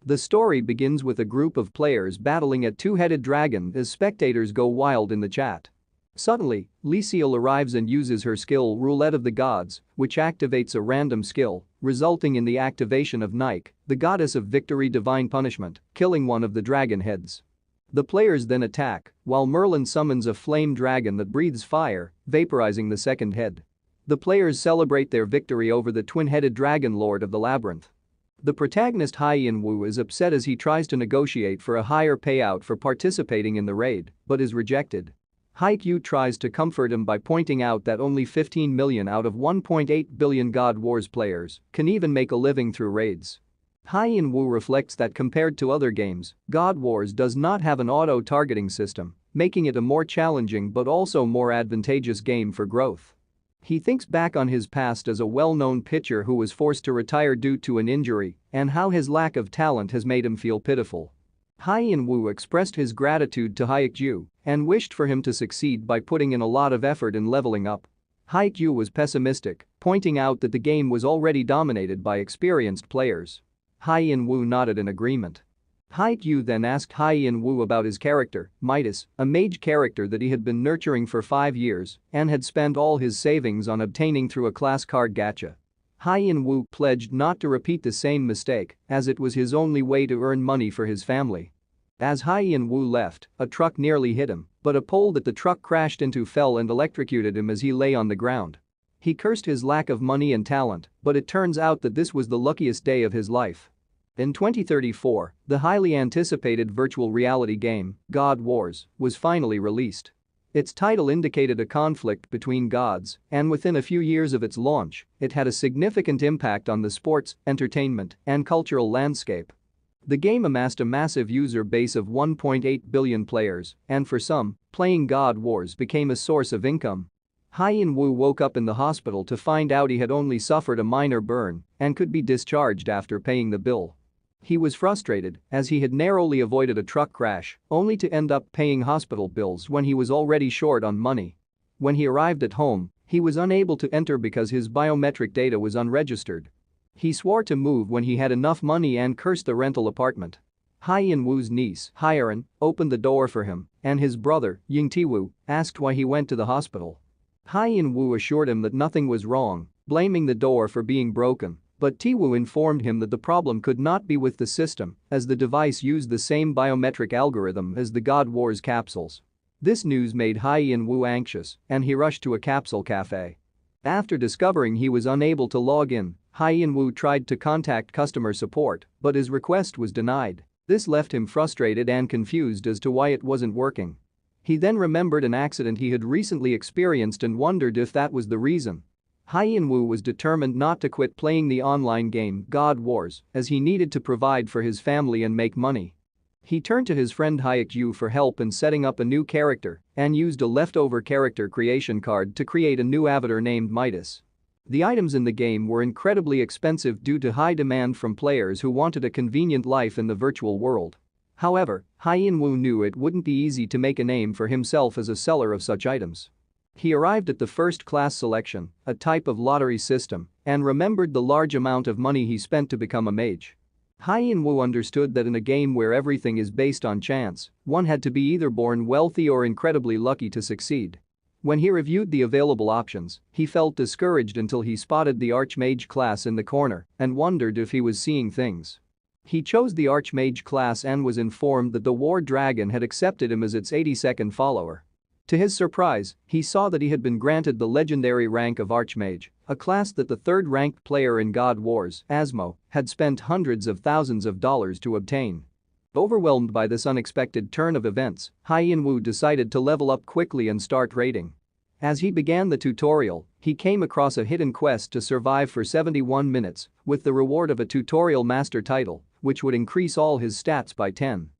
The story begins with a group of players battling a two-headed dragon as spectators go wild in the chat. Suddenly, Lucille arrives and uses her skill Roulette of the Gods, which activates a random skill, resulting in the activation of Nike, the goddess of victory divine punishment, killing one of the dragon heads. The players then attack, while Merlin summons a flame dragon that breathes fire, vaporizing the second head. The players celebrate their victory over the twin-headed dragon lord of the labyrinth. The protagonist Hien Wu is upset as he tries to negotiate for a higher payout for participating in the raid, but is rejected. Haikyuu tries to comfort him by pointing out that only 15 million out of 1.8 billion God Wars players can even make a living through raids. Hien Wu reflects that compared to other games, God Wars does not have an auto-targeting system, making it a more challenging but also more advantageous game for growth. He thinks back on his past as a well-known pitcher who was forced to retire due to an injury and how his lack of talent has made him feel pitiful. Hien Wu expressed his gratitude to Haikyuu and wished for him to succeed by putting in a lot of effort in leveling up. Haikyuu was pessimistic, pointing out that the game was already dominated by experienced players. Hien Wu nodded in agreement. Haikyuu then asked Hien Wu about his character, Midas, a mage character that he had been nurturing for 5 years and had spent all his savings on obtaining through a class card gacha. Hien Wu pledged not to repeat the same mistake as it was his only way to earn money for his family. As Hien Wu left, a truck nearly hit him, but a pole that the truck crashed into fell and electrocuted him as he lay on the ground. He cursed his lack of money and talent, but it turns out that this was the luckiest day of his life. In 2034, the highly anticipated virtual reality game, God Wars, was finally released. Its title indicated a conflict between gods, and within a few years of its launch, it had a significant impact on the sports, entertainment, and cultural landscape. The game amassed a massive user base of 1.8 billion players, and for some, playing God Wars became a source of income. Hien Wu woke up in the hospital to find out he had only suffered a minor burn and could be discharged after paying the bill. He was frustrated as he had narrowly avoided a truck crash, only to end up paying hospital bills when he was already short on money. When he arrived at home, he was unable to enter because his biometric data was unregistered. He swore to move when he had enough money and cursed the rental apartment. Hien Wu's niece, Hyerin, opened the door for him, and his brother, Yingtiwu, asked why he went to the hospital. Hien Wu assured him that nothing was wrong, blaming the door for being broken. But Tiwu informed him that the problem could not be with the system, as the device used the same biometric algorithm as the God Wars capsules. This news made Hien Wu anxious, and he rushed to a capsule cafe. After discovering he was unable to log in, Hien Wu tried to contact customer support, but his request was denied. This left him frustrated and confused as to why it wasn't working. He then remembered an accident he had recently experienced and wondered if that was the reason. Hien Wu was determined not to quit playing the online game God Wars as he needed to provide for his family and make money. He turned to his friend Haikyuu for help in setting up a new character and used a leftover character creation card to create a new avatar named Midas. The items in the game were incredibly expensive due to high demand from players who wanted a convenient life in the virtual world. However, Hien Wu knew it wouldn't be easy to make a name for himself as a seller of such items. He arrived at the first class selection, a type of lottery system, and remembered the large amount of money he spent to become a mage. Hien Wu understood that in a game where everything is based on chance, one had to be either born wealthy or incredibly lucky to succeed. When he reviewed the available options, he felt discouraged until he spotted the Archmage class in the corner and wondered if he was seeing things. He chose the Archmage class and was informed that the War Dragon had accepted him as its 82nd follower. To his surprise, he saw that he had been granted the legendary rank of Archmage, a class that the third-ranked player in God Wars, Asmo, had spent hundreds of thousands of dollars to obtain. Overwhelmed by this unexpected turn of events, Hien Wu decided to level up quickly and start raiding. As he began the tutorial, he came across a hidden quest to survive for 71 minutes, with the reward of a tutorial master title, which would increase all his stats by 10.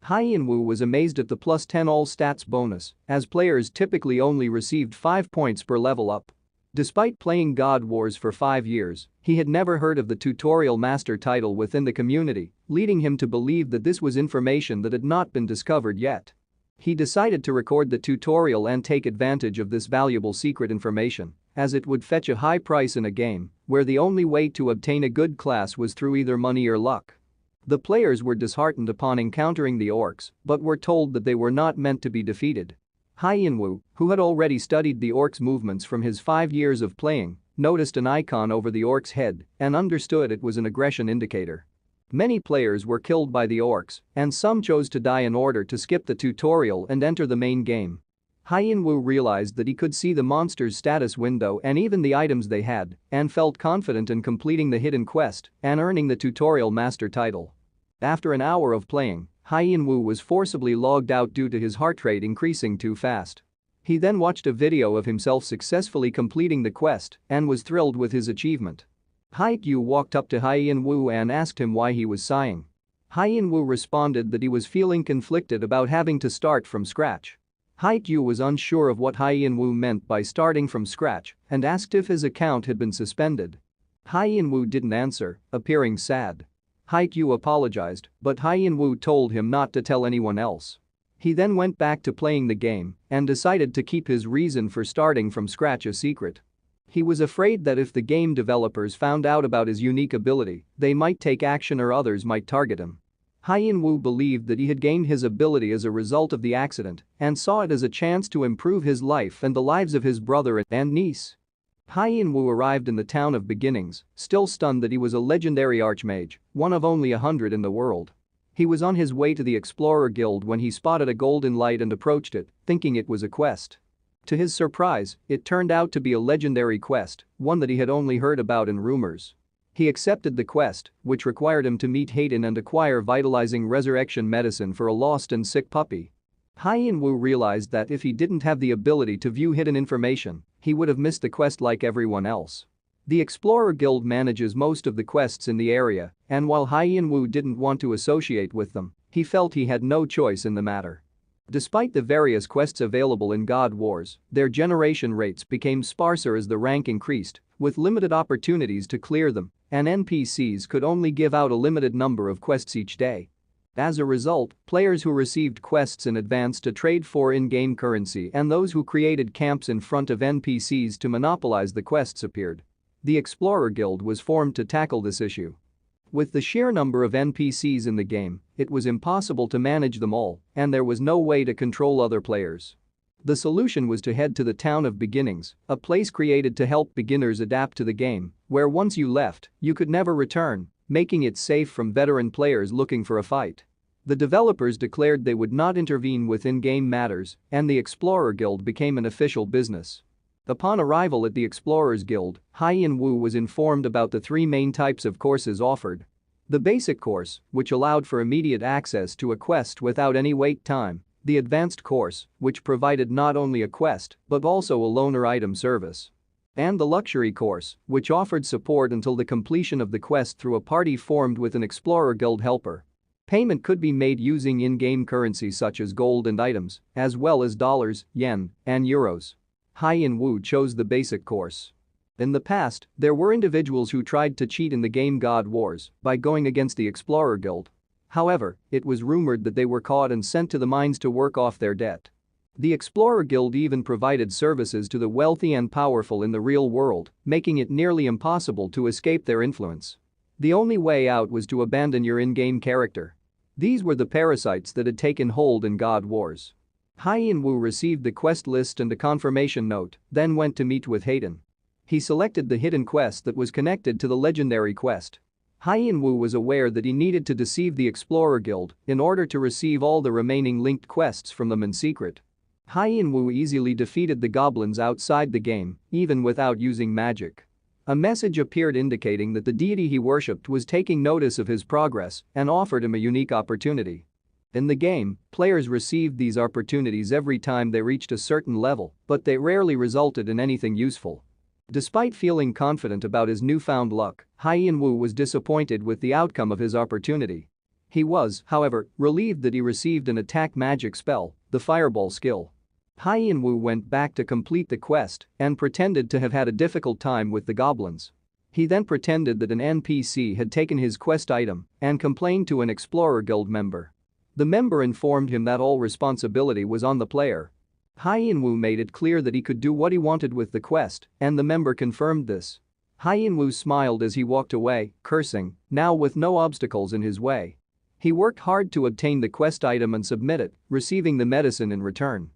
Hien Wu was amazed at the plus 10 all stats bonus, as players typically only received 5 points per level up. Despite playing God Wars for 5 years, he had never heard of the tutorial master title within the community, leading him to believe that this was information that had not been discovered yet. He decided to record the tutorial and take advantage of this valuable secret information, as it would fetch a high price in a game where the only way to obtain a good class was through either money or luck. The players were disheartened upon encountering the orcs, but were told that they were not meant to be defeated. Hyenwu, who had already studied the orcs' movements from his 5 years of playing, noticed an icon over the orc's head and understood it was an aggression indicator. Many players were killed by the orcs, and some chose to die in order to skip the tutorial and enter the main game. Hyenwu realized that he could see the monster's status window and even the items they had, and felt confident in completing the hidden quest and earning the tutorial master title. After an hour of playing, Hyenwu was forcibly logged out due to his heart rate increasing too fast. He then watched a video of himself successfully completing the quest and was thrilled with his achievement. Hyenwu walked up to Hyenwu and asked him why he was sighing. Hyenwu responded that he was feeling conflicted about having to start from scratch. Hyenwu was unsure of what Hyenwu meant by starting from scratch and asked if his account had been suspended. Hyenwu didn't answer, appearing sad. Hyenwu apologized, but Hyenwu told him not to tell anyone else. He then went back to playing the game and decided to keep his reason for starting from scratch a secret. He was afraid that if the game developers found out about his unique ability, they might take action or others might target him. Hyenwu believed that he had gained his ability as a result of the accident and saw it as a chance to improve his life and the lives of his brother and niece. Hyenwu arrived in the town of beginnings, still stunned that he was a legendary archmage, one of only 100 in the world. He was on his way to the Explorer Guild when he spotted a golden light and approached it, thinking it was a quest. To his surprise, it turned out to be a legendary quest, one that he had only heard about in rumors. He accepted the quest, which required him to meet Hayden and acquire vitalizing resurrection medicine for a lost and sick puppy. Hyenwu realized that if he didn't have the ability to view hidden information, he would have missed the quest like everyone else. The Explorer Guild manages most of the quests in the area, and while Hyenwu didn't want to associate with them, he felt he had no choice in the matter. Despite the various quests available in God Wars, their generation rates became sparser as the rank increased, with limited opportunities to clear them, and NPCs could only give out a limited number of quests each day. As a result, players who received quests in advance to trade for in-game currency and those who created camps in front of NPCs to monopolize the quests appeared. The Explorer Guild was formed to tackle this issue. With the sheer number of NPCs in the game, it was impossible to manage them all, and there was no way to control other players. The solution was to head to the town of beginnings, a place created to help beginners adapt to the game, where once you left, you could never return, making it safe from veteran players looking for a fight. The developers declared they would not intervene with in-game matters, and the Explorer Guild became an official business. Upon arrival at the Explorers Guild, Hyenwu was informed about the 3 main types of courses offered. The basic course, which allowed for immediate access to a quest without any wait time, the advanced course, which provided not only a quest but also a loaner item service, and the luxury course, which offered support until the completion of the quest through a party formed with an Explorer Guild helper. Payment could be made using in-game currency such as gold and items, as well as dollars, yen, and euros. Hyenwu chose the basic course. In the past, there were individuals who tried to cheat in the game God Wars by going against the Explorer Guild. However, it was rumored that they were caught and sent to the mines to work off their debt. The Explorer Guild even provided services to the wealthy and powerful in the real world, making it nearly impossible to escape their influence. The only way out was to abandon your in-game character. These were the parasites that had taken hold in God Wars. Hyenwu received the quest list and a confirmation note, then went to meet with Hayden. He selected the hidden quest that was connected to the legendary quest. Hyenwu was aware that he needed to deceive the Explorer Guild in order to receive all the remaining linked quests from them in secret. Hyenwu easily defeated the goblins outside the game, even without using magic. A message appeared indicating that the deity he worshipped was taking notice of his progress and offered him a unique opportunity. In the game, players received these opportunities every time they reached a certain level, but they rarely resulted in anything useful. Despite feeling confident about his newfound luck, Hyenwu was disappointed with the outcome of his opportunity. He was, however, relieved that he received an attack magic spell, the Fireball skill. Hyenwu went back to complete the quest and pretended to have had a difficult time with the goblins. He then pretended that an NPC had taken his quest item and complained to an Explorer Guild member. The member informed him that all responsibility was on the player. Hyenwu made it clear that he could do what he wanted with the quest, and the member confirmed this. Hyen-woo smiled as he walked away, cursing, now with no obstacles in his way. He worked hard to obtain the quest item and submit it, receiving the medicine in return.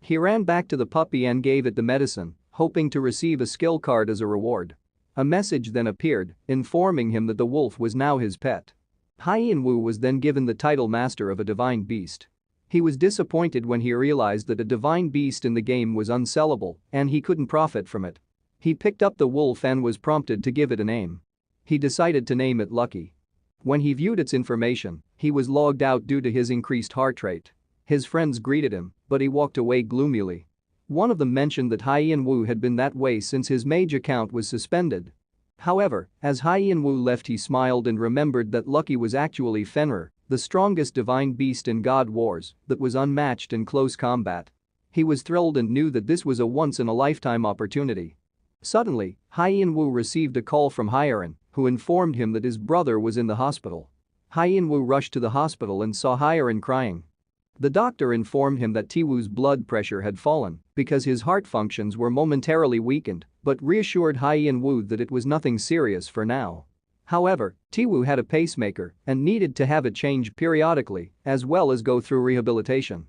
He ran back to the puppy and gave it the medicine, hoping to receive a skill card as a reward. A message then appeared, informing him that the wolf was now his pet. Hyen-woo was then given the title Master of a Divine Beast. He was disappointed when he realized that a divine beast in the game was unsellable and he couldn't profit from it. He picked up the wolf and was prompted to give it a name. He decided to name it Lucky. When he viewed its information, he was logged out due to his increased heart rate. His friends greeted him, but he walked away gloomily. One of them mentioned that Hyen-woo had been that way since his mage account was suspended. However, as Hyen-woo left, he smiled and remembered that Lucky was actually Fenrir, the strongest divine beast in God Wars that was unmatched in close combat. He was thrilled and knew that this was a once-in-a-lifetime opportunity. Suddenly, Hyen-woo received a call from Hyerin, who informed him that his brother was in the hospital. Hyen-woo rushed to the hospital and saw Hyerin crying. The doctor informed him that Tiwoo's blood pressure had fallen because his heart functions were momentarily weakened, but reassured Hyen-woo that it was nothing serious for now. However, Tiwoo had a pacemaker and needed to have it changed periodically as well as go through rehabilitation.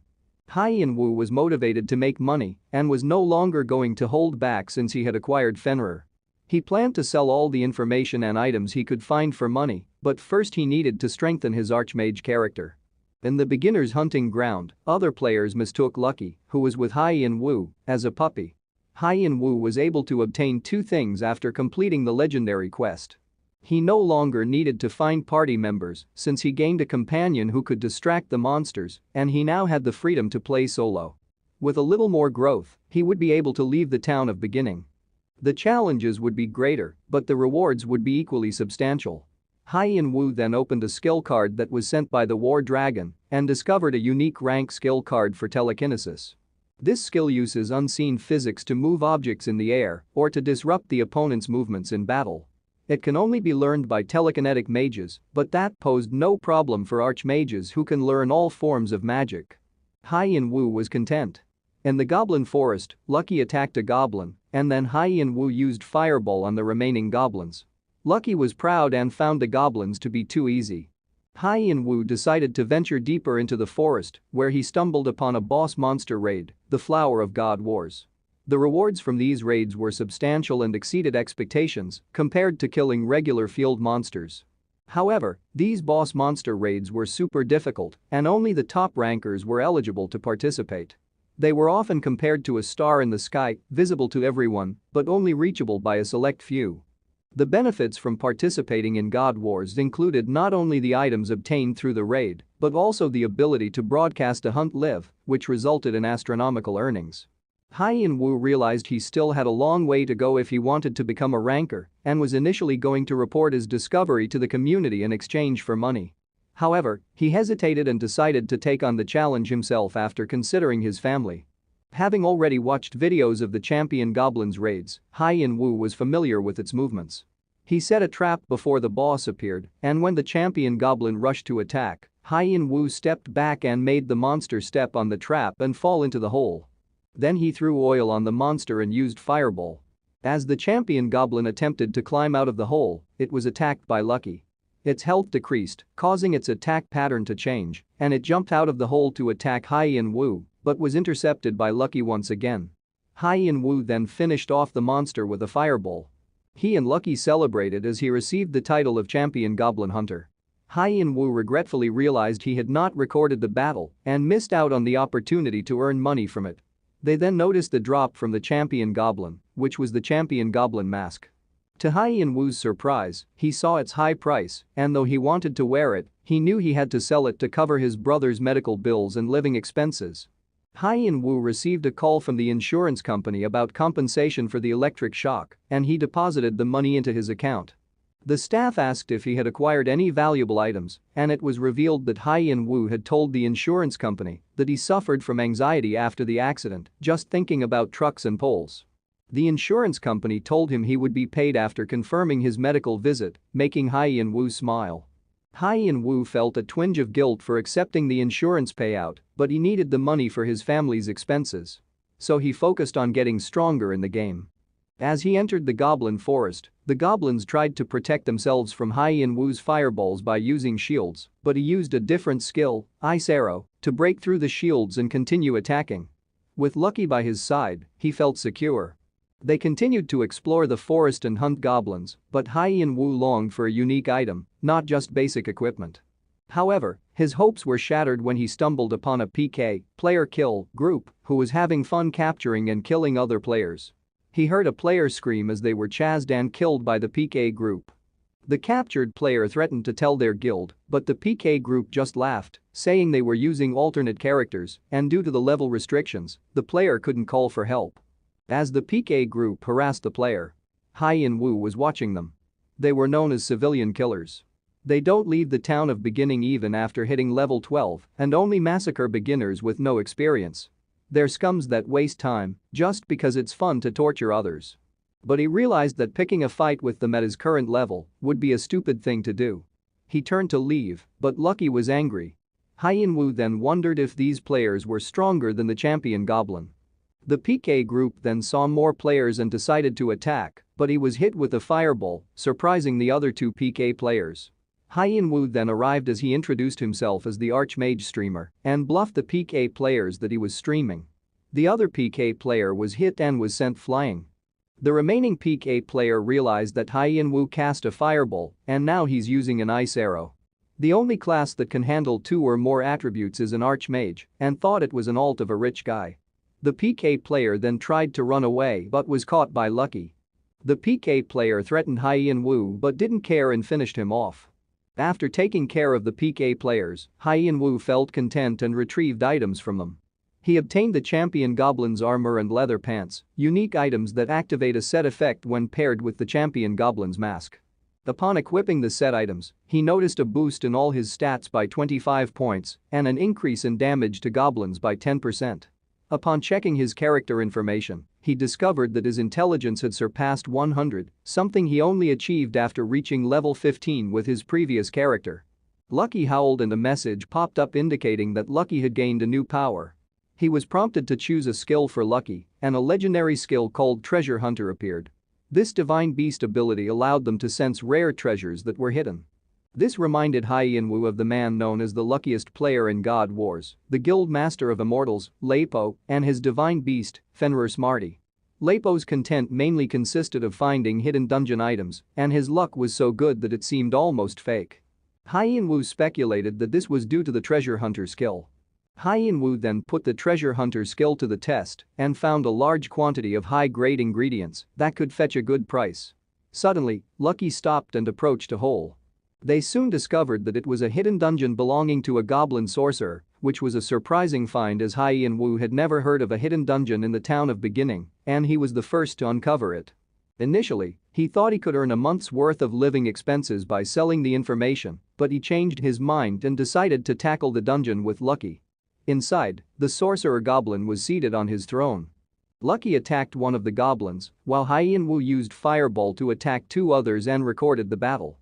Hyen-woo was motivated to make money and was no longer going to hold back since he had acquired Fenrir. He planned to sell all the information and items he could find for money, but first he needed to strengthen his Archmage character. In the beginner's hunting ground, other players mistook Lucky, who was with Hyen-woo, as a puppy. Hyen-woo was able to obtain two things after completing the legendary quest. He no longer needed to find party members since he gained a companion who could distract the monsters, and he now had the freedom to play solo. With a little more growth, he would be able to leave the town of beginning. The challenges would be greater, but the rewards would be equally substantial. Hyen-woo then opened a skill card that was sent by the War Dragon and discovered a unique rank skill card for telekinesis. This skill uses unseen physics to move objects in the air or to disrupt the opponent's movements in battle. It can only be learned by telekinetic mages, but that posed no problem for archmages who can learn all forms of magic. Hyen-woo was content. In the Goblin Forest, Lucky attacked a goblin, and then Hyen-woo used Fireball on the remaining goblins. Lucky was proud and found the goblins to be too easy. Hyen-woo decided to venture deeper into the forest, where he stumbled upon a boss monster raid, the Flower of God Wars. The rewards from these raids were substantial and exceeded expectations compared to killing regular field monsters. However, these boss monster raids were super difficult and only the top rankers were eligible to participate. They were often compared to a star in the sky, visible to everyone, but only reachable by a select few. The benefits from participating in God Wars included not only the items obtained through the raid, but also the ability to broadcast a hunt live, which resulted in astronomical earnings. Hyen-woo realized he still had a long way to go if he wanted to become a ranker and was initially going to report his discovery to the community in exchange for money. However, he hesitated and decided to take on the challenge himself after considering his family. Having already watched videos of the Champion Goblin's raids, Hyen-woo was familiar with its movements. He set a trap before the boss appeared, and when the Champion Goblin rushed to attack, Hyen-woo stepped back and made the monster step on the trap and fall into the hole. Then he threw oil on the monster and used Fireball. As the Champion Goblin attempted to climb out of the hole, it was attacked by Lucky. Its health decreased, causing its attack pattern to change, and it jumped out of the hole to attack Hyen-woo, but was intercepted by Lucky once again. Hyen-woo then finished off the monster with a Fireball. He and Lucky celebrated as he received the title of Champion Goblin Hunter. Hyen-woo regretfully realized he had not recorded the battle and missed out on the opportunity to earn money from it. They then noticed the drop from the Champion Goblin, which was the Champion Goblin mask. To Hyen-woo's surprise, he saw its high price, and though he wanted to wear it, he knew he had to sell it to cover his brother's medical bills and living expenses. Hyen-woo received a call from the insurance company about compensation for the electric shock, and he deposited the money into his account. The staff asked if he had acquired any valuable items, and it was revealed that Hyen-woo had told the insurance company that he suffered from anxiety after the accident, just thinking about trucks and poles. The insurance company told him he would be paid after confirming his medical visit, making Hyen-woo smile. Hyen-woo felt a twinge of guilt for accepting the insurance payout, but he needed the money for his family's expenses. So he focused on getting stronger in the game. As he entered the goblin forest, the goblins tried to protect themselves from Hai-In-Wu's fireballs by using shields, but he used a different skill, Ice Arrow, to break through the shields and continue attacking. With Lucky by his side, he felt secure. They continued to explore the forest and hunt goblins, but Hai-In-Wu longed for a unique item, not just basic equipment. However, his hopes were shattered when he stumbled upon a PK player kill group who was having fun capturing and killing other players. He heard a player scream as they were chased and killed by the PK group. The captured player threatened to tell their guild, but the PK group just laughed, saying they were using alternate characters, and due to the level restrictions, the player couldn't call for help. As the PK group harassed the player, Hai-In-Wu was watching them. They were known as civilian killers. They don't leave the town of beginning even after hitting level 12 and only massacre beginners with no experience. They're scums that waste time just because it's fun to torture others. But he realized that picking a fight with them at his current level would be a stupid thing to do. He turned to leave, but Lucky was angry. Hai-In-Wu then wondered if these players were stronger than the champion goblin. The PK group then saw more players and decided to attack, but he was hit with a fireball, surprising the other two PK players. Hai-In-Wu then arrived as he introduced himself as the Archmage streamer and bluffed the PK players that he was streaming. The other PK player was hit and was sent flying. The remaining PK player realized that Hai-In-Wu cast a fireball and now he's using an ice arrow. The only class that can handle 2 or more attributes is an Archmage and thought it was an alt of a rich guy. The PK player then tried to run away but was caught by Lucky. The PK player threatened Hai-In-Wu but didn't care and finished him off. After taking care of the PK players, Hai-In-Wu felt content and retrieved items from them. He obtained the champion goblin's armor and leather pants, unique items that activate a set effect when paired with the champion goblin's mask. Upon equipping the set items, he noticed a boost in all his stats by 25 points and an increase in damage to goblins by 10%. Upon checking his character information, he discovered that his intelligence had surpassed 100, something he only achieved after reaching level 15 with his previous character. Lucky howled and a message popped up indicating that Lucky had gained a new power. He was prompted to choose a skill for Lucky, and a legendary skill called Treasure Hunter appeared. This divine beast ability allowed them to sense rare treasures that were hidden. This reminded Hai-In-Wu of the man known as the luckiest player in God Wars, the Guild Master of Immortals, Leipo, and his divine beast, Fenrir Smarty. Leipo's content mainly consisted of finding hidden dungeon items, and his luck was so good that it seemed almost fake. Hai-In-Wu speculated that this was due to the Treasure Hunter skill. Hai-In-Wu then put the Treasure Hunter skill to the test and found a large quantity of high-grade ingredients that could fetch a good price. Suddenly, Lucky stopped and approached a hole. They soon discovered that it was a hidden dungeon belonging to a goblin sorcerer, which was a surprising find as Hai-In-Wu had never heard of a hidden dungeon in the town of beginning, and he was the first to uncover it. Initially, he thought he could earn a month's worth of living expenses by selling the information, but he changed his mind and decided to tackle the dungeon with Lucky. Inside, the sorcerer goblin was seated on his throne. Lucky attacked one of the goblins, while Hai-In-Wu used Fireball to attack 2 others and recorded the battle.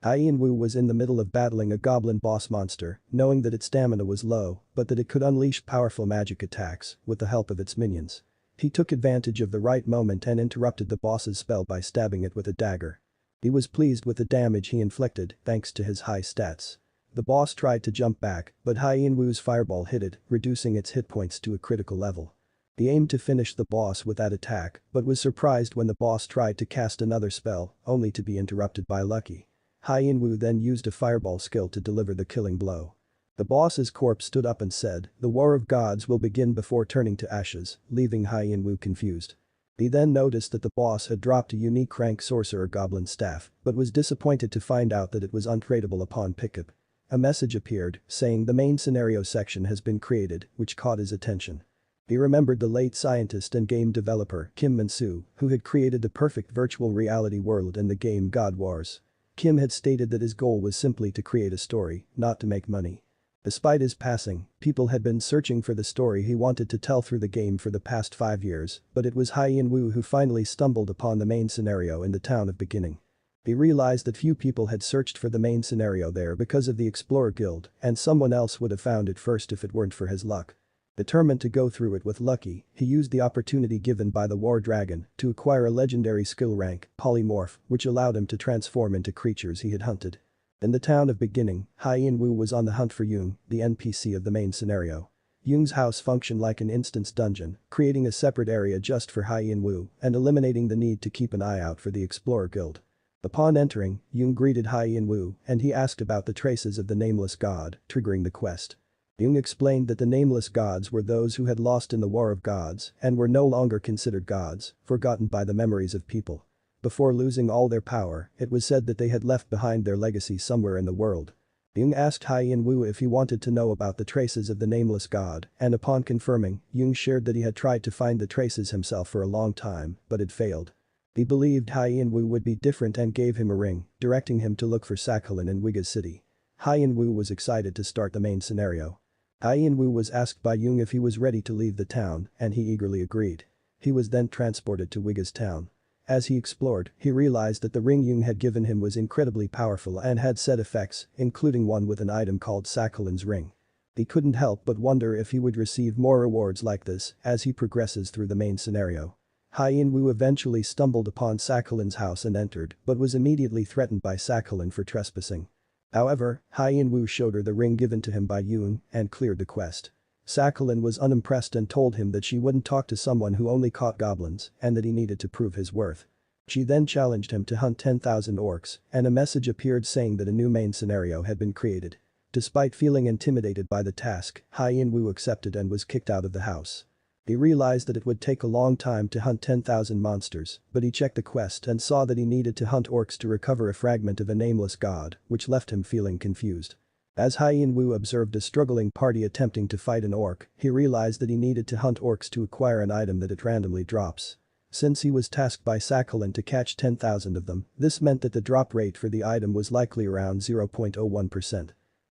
Hai-In-Wu was in the middle of battling a goblin boss monster, knowing that its stamina was low, but that it could unleash powerful magic attacks with the help of its minions. He took advantage of the right moment and interrupted the boss's spell by stabbing it with a dagger. He was pleased with the damage he inflicted thanks to his high stats. The boss tried to jump back, but Hai-In-Wu's fireball hit it, reducing its hit points to a critical level. He aimed to finish the boss with that attack, but was surprised when the boss tried to cast another spell, only to be interrupted by Lucky. Hai-In-Wu then used a fireball skill to deliver the killing blow. The boss's corpse stood up and said, "The war of gods will begin," before turning to ashes, leaving Hai-In-Wu confused. He then noticed that the boss had dropped a unique rank sorcerer goblin staff, but was disappointed to find out that it was untradeable upon pickup. A message appeared, saying the main scenario section has been created, which caught his attention. He remembered the late scientist and game developer Kim Min-soo, who had created the perfect virtual reality world in the game God Wars. Kim had stated that his goal was simply to create a story, not to make money. Despite his passing, people had been searching for the story he wanted to tell through the game for the past 5 years, but it was Hai-In-Wu who finally stumbled upon the main scenario in the town of beginning. He realized that few people had searched for the main scenario there because of the Explorer Guild, and someone else would have found it first if it weren't for his luck. Determined to go through it with Lucky, he used the opportunity given by the War Dragon to acquire a legendary skill rank, Polymorph, which allowed him to transform into creatures he had hunted. In the town of Beginning, Hien Wu was on the hunt for Yung, the NPC of the main scenario. Yung's house functioned like an instance dungeon, creating a separate area just for Hien Wu and eliminating the need to keep an eye out for the Explorer Guild. Upon entering, Yung greeted Hien Wu and he asked about the traces of the Nameless God, triggering the quest. Yung explained that the Nameless Gods were those who had lost in the War of Gods and were no longer considered gods, forgotten by the memories of people. Before losing all their power, it was said that they had left behind their legacy somewhere in the world. Yung asked Hien Wu if he wanted to know about the traces of the Nameless God, and upon confirming, Yung shared that he had tried to find the traces himself for a long time, but had failed. He believed Hien Wu would be different and gave him a ring, directing him to look for Sakhalin in Wiga's city. Hien Wu was excited to start the main scenario. Hien Wu was asked by Yung if he was ready to leave the town, and he eagerly agreed. He was then transported to Wiga's town. As he explored, he realized that the ring Yung had given him was incredibly powerful and had set effects, including one with an item called Sakhalin's ring. He couldn't help but wonder if he would receive more rewards like this as he progresses through the main scenario. Hien Wu eventually stumbled upon Sakhalin's house and entered, but was immediately threatened by Sakhalin for trespassing. However, Hien Wu showed her the ring given to him by Yung and cleared the quest. Sakhalin was unimpressed and told him that she wouldn't talk to someone who only caught goblins and that he needed to prove his worth. She then challenged him to hunt 10,000 orcs, and a message appeared saying that a new main scenario had been created. Despite feeling intimidated by the task, Hien Wu accepted and was kicked out of the house. He realized that it would take a long time to hunt 10,000 monsters, but he checked the quest and saw that he needed to hunt orcs to recover a fragment of a nameless god, which left him feeling confused. As Hien Wu observed a struggling party attempting to fight an orc, he realized that he needed to hunt orcs to acquire an item that it randomly drops. Since he was tasked by Sakhalin to catch 10,000 of them, this meant that the drop rate for the item was likely around 0.01%.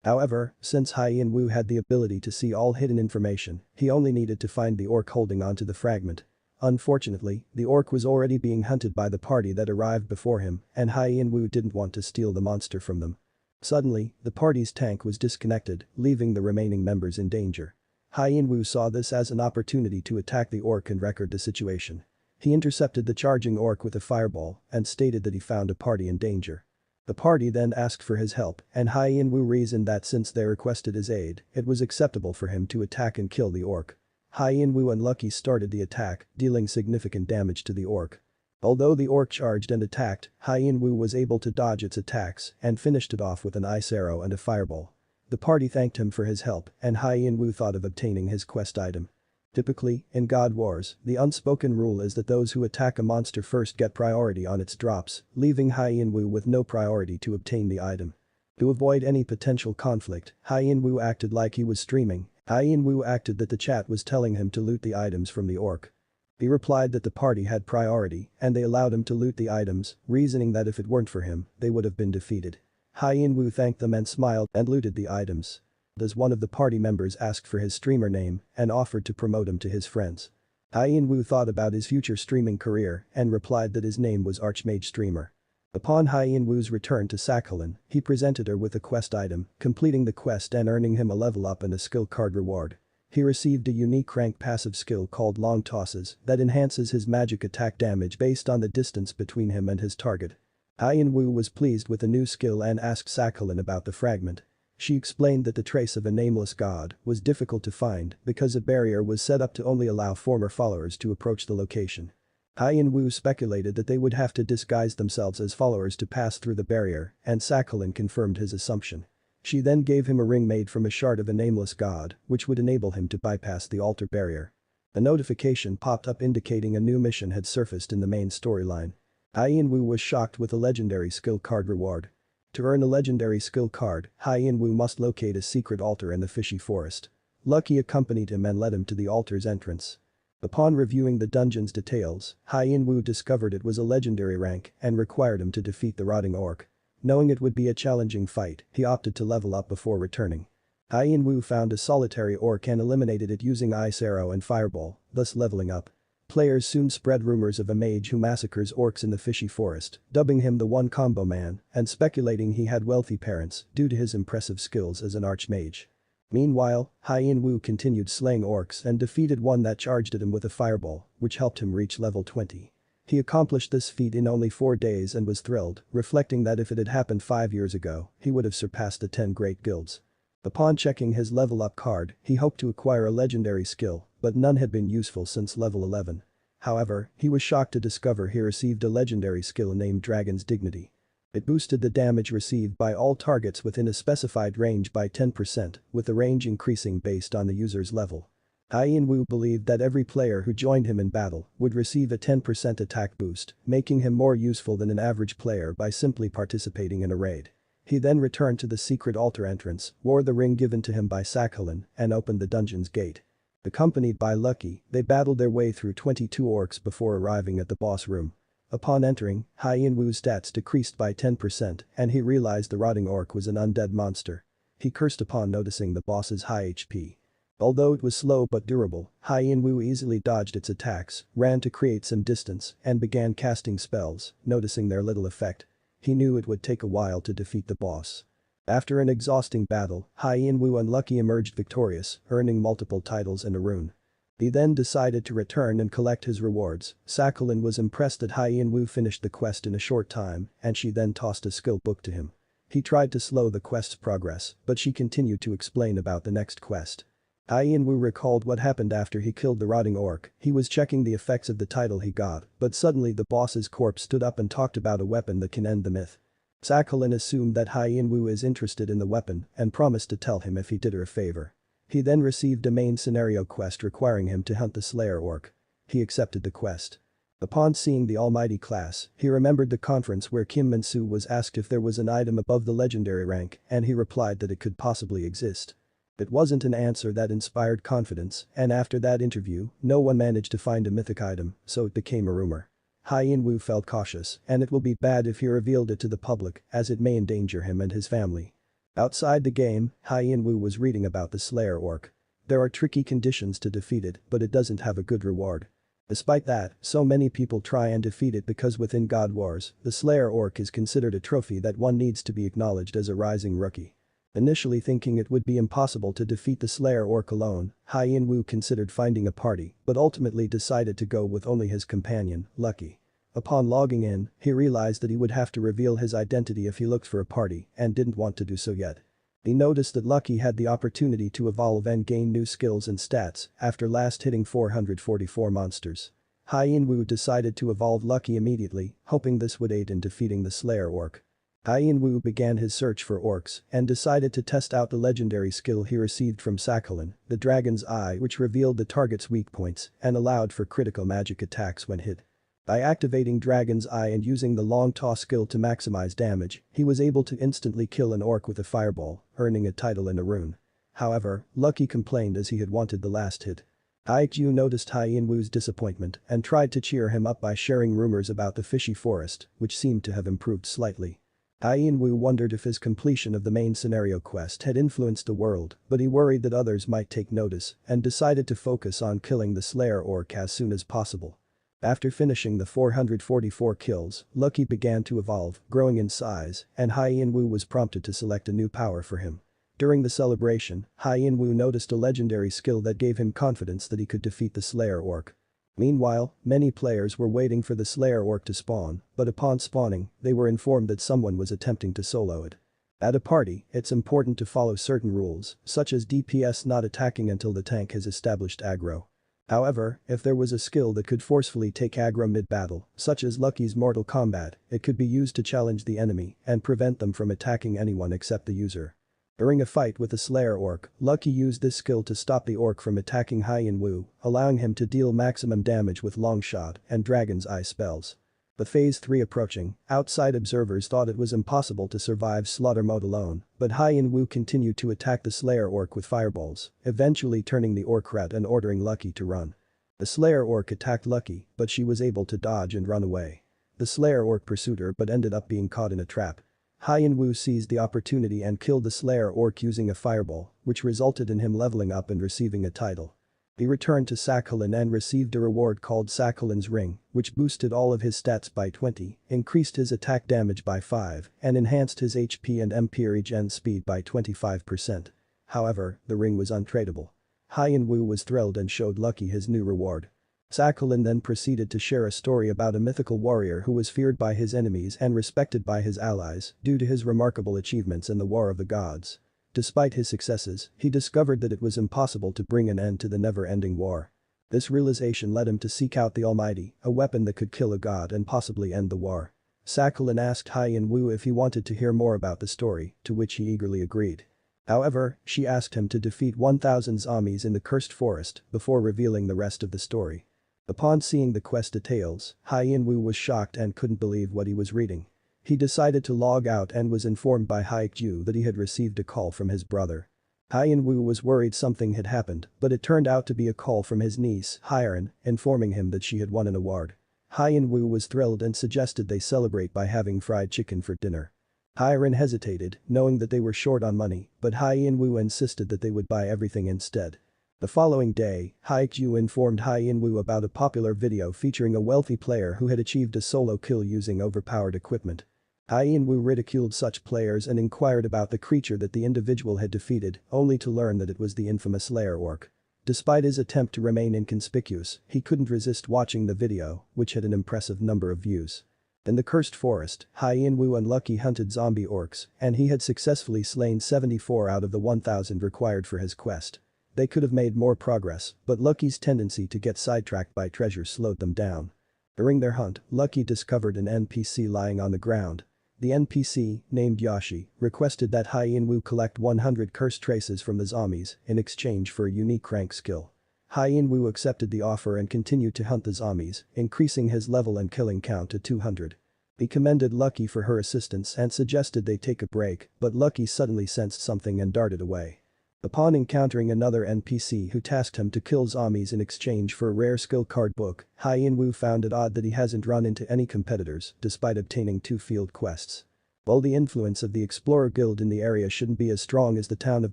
However, since Hien Wu had the ability to see all hidden information, he only needed to find the orc holding onto the fragment. Unfortunately, the orc was already being hunted by the party that arrived before him, and Hien Wu didn't want to steal the monster from them. Suddenly, the party's tank was disconnected, leaving the remaining members in danger. Hien Wu saw this as an opportunity to attack the orc and record the situation. He intercepted the charging orc with a fireball and stated that he found a party in danger. The party then asked for his help, and Hien Wu reasoned that since they requested his aid, it was acceptable for him to attack and kill the orc. Hien Wu and Lucky started the attack, dealing significant damage to the orc. Although the orc charged and attacked, Hien Wu was able to dodge its attacks and finished it off with an ice arrow and a fireball. The party thanked him for his help, and Hien Wu thought of obtaining his quest item. Typically, in God Wars, the unspoken rule is that those who attack a monster first get priority on its drops, leaving Hien Wu with no priority to obtain the item. To avoid any potential conflict, Hien Wu acted like he was streaming. Hien Wu acted that the chat was telling him to loot the items from the orc. He replied that the party had priority and they allowed him to loot the items, reasoning that if it weren't for him, they would have been defeated. Hien Wu thanked them and smiled and looted the items. As one of the party members asked for his streamer name and offered to promote him to his friends. Hien Wu thought about his future streaming career and replied that his name was Archmage Streamer. Upon Hien Wu's return to Sakhalin, he presented her with a quest item, completing the quest and earning him a level up and a skill card reward. He received a unique rank passive skill called Long Tosses that enhances his magic attack damage based on the distance between him and his target. Hien Wu was pleased with the new skill and asked Sakhalin about the fragment. She explained that the trace of a nameless god was difficult to find because a barrier was set up to only allow former followers to approach the location. Hien Wu speculated that they would have to disguise themselves as followers to pass through the barrier, and Sakhalin confirmed his assumption. She then gave him a ring made from a shard of a nameless god, which would enable him to bypass the altar barrier. A notification popped up indicating a new mission had surfaced in the main storyline. Hien Wu was shocked with a legendary skill card reward. To earn a legendary skill card, Hien Wu must locate a secret altar in the fishy forest. Lucky accompanied him and led him to the altar's entrance. Upon reviewing the dungeon's details, Hien Wu discovered it was a legendary rank and required him to defeat the rotting orc. Knowing it would be a challenging fight, he opted to level up before returning. Hien Wu found a solitary orc and eliminated it using ice arrow and fireball, thus leveling up. Players soon spread rumors of a mage who massacres orcs in the fishy forest, dubbing him the One Combo Man and speculating he had wealthy parents due to his impressive skills as an archmage. Meanwhile, Hien Wu continued slaying orcs and defeated one that charged at him with a fireball, which helped him reach level 20. He accomplished this feat in only 4 days and was thrilled, reflecting that if it had happened 5 years ago, he would have surpassed the 10 great guilds. Upon checking his level up card, he hoped to acquire a legendary skill, but none had been useful since level 11. However, he was shocked to discover he received a legendary skill named Dragon's Dignity. It boosted the damage received by all targets within a specified range by 10%, with the range increasing based on the user's level. Hien Wu believed that every player who joined him in battle would receive a 10% attack boost, making him more useful than an average player by simply participating in a raid. He then returned to the secret altar entrance, wore the ring given to him by Sakhalin, and opened the dungeon's gate. Accompanied by Lucky, they battled their way through 22 orcs before arriving at the boss room. Upon entering, Hien Wu's stats decreased by 10% and he realized the rotting orc was an undead monster. He cursed upon noticing the boss's high HP. Although it was slow but durable, Hien Wu easily dodged its attacks, ran to create some distance, and began casting spells, noticing their little effect. He knew it would take a while to defeat the boss. After an exhausting battle, Hien Wu and Lucky emerged victorious, earning multiple titles and a rune. He then decided to return and collect his rewards. Sakhalin was impressed that Hien Wu finished the quest in a short time, and she then tossed a skill book to him. He tried to slow the quest's progress, but she continued to explain about the next quest. Hien Wu recalled what happened after he killed the rotting orc. He was checking the effects of the title he got, but suddenly the boss's corpse stood up and talked about a weapon that can end the myth. Sakhalin assumed that Hien Wu is interested in the weapon and promised to tell him if he did her a favor. He then received a main scenario quest requiring him to hunt the Slayer orc. He accepted the quest. Upon seeing the almighty class, he remembered the conference where Kim Min-soo was asked if there was an item above the legendary rank and he replied that it could possibly exist. It wasn't an answer that inspired confidence, and after that interview, no one managed to find a mythic item, so it became a rumor. Hien Wu felt cautious, and it will be bad if he revealed it to the public, as it may endanger him and his family. Outside the game, Hien Wu was reading about the Slayer orc. There are tricky conditions to defeat it, but it doesn't have a good reward. Despite that, so many people try and defeat it because within God Wars, the Slayer orc is considered a trophy that one needs to be acknowledged as a rising rookie. Initially thinking it would be impossible to defeat the Slayer orc alone, Hien Wu considered finding a party, but ultimately decided to go with only his companion, Lucky. Upon logging in, he realized that he would have to reveal his identity if he looked for a party and didn't want to do so yet. He noticed that Lucky had the opportunity to evolve and gain new skills and stats after last hitting 444 monsters. Hien Wu decided to evolve Lucky immediately, hoping this would aid in defeating the Slayer orc. Hien Wu began his search for orcs and decided to test out the legendary skill he received from Sakhalin, the Dragon's Eye, which revealed the target's weak points and allowed for critical magic attacks when hit. By activating Dragon's Eye and using the long toss skill to maximize damage, he was able to instantly kill an orc with a fireball, earning a title and a rune. However, Lucky complained as he had wanted the last hit. Aikyu noticed Hien Wu's disappointment and tried to cheer him up by sharing rumors about the fishy forest, which seemed to have improved slightly. Hien Wu wondered if his completion of the main scenario quest had influenced the world, but he worried that others might take notice and decided to focus on killing the Slayer orc as soon as possible. After finishing the 444 kills, Lucky began to evolve, growing in size, and Hien Wu was prompted to select a new power for him. During the celebration, Hien Wu noticed a legendary skill that gave him confidence that he could defeat the Slayer orc. Meanwhile, many players were waiting for the Slayer orc to spawn, but upon spawning, they were informed that someone was attempting to solo it. At a party, it's important to follow certain rules, such as DPS not attacking until the tank has established aggro. However, if there was a skill that could forcefully take aggro mid-battle, such as Lucky's Mortal Kombat, it could be used to challenge the enemy and prevent them from attacking anyone except the user. During a fight with the Slayer orc, Lucky used this skill to stop the orc from attacking Hien Wu, allowing him to deal maximum damage with long shot and Dragon's Eye spells. With Phase 3 approaching, outside observers thought it was impossible to survive slaughter mode alone, but Hien Wu continued to attack the Slayer orc with fireballs, eventually turning the orc red and ordering Lucky to run. The Slayer orc attacked Lucky, but she was able to dodge and run away. The Slayer orc pursued her but ended up being caught in a trap. Hien Wu seized the opportunity and killed the Slayer orc using a fireball, which resulted in him leveling up and receiving a title. He returned to Sakhalin and received a reward called Sakhalin's Ring, which boosted all of his stats by 20, increased his attack damage by 5, and enhanced his HP and MP regen speed by 25%. However, the ring was untradeable. Hyen Wu was thrilled and showed Lucky his new reward. Sakhalin then proceeded to share a story about a mythical warrior who was feared by his enemies and respected by his allies due to his remarkable achievements in the War of the Gods. Despite his successes, he discovered that it was impossible to bring an end to the never-ending war. This realization led him to seek out the Almighty, a weapon that could kill a god and possibly end the war. Sakhalin asked Hyen Wu if he wanted to hear more about the story, to which he eagerly agreed. However, she asked him to defeat 1,000 zombies in the cursed forest before revealing the rest of the story. Upon seeing the quest details, Hyen Wu was shocked and couldn't believe what he was reading. He decided to log out and was informed by Haikju that he had received a call from his brother. Hyen Wu was worried something had happened, but it turned out to be a call from his niece, Hyerin, informing him that she had won an award. Hyen Wu was thrilled and suggested they celebrate by having fried chicken for dinner. Hyerin hesitated, knowing that they were short on money, but Hyen Wu insisted that they would buy everything instead. The following day, Haikju informed Hyen Wu about a popular video featuring a wealthy player who had achieved a solo kill using overpowered equipment. Hyen Wu ridiculed such players and inquired about the creature that the individual had defeated, only to learn that it was the infamous Lair Orc. Despite his attempt to remain inconspicuous, he couldn't resist watching the video, which had an impressive number of views. In the cursed forest, Hyen Wu and Lucky hunted zombie orcs, and he had successfully slain 74 out of the 1,000 required for his quest. They could have made more progress, but Lucky's tendency to get sidetracked by treasure slowed them down. During their hunt, Lucky discovered an NPC lying on the ground. The NPC, named Yoshi, requested that Hyen Wu collect 100 cursed traces from the zombies in exchange for a unique rank skill. Hyen Wu accepted the offer and continued to hunt the zombies, increasing his level and killing count to 200. He commended Lucky for her assistance and suggested they take a break, but Lucky suddenly sensed something and darted away. Upon encountering another NPC who tasked him to kill zombies in exchange for a rare skill card book, Hyen Wu found it odd that he hasn't run into any competitors despite obtaining 2 field quests. While the influence of the Explorer Guild in the area shouldn't be as strong as the town of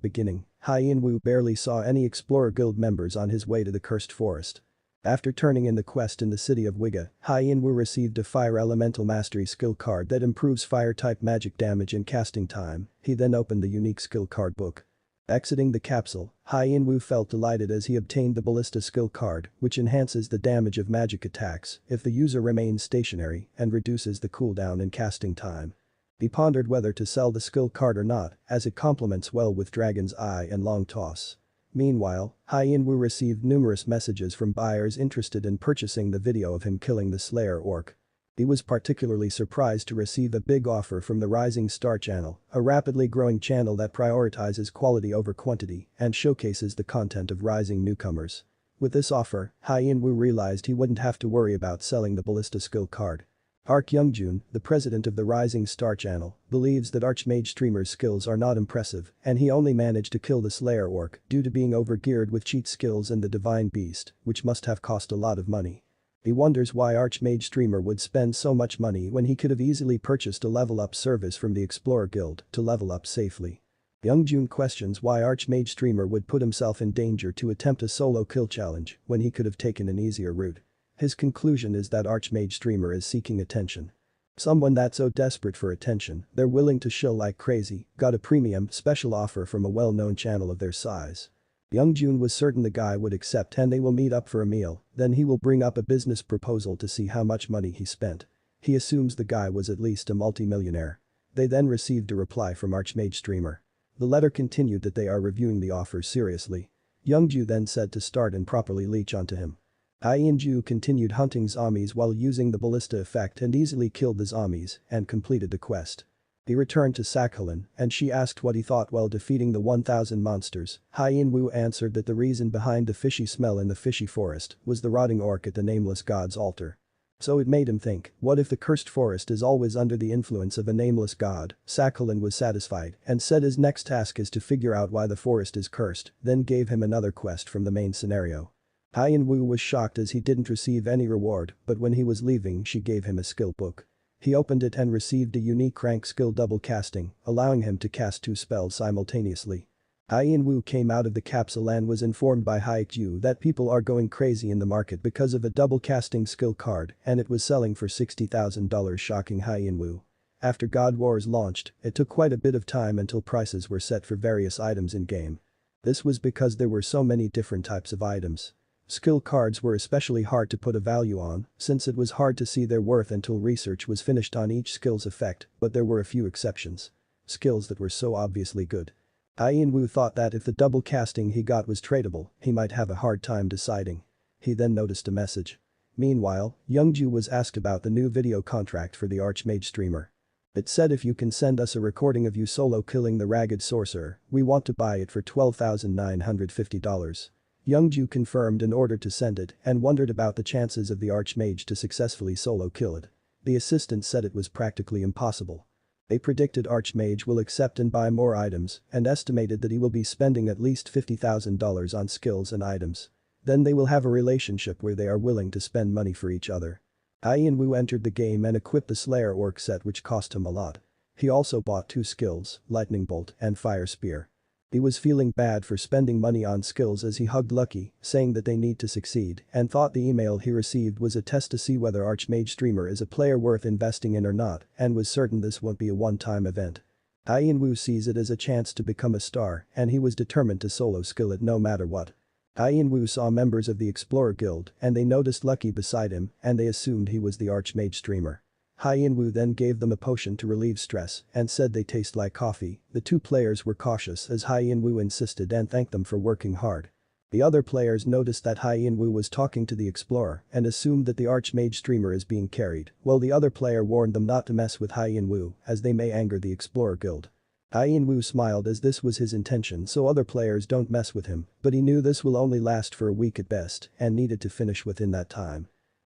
Beginning, Hyen Wu barely saw any Explorer Guild members on his way to the Cursed Forest. After turning in the quest in the city of Wiga, Hyen Wu received a Fire Elemental Mastery skill card that improves fire-type magic damage and casting time. He then opened the unique skill card book. Exiting the capsule, Hyen Wu felt delighted as he obtained the Ballista skill card, which enhances the damage of magic attacks if the user remains stationary and reduces the cooldown and casting time. He pondered whether to sell the skill card or not, as it complements well with Dragon's Eye and Long Toss. Meanwhile, Hyen Wu received numerous messages from buyers interested in purchasing the video of him killing the Slayer Orc. He was particularly surprised to receive a big offer from the Rising Star channel, a rapidly growing channel that prioritizes quality over quantity and showcases the content of rising newcomers. With this offer, Hyen Wu realized he wouldn't have to worry about selling the Ballista skill card. Park Youngjun, the president of the Rising Star channel, believes that Archmage streamer's skills are not impressive and he only managed to kill the Slayer Orc due to being overgeared with cheat skills and the Divine Beast, which must have cost a lot of money. He wonders why Archmage streamer would spend so much money when he could have easily purchased a level up service from the Explorer Guild to level up safely. Youngjun questions why Archmage streamer would put himself in danger to attempt a solo kill challenge when he could have taken an easier route. His conclusion is that Archmage streamer is seeking attention. Someone that's so desperate for attention, they're willing to show like crazy, got a premium special offer from a well-known channel of their size. Youngjun was certain the guy would accept and they will meet up for a meal, then he will bring up a business proposal to see how much money he spent. He assumes the guy was at least a multi-millionaire. They then received a reply from Archmage streamer. The letter continued that they are reviewing the offer seriously. Youngju then said to start and properly leech onto him. Hyenju continued hunting zombies while using the ballista effect and easily killed the zombies and completed the quest. He returned to Sakhalin and she asked what he thought while defeating the 1,000 monsters. Hyen Wu answered that the reason behind the fishy smell in the fishy forest was the rotting orc at the nameless god's altar. So it made him think, what if the cursed forest is always under the influence of a nameless god? Sakhalin was satisfied and said his next task is to figure out why the forest is cursed, then gave him another quest from the main scenario. Hyen Wu was shocked as he didn't receive any reward, but when he was leaving she gave him a skill book. He opened it and received a unique rank skill double casting, allowing him to cast 2 spells simultaneously. Hyen Wu came out of the capsule and was informed by Haikju that people are going crazy in the market because of a double casting skill card and it was selling for $60,000, shocking Hyen Wu. After God Wars launched, it took quite a bit of time until prices were set for various items in-game. This was because there were so many different types of items. Skill cards were especially hard to put a value on, since it was hard to see their worth until research was finished on each skill's effect, but there were a few exceptions. Skills that were so obviously good. Ian Wu thought that if the double casting he got was tradable, he might have a hard time deciding. He then noticed a message. Meanwhile, Youngju was asked about the new video contract for the Archmage streamer. It said, if you can send us a recording of you solo killing the Ragged Sorcerer, we want to buy it for $12,950. Youngju confirmed in order to send it and wondered about the chances of the Archmage to successfully solo kill it. The assistant said it was practically impossible. They predicted Archmage will accept and buy more items and estimated that he will be spending at least $50,000 on skills and items. Then they will have a relationship where they are willing to spend money for each other. Ian Wu entered the game and equipped the Slayer Orc set, which cost him a lot. He also bought 2 skills, Lightning Bolt and Fire Spear. He was feeling bad for spending money on skills as he hugged Lucky, saying that they need to succeed, and thought the email he received was a test to see whether Archmage Streamer is a player worth investing in or not, and was certain this won't be a one-time event. Ian Wu sees it as a chance to become a star, and he was determined to solo skill it no matter what. Ian Wu saw members of the Explorer Guild and they noticed Lucky beside him and they assumed he was the Archmage Streamer. Ian Wu then gave them a potion to relieve stress and said they taste like coffee. The 2 players were cautious as Ian Wu insisted and thanked them for working hard. The other players noticed that Ian Wu was talking to the Explorer and assumed that the Archmage Streamer is being carried, while the other player warned them not to mess with Ian Wu as they may anger the Explorer Guild. Ian Wu smiled as this was his intention so other players don't mess with him, but he knew this will only last for a week at best and needed to finish within that time.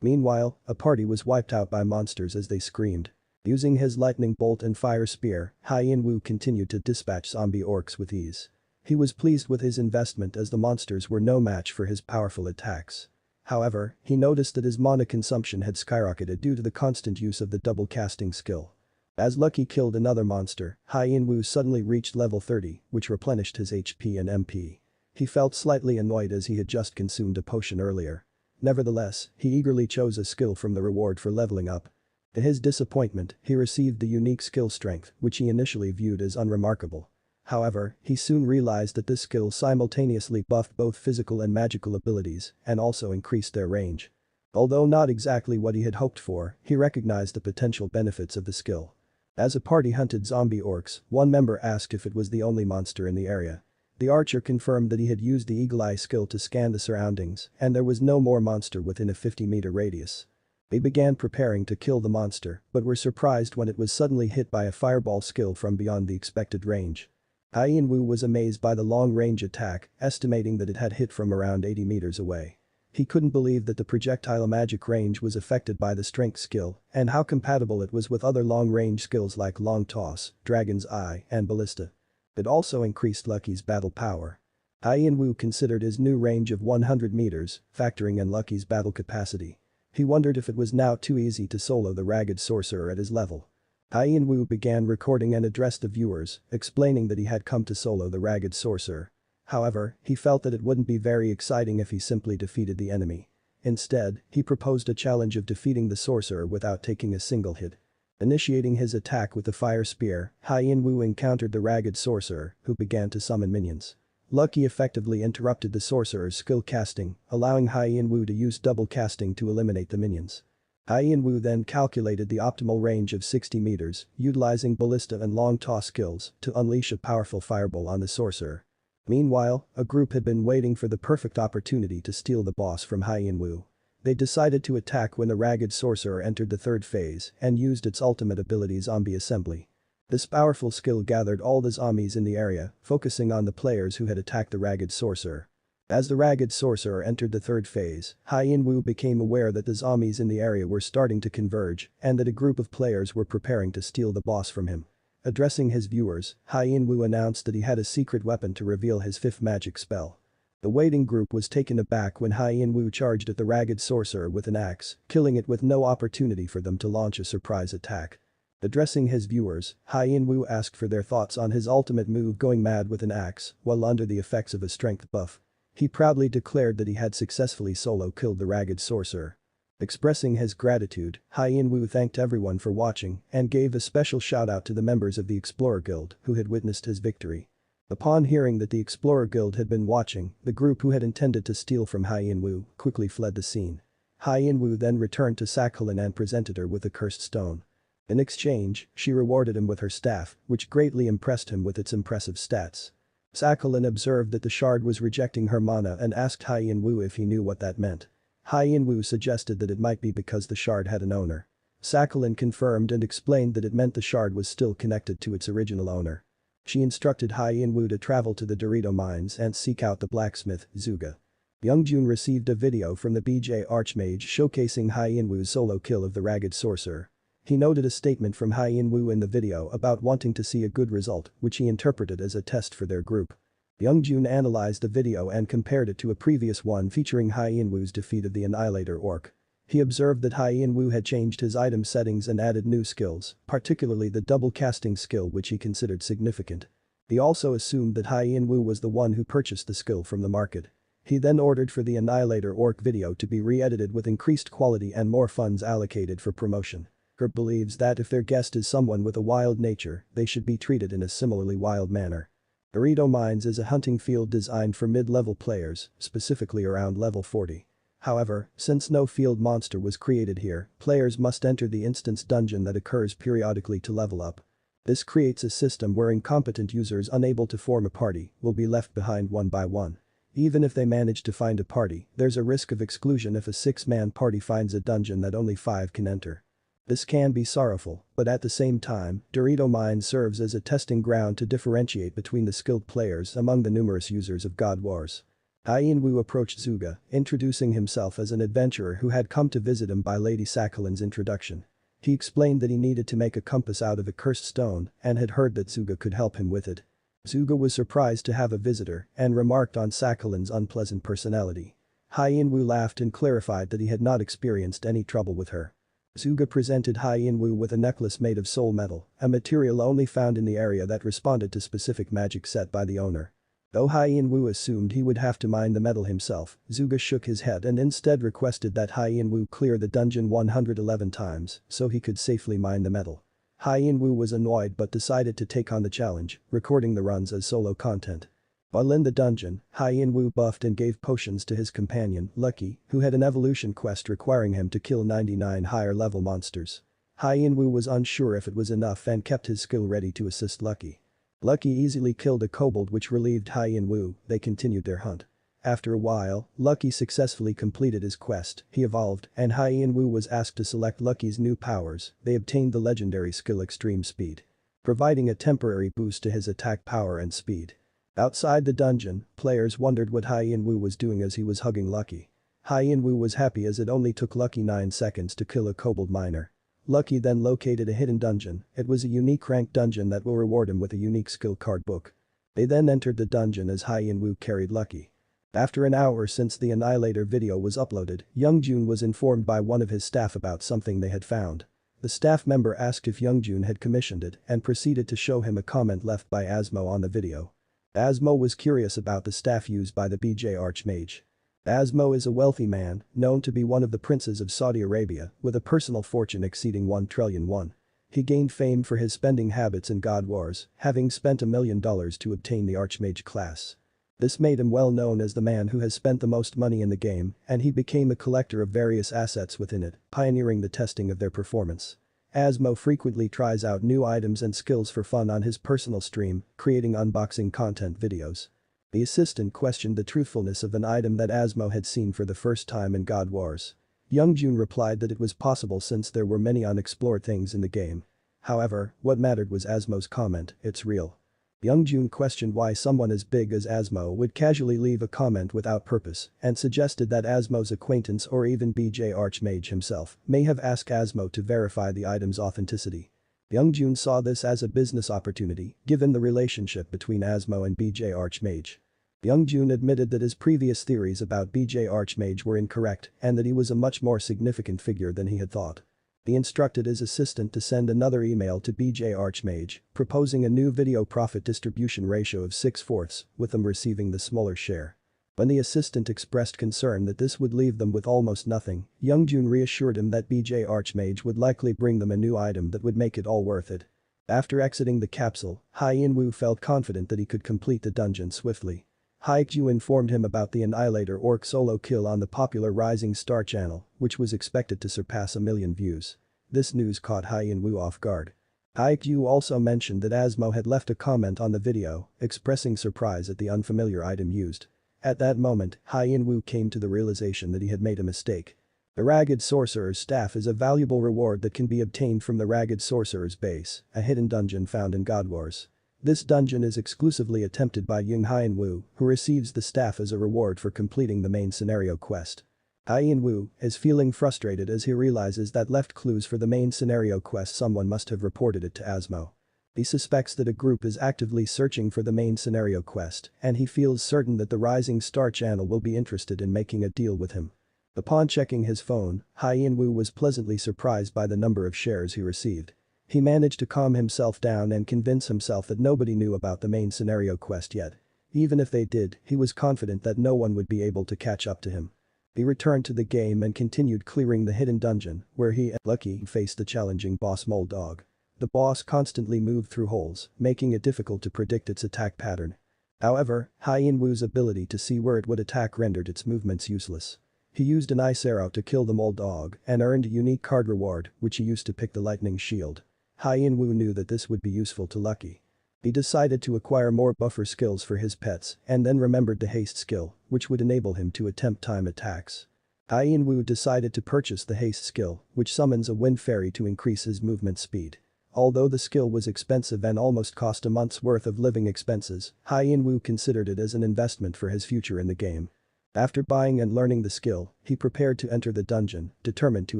Meanwhile, a party was wiped out by monsters as they screamed. Using his Lightning Bolt and Fire Spear, Ian Wu continued to dispatch zombie orcs with ease. He was pleased with his investment as the monsters were no match for his powerful attacks. However, he noticed that his mana consumption had skyrocketed due to the constant use of the double casting skill. As Lucky killed another monster, Ian Wu suddenly reached level 30, which replenished his HP and MP. He felt slightly annoyed as he had just consumed a potion earlier. Nevertheless, he eagerly chose a skill from the reward for leveling up. To his disappointment, he received the unique skill Strength, which he initially viewed as unremarkable. However, he soon realized that this skill simultaneously buffed both physical and magical abilities and also increased their range. Although not exactly what he had hoped for, he recognized the potential benefits of the skill. As a party hunted zombie orcs, one member asked if it was the only monster in the area. The archer confirmed that he had used the Eagle Eye skill to scan the surroundings and there was no more monster within a 50-meter radius. They began preparing to kill the monster but were surprised when it was suddenly hit by a fireball skill from beyond the expected range. Ian Wu was amazed by the long-range attack, estimating that it had hit from around 80 meters away. He couldn't believe that the projectile magic range was affected by the strength skill and how compatible it was with other long-range skills like Long Toss, Dragon's Eye, and Ballista. It also increased Lucky's battle power. Ian Wu considered his new range of 100 meters, factoring in Lucky's battle capacity. He wondered if it was now too easy to solo the Ragged Sorcerer at his level. Ian Wu began recording and addressed the viewers, explaining that he had come to solo the Ragged Sorcerer. However, he felt that it wouldn't be very exciting if he simply defeated the enemy. Instead, he proposed a challenge of defeating the sorcerer without taking a single hit. Initiating his attack with the Fire Spear, Ian Wu encountered the Ragged Sorcerer, who began to summon minions. Lucky effectively interrupted the sorcerer's skill casting, allowing Ian Wu to use double casting to eliminate the minions. Ian Wu then calculated the optimal range of 60 meters, utilizing Ballista and Long Toss skills to unleash a powerful fireball on the sorcerer. Meanwhile, a group had been waiting for the perfect opportunity to steal the boss from Ian Wu. They decided to attack when the Ragged Sorcerer entered the 3rd phase and used its ultimate ability Zombie Assembly. This powerful skill gathered all the zombies in the area, focusing on the players who had attacked the Ragged Sorcerer. As the Ragged Sorcerer entered the 3rd phase, Ian Wu became aware that the zombies in the area were starting to converge and that a group of players were preparing to steal the boss from him. Addressing his viewers, Ian Wu announced that he had a secret weapon to reveal his 5th magic spell. The waiting group was taken aback when Ian Wu charged at the Ragged Sorcerer with an axe, killing it with no opportunity for them to launch a surprise attack. Addressing his viewers, Ian Wu asked for their thoughts on his ultimate move going mad with an axe while under the effects of a strength buff. He proudly declared that he had successfully solo killed the Ragged Sorcerer. Expressing his gratitude, Ian Wu thanked everyone for watching and gave a special shout out to the members of the Explorer Guild who had witnessed his victory. Upon hearing that the Explorer Guild had been watching, the group who had intended to steal from Hai Yin-woo quickly fled the scene. Hai Yin-woo then returned to Sakhalin and presented her with a cursed stone. In exchange, she rewarded him with her staff, which greatly impressed him with its impressive stats. Sakhalin observed that the shard was rejecting her mana and asked Hai Yin-woo if he knew what that meant. Hai Yin-woo suggested that it might be because the shard had an owner. Sakhalin confirmed and explained that it meant the shard was still connected to its original owner. She instructed Hai Yin-woo to travel to the Dorito mines and seek out the blacksmith, Zuga. Youngjun received a video from the BJ Archmage showcasing Hai Yin-woo's solo kill of the Ragged Sorcerer. He noted a statement from Hai Yin-woo in the video about wanting to see a good result, which he interpreted as a test for their group. Youngjun analyzed the video and compared it to a previous one featuring Hai Yin-woo's defeat of the Annihilator Orc. He observed that Hai Yin-woo had changed his item settings and added new skills, particularly the double casting skill which he considered significant. He also assumed that Hai Yin-woo was the one who purchased the skill from the market. He then ordered for the Annihilator Orc video to be re-edited with increased quality and more funds allocated for promotion. He believes that if their guest is someone with a wild nature, they should be treated in a similarly wild manner. Dorito Mines is a hunting field designed for mid-level players, specifically around level 40. However, since no field monster was created here, players must enter the instance dungeon that occurs periodically to level up. This creates a system where incompetent users unable to form a party will be left behind one by one. Even if they manage to find a party, there's a risk of exclusion if a 6-man party finds a dungeon that only 5 can enter. This can be sorrowful, but at the same time, Dorito Mine serves as a testing ground to differentiate between the skilled players among the numerous users of God Wars. Hai Yin-woo approached Zuga, introducing himself as an adventurer who had come to visit him by Lady Sakhalin's introduction. He explained that he needed to make a compass out of a cursed stone and had heard that Zuga could help him with it. Zuga was surprised to have a visitor and remarked on Sakhalin's unpleasant personality. Hai Yin-woo laughed and clarified that he had not experienced any trouble with her. Zuga presented Hai Yin-woo with a necklace made of soul metal, a material only found in the area that responded to specific magic set by the owner. Though Hai Yin-woo assumed he would have to mine the metal himself, Zuga shook his head and instead requested that Hai Yin-woo clear the dungeon 111 times so he could safely mine the metal. Hai Yin-woo was annoyed but decided to take on the challenge, recording the runs as solo content. While in the dungeon, Hai Yin-woo buffed and gave potions to his companion, Lucky, who had an evolution quest requiring him to kill 99 higher-level monsters. Hai Yin-woo was unsure if it was enough and kept his skill ready to assist Lucky. Lucky easily killed a kobold which relieved Hai Yin-woo. They continued their hunt. After a while, Lucky successfully completed his quest, he evolved, and Hai Yin-woo was asked to select Lucky's new powers. They obtained the legendary skill Extreme Speed, providing a temporary boost to his attack power and speed. Outside the dungeon, players wondered what Hai Yin-woo was doing as he was hugging Lucky. Hai Yin-woo was happy as it only took Lucky 9 seconds to kill a kobold miner. Lucky then located a hidden dungeon. It was a unique ranked dungeon that will reward him with a unique skill card book. They then entered the dungeon as Hai Yin-woo carried Lucky. After an hour since the Annihilator video was uploaded, Youngjun was informed by one of his staff about something they had found. The staff member asked if Youngjun had commissioned it and proceeded to show him a comment left by Asmo on the video. Asmo was curious about the staff used by the BJ Archmage. Asmo is a wealthy man, known to be one of the princes of Saudi Arabia, with a personal fortune exceeding 1 trillion won. He gained fame for his spending habits in God Wars, having spent $1 million to obtain the Archmage class. This made him well known as the man who has spent the most money in the game, and he became a collector of various assets within it, pioneering the testing of their performance. Asmo frequently tries out new items and skills for fun on his personal stream, creating unboxing content videos. The assistant questioned the truthfulness of an item that Asmo had seen for the first time in God Wars. Youngjun replied that it was possible since there were many unexplored things in the game. However, what mattered was Asmo's comment, "It's real." Youngjun questioned why someone as big as Asmo would casually leave a comment without purpose and suggested that Asmo's acquaintance or even BJ Archmage himself may have asked Asmo to verify the item's authenticity. Youngjun saw this as a business opportunity given the relationship between Asmo and BJ Archmage. Youngjun admitted that his previous theories about BJ Archmage were incorrect and that he was a much more significant figure than he had thought. He instructed his assistant to send another email to BJ Archmage, proposing a new video profit distribution ratio of 6/4, with them receiving the smaller share. When the assistant expressed concern that this would leave them with almost nothing, Youngjun reassured him that BJ Archmage would likely bring them a new item that would make it all worth it. After exiting the capsule, Hien-Woo felt confident that he could complete the dungeon swiftly. Haikyu informed him about the Annihilator Orc solo kill on the popular Rising Star channel, which was expected to surpass 1 million views. This news caught Hien-Woo off guard. Haikyu also mentioned that Asmo had left a comment on the video, expressing surprise at the unfamiliar item used. At that moment, Hien-Woo came to the realization that he had made a mistake. The Ragged Sorcerer's Staff is a valuable reward that can be obtained from the Ragged Sorcerer's Base, a hidden dungeon found in God Wars. This dungeon is exclusively attempted by young Hien-Woo, who receives the staff as a reward for completing the main scenario quest. Hien-Woo is feeling frustrated as he realizes that left clues for the main scenario quest someone must have reported it to Asmo. He suspects that a group is actively searching for the main scenario quest, and he feels certain that the Rising Star channel will be interested in making a deal with him. Upon checking his phone, Hien-Woo was pleasantly surprised by the number of shares he received. He managed to calm himself down and convince himself that nobody knew about the main scenario quest yet. Even if they did, he was confident that no one would be able to catch up to him. He returned to the game and continued clearing the hidden dungeon, where he and Lucky faced the challenging boss Mole Dog. The boss constantly moved through holes, making it difficult to predict its attack pattern. However, Hien-Woo's ability to see where it would attack rendered its movements useless. He used an ice arrow to kill the Mole Dog and earned a unique card reward, which he used to pick the lightning shield. Hien-Woo knew that this would be useful to Lucky. He decided to acquire more buffer skills for his pets and then remembered the haste skill, which would enable him to attempt time attacks. Hien-Woo decided to purchase the haste skill, which summons a wind fairy to increase his movement speed. Although the skill was expensive and almost cost a month's worth of living expenses, Hien-Woo considered it as an investment for his future in the game. After buying and learning the skill, he prepared to enter the dungeon, determined to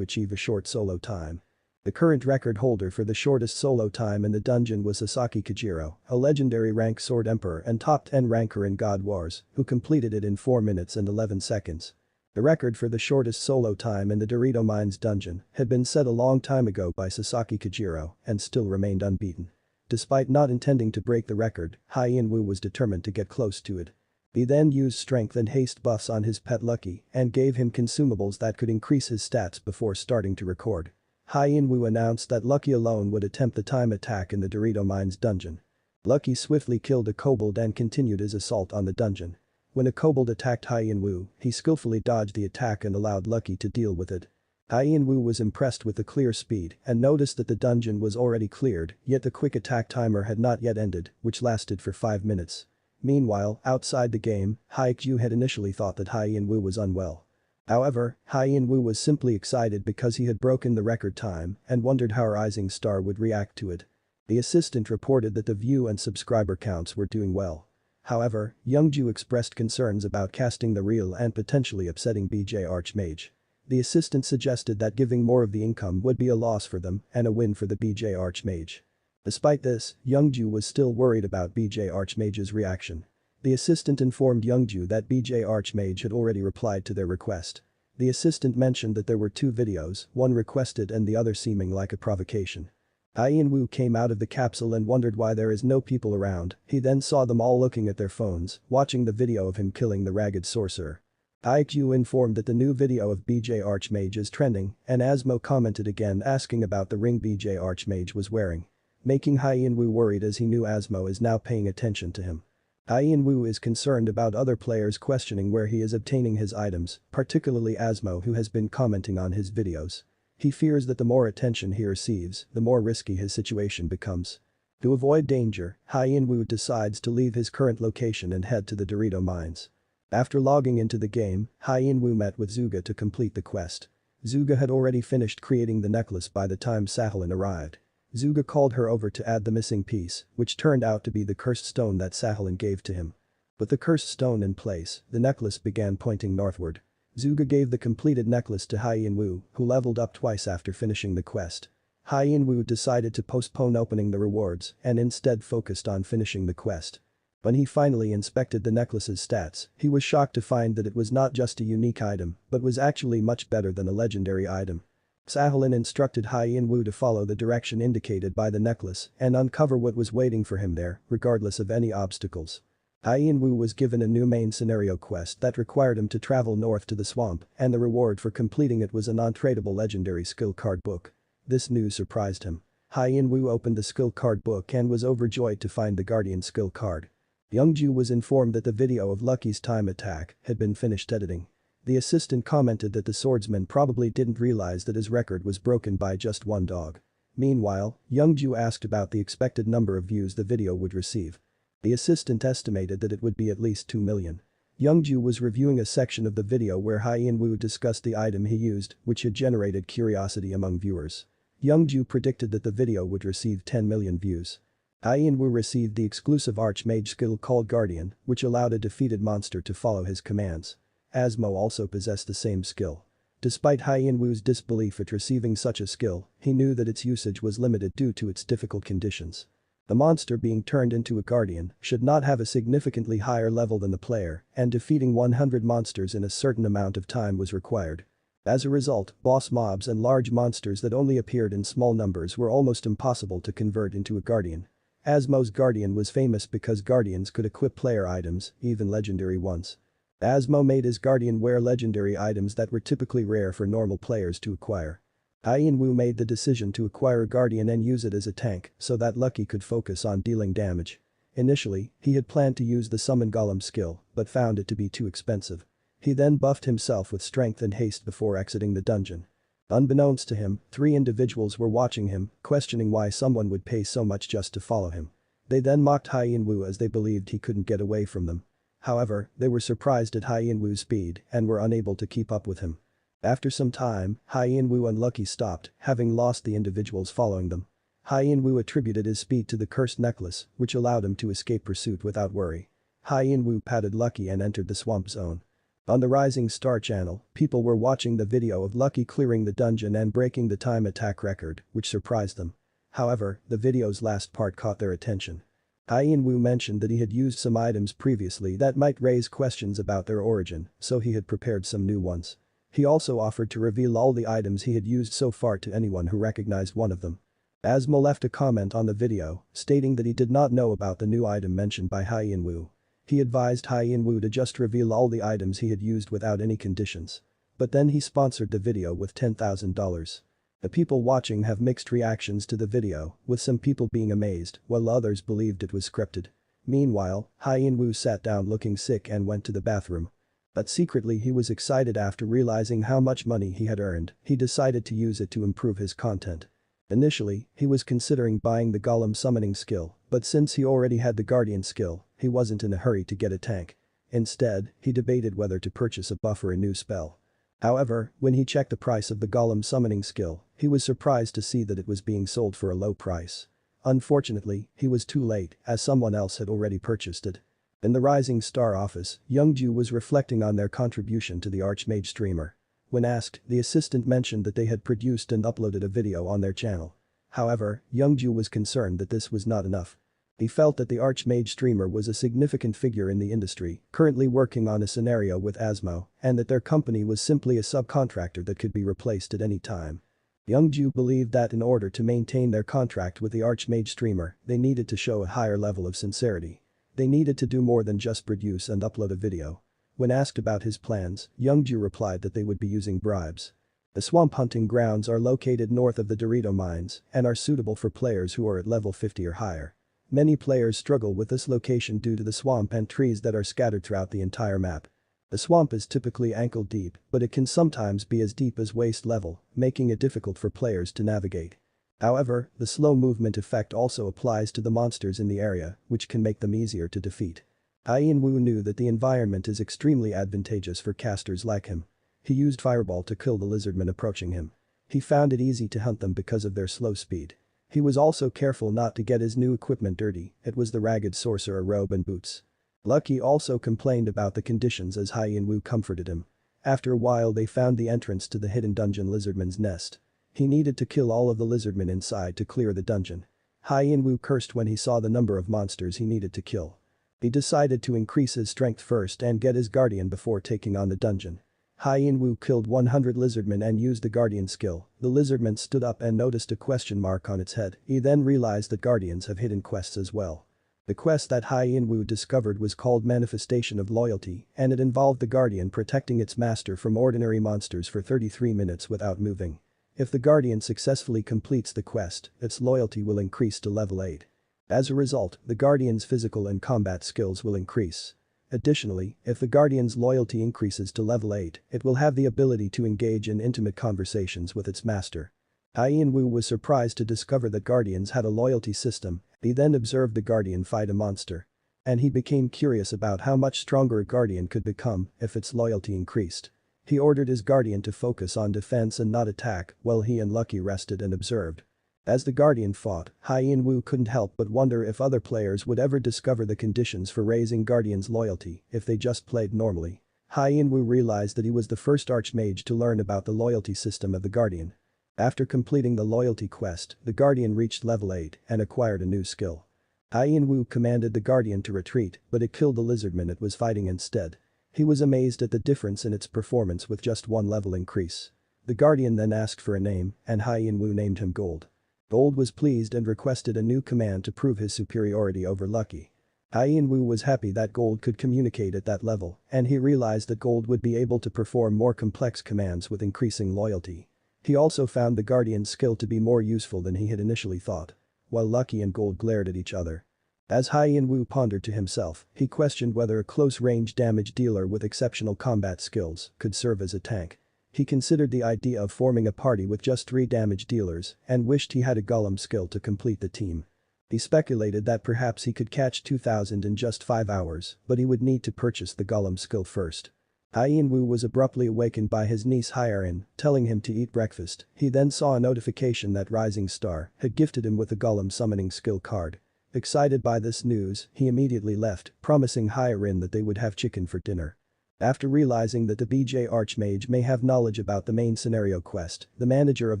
achieve a short solo time. The current record holder for the shortest solo time in the dungeon was Sasaki Kajiro, a legendary rank sword emperor and top 10 ranker in God Wars, who completed it in 4 minutes and 11 seconds. The record for the shortest solo time in the Dorito Mines dungeon had been set a long time ago by Sasaki Kajiro and still remained unbeaten. Despite not intending to break the record, Hien-Woo was determined to get close to it. He then used strength and haste buffs on his pet Lucky and gave him consumables that could increase his stats before starting to record. Hien-Woo announced that Lucky alone would attempt the time attack in the Dorito Mines dungeon. Lucky swiftly killed a kobold and continued his assault on the dungeon. When a kobold attacked Hien-Woo, he skillfully dodged the attack and allowed Lucky to deal with it. Hien-Woo was impressed with the clear speed and noticed that the dungeon was already cleared, yet the quick attack timer had not yet ended, which lasted for 5 minutes. Meanwhile, outside the game, Haikyu had initially thought that Hien-Woo was unwell. However, Hien-Woo was simply excited because he had broken the record time and wondered how Rising Star would react to it. The assistant reported that the view and subscriber counts were doing well. However, Youngju expressed concerns about casting the real and potentially upsetting BJ Archmage. The assistant suggested that giving more of the income would be a loss for them and a win for the BJ Archmage. Despite this, Youngju was still worried about BJ Archmage's reaction. The assistant informed Youngju that BJ Archmage had already replied to their request. The assistant mentioned that there were 2 videos, one requested and the other seeming like a provocation. Hien-Woo came out of the capsule and wondered why there is no people around. He then saw them all looking at their phones, watching the video of him killing the Ragged Sorcerer. Haikyu informed that the new video of BJ Archmage is trending, and Asmo commented again asking about the ring BJ Archmage was wearing, making Hien-Woo worried as he knew Asmo is now paying attention to him. Hien-Woo is concerned about other players questioning where he is obtaining his items, particularly Asmo who has been commenting on his videos. He fears that the more attention he receives, the more risky his situation becomes. To avoid danger, Hien-Woo decides to leave his current location and head to the Dorito Mines. After logging into the game, Hien-Woo met with Zuga to complete the quest. Zuga had already finished creating the necklace by the time Sahelin arrived. Zuga called her over to add the missing piece, which turned out to be the cursed stone that Sahelin gave to him. With the cursed stone in place, the necklace began pointing northward. Zuga gave the completed necklace to Hien-Woo, who leveled up twice after finishing the quest. Hien-Woo decided to postpone opening the rewards and instead focused on finishing the quest. When he finally inspected the necklace's stats, he was shocked to find that it was not just a unique item, but was actually much better than a legendary item. Sahelin instructed Hien-Woo to follow the direction indicated by the necklace and uncover what was waiting for him there, regardless of any obstacles. Hien-Woo was given a new main scenario quest that required him to travel north to the swamp, and the reward for completing it was a non-tradable legendary skill card book. This news surprised him. Hien Wu opened the skill card book and was overjoyed to find the Guardian skill card. Youngju was informed that the video of Lucky's time attack had been finished editing. The assistant commented that the swordsman probably didn't realize that his record was broken by just one dog. Meanwhile, Youngju asked about the expected number of views the video would receive. The assistant estimated that it would be at least 2 million. Youngju was reviewing a section of the video where Hien Wu discussed the item he used, which had generated curiosity among viewers. Youngju predicted that the video would receive 10 million views. Hien Wu received the exclusive Archmage skill called Guardian, which allowed a defeated monster to follow his commands. Asmo also possessed the same skill. Despite Hien Wu's disbelief at receiving such a skill, he knew that its usage was limited due to its difficult conditions. The monster being turned into a Guardian should not have a significantly higher level than the player, and defeating 100 monsters in a certain amount of time was required. As a result, boss mobs and large monsters that only appeared in small numbers were almost impossible to convert into a Guardian. Asmo's Guardian was famous because Guardians could equip player items, even legendary ones. Asmo made his Guardian wear legendary items that were typically rare for normal players to acquire. Hien Wu made the decision to acquire a Guardian and use it as a tank so that Lucky could focus on dealing damage. Initially, he had planned to use the Summon Golem skill, but found it to be too expensive. He then buffed himself with strength and haste before exiting the dungeon. Unbeknownst to him, 3 individuals were watching him, questioning why someone would pay so much just to follow him. They then mocked Hien Wu as they believed he couldn't get away from them. However, they were surprised at Hien Wu's speed and were unable to keep up with him. After some time, Hien Wu and Lucky stopped, having lost the individuals following them. Hien Wu attributed his speed to the cursed necklace, which allowed him to escape pursuit without worry. Hien Wu patted Lucky and entered the swamp zone. On the Rising Star channel, people were watching the video of Lucky clearing the dungeon and breaking the time attack record, which surprised them. However, the video's last part caught their attention. Hien Wu mentioned that he had used some items previously that might raise questions about their origin, so he had prepared some new ones. He also offered to reveal all the items he had used so far to anyone who recognized one of them. Asmo left a comment on the video, stating that he did not know about the new item mentioned by Hien Wu. He advised Hien Wu to just reveal all the items he had used without any conditions. But then he sponsored the video with $10,000. The people watching have mixed reactions to the video, with some people being amazed, while others believed it was scripted. Meanwhile, Hien Wu sat down looking sick and went to the bathroom. But secretly he was excited after realizing how much money he had earned. He decided to use it to improve his content. Initially, he was considering buying the Golem summoning skill, but since he already had the Guardian skill, he wasn't in a hurry to get a tank. Instead, he debated whether to purchase a buff or a new spell. However, when he checked the price of the Golem summoning skill, he was surprised to see that it was being sold for a low price. Unfortunately, he was too late, as someone else had already purchased it. In the Rising Star office, Youngju was reflecting on their contribution to the Archmage streamer. When asked, the assistant mentioned that they had produced and uploaded a video on their channel. However, Youngju was concerned that this was not enough. He felt that the Archmage streamer was a significant figure in the industry, currently working on a scenario with Asmo, and that their company was simply a subcontractor that could be replaced at any time. Youngju believed that in order to maintain their contract with the Archmage streamer, they needed to show a higher level of sincerity. They needed to do more than just produce and upload a video. When asked about his plans, Youngju replied that they would be using bribes. The swamp hunting grounds are located north of the Dorito mines and are suitable for players who are at level 50 or higher. Many players struggle with this location due to the swamp and trees that are scattered throughout the entire map. The swamp is typically ankle deep, but it can sometimes be as deep as waist level, making it difficult for players to navigate. However, the slow movement effect also applies to the monsters in the area, which can make them easier to defeat. Hien Wu knew that the environment is extremely advantageous for casters like him. He used Fireball to kill the lizardmen approaching him. He found it easy to hunt them because of their slow speed. He was also careful not to get his new equipment dirty. It was the Ragged Sorcerer robe and boots. Lucky also complained about the conditions as Hien Wu comforted him. After a while they found the entrance to the hidden dungeon lizardman's nest. He needed to kill all of the lizardmen inside to clear the dungeon. Hien Wu cursed when he saw the number of monsters he needed to kill. He decided to increase his strength first and get his Guardian before taking on the dungeon. Hien Wu killed 100 lizardmen and used the Guardian skill. The lizardman stood up and noticed a question mark on its head. He then realized that Guardians have hidden quests as well. The quest that Hien Wu discovered was called Manifestation of Loyalty, and it involved the Guardian protecting its master from ordinary monsters for 33 minutes without moving. If the Guardian successfully completes the quest, its loyalty will increase to level 8. As a result, the Guardian's physical and combat skills will increase. Additionally, if the Guardian's loyalty increases to level 8, it will have the ability to engage in intimate conversations with its master. Ian Wu was surprised to discover that Guardians had a loyalty system. He then observed the Guardian fight a monster. And he became curious about how much stronger a Guardian could become if its loyalty increased. He ordered his Guardian to focus on defense and not attack while he and Lucky rested and observed. As the Guardian fought, Ian Wu couldn't help but wonder if other players would ever discover the conditions for raising Guardian's loyalty if they just played normally. Ian Wu realized that he was the first Archmage to learn about the loyalty system of the Guardian. After completing the loyalty quest, the Guardian reached level 8 and acquired a new skill. Ian Wu commanded the Guardian to retreat, but it killed the lizardman it was fighting instead. He was amazed at the difference in its performance with just one level increase. The Guardian then asked for a name, and Ian Wu named him Gold. Gold was pleased and requested a new command to prove his superiority over Lucky. Ian Wu was happy that Gold could communicate at that level, and he realized that Gold would be able to perform more complex commands with increasing loyalty. He also found the Guardian's skill to be more useful than he had initially thought. While Lucky and Gold glared at each other. As Ian Wu pondered to himself, he questioned whether a close-range damage dealer with exceptional combat skills could serve as a tank. He considered the idea of forming a party with just 3 damage dealers and wished he had a golem skill to complete the team. He speculated that perhaps he could catch 2,000 in just 5 hours, but he would need to purchase the golem skill first. Ian Wu was abruptly awakened by his niece Hyarin, telling him to eat breakfast. He then saw a notification that Rising Star had gifted him with a golem summoning skill card. Excited by this news, he immediately left, promising Hyarin that they would have chicken for dinner. After realizing that the BJ Archmage may have knowledge about the main scenario quest, the manager of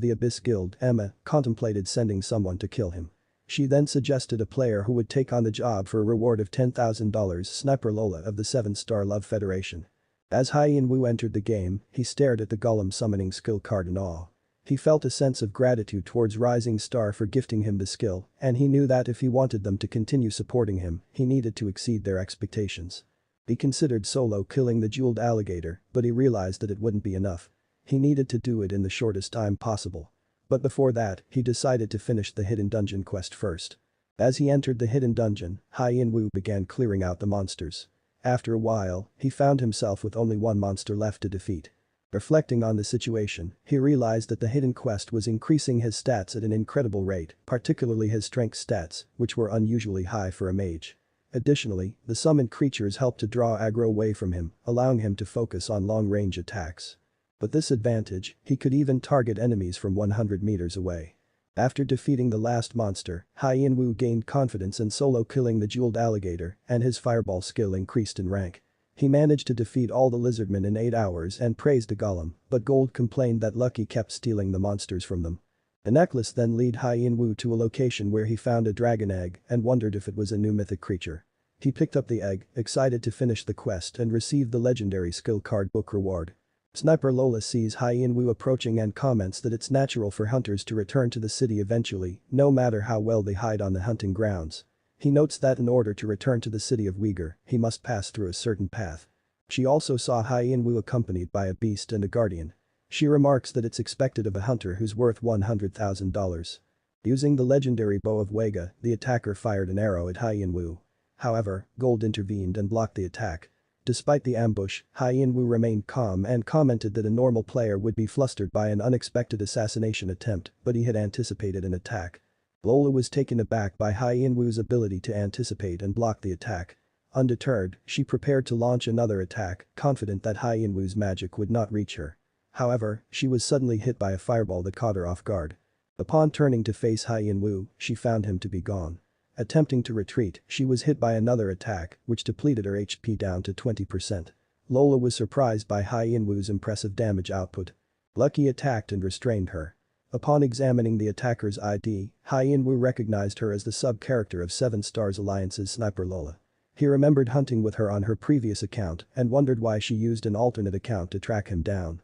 the Abyss Guild, Emma, contemplated sending someone to kill him. She then suggested a player who would take on the job for a reward of $10,000, Sniper Lola of the 7-Star Love Federation. As Ian Wu entered the game, he stared at the golem summoning skill card in awe. He felt a sense of gratitude towards Rising Star for gifting him the skill, and he knew that if he wanted them to continue supporting him, he needed to exceed their expectations. He considered solo killing the jeweled alligator, but he realized that it wouldn't be enough. He needed to do it in the shortest time possible. But before that, he decided to finish the hidden dungeon quest first. As he entered the hidden dungeon, Ian Wu began clearing out the monsters. After a while, he found himself with only one monster left to defeat. Reflecting on the situation, he realized that the hidden quest was increasing his stats at an incredible rate, particularly his strength stats, which were unusually high for a mage. Additionally, the summoned creatures helped to draw aggro away from him, allowing him to focus on long-range attacks. With this advantage, he could even target enemies from 100 meters away. After defeating the last monster, Ian Wu gained confidence in solo killing the jeweled alligator, and his fireball skill increased in rank. He managed to defeat all the lizardmen in 8 hours and praised the golem, but Gold complained that Lucky kept stealing the monsters from them. The necklace then led Ian Wu to a location where he found a dragon egg and wondered if it was a new mythic creature. He picked up the egg, excited to finish the quest and receive the legendary skill card book reward. Sniper Lola sees Ian Wu approaching and comments that it's natural for hunters to return to the city eventually, no matter how well they hide on the hunting grounds. He notes that in order to return to the city of Uyghur, he must pass through a certain path. She also saw Ian Wu accompanied by a beast and a guardian. She remarks that it's expected of a hunter who's worth $100,000. Using the legendary bow of Wega, the attacker fired an arrow at Ian Wu. However, Gold intervened and blocked the attack. Despite the ambush, Ian Wu remained calm and commented that a normal player would be flustered by an unexpected assassination attempt, but he had anticipated an attack. Lola was taken aback by Ian Wu's ability to anticipate and block the attack. Undeterred, she prepared to launch another attack, confident that Ian Wu's magic would not reach her. However, she was suddenly hit by a fireball that caught her off guard. Upon turning to face Ian Wu, she found him to be gone. Attempting to retreat, she was hit by another attack, which depleted her HP down to 20%. Lola was surprised by Ian Wu's impressive damage output. Lucky attacked and restrained her. Upon examining the attacker's ID, Ian Wu recognized her as the sub-character of 7 Stars Alliance's Sniper Lola. He remembered hunting with her on her previous account and wondered why she used an alternate account to track him down.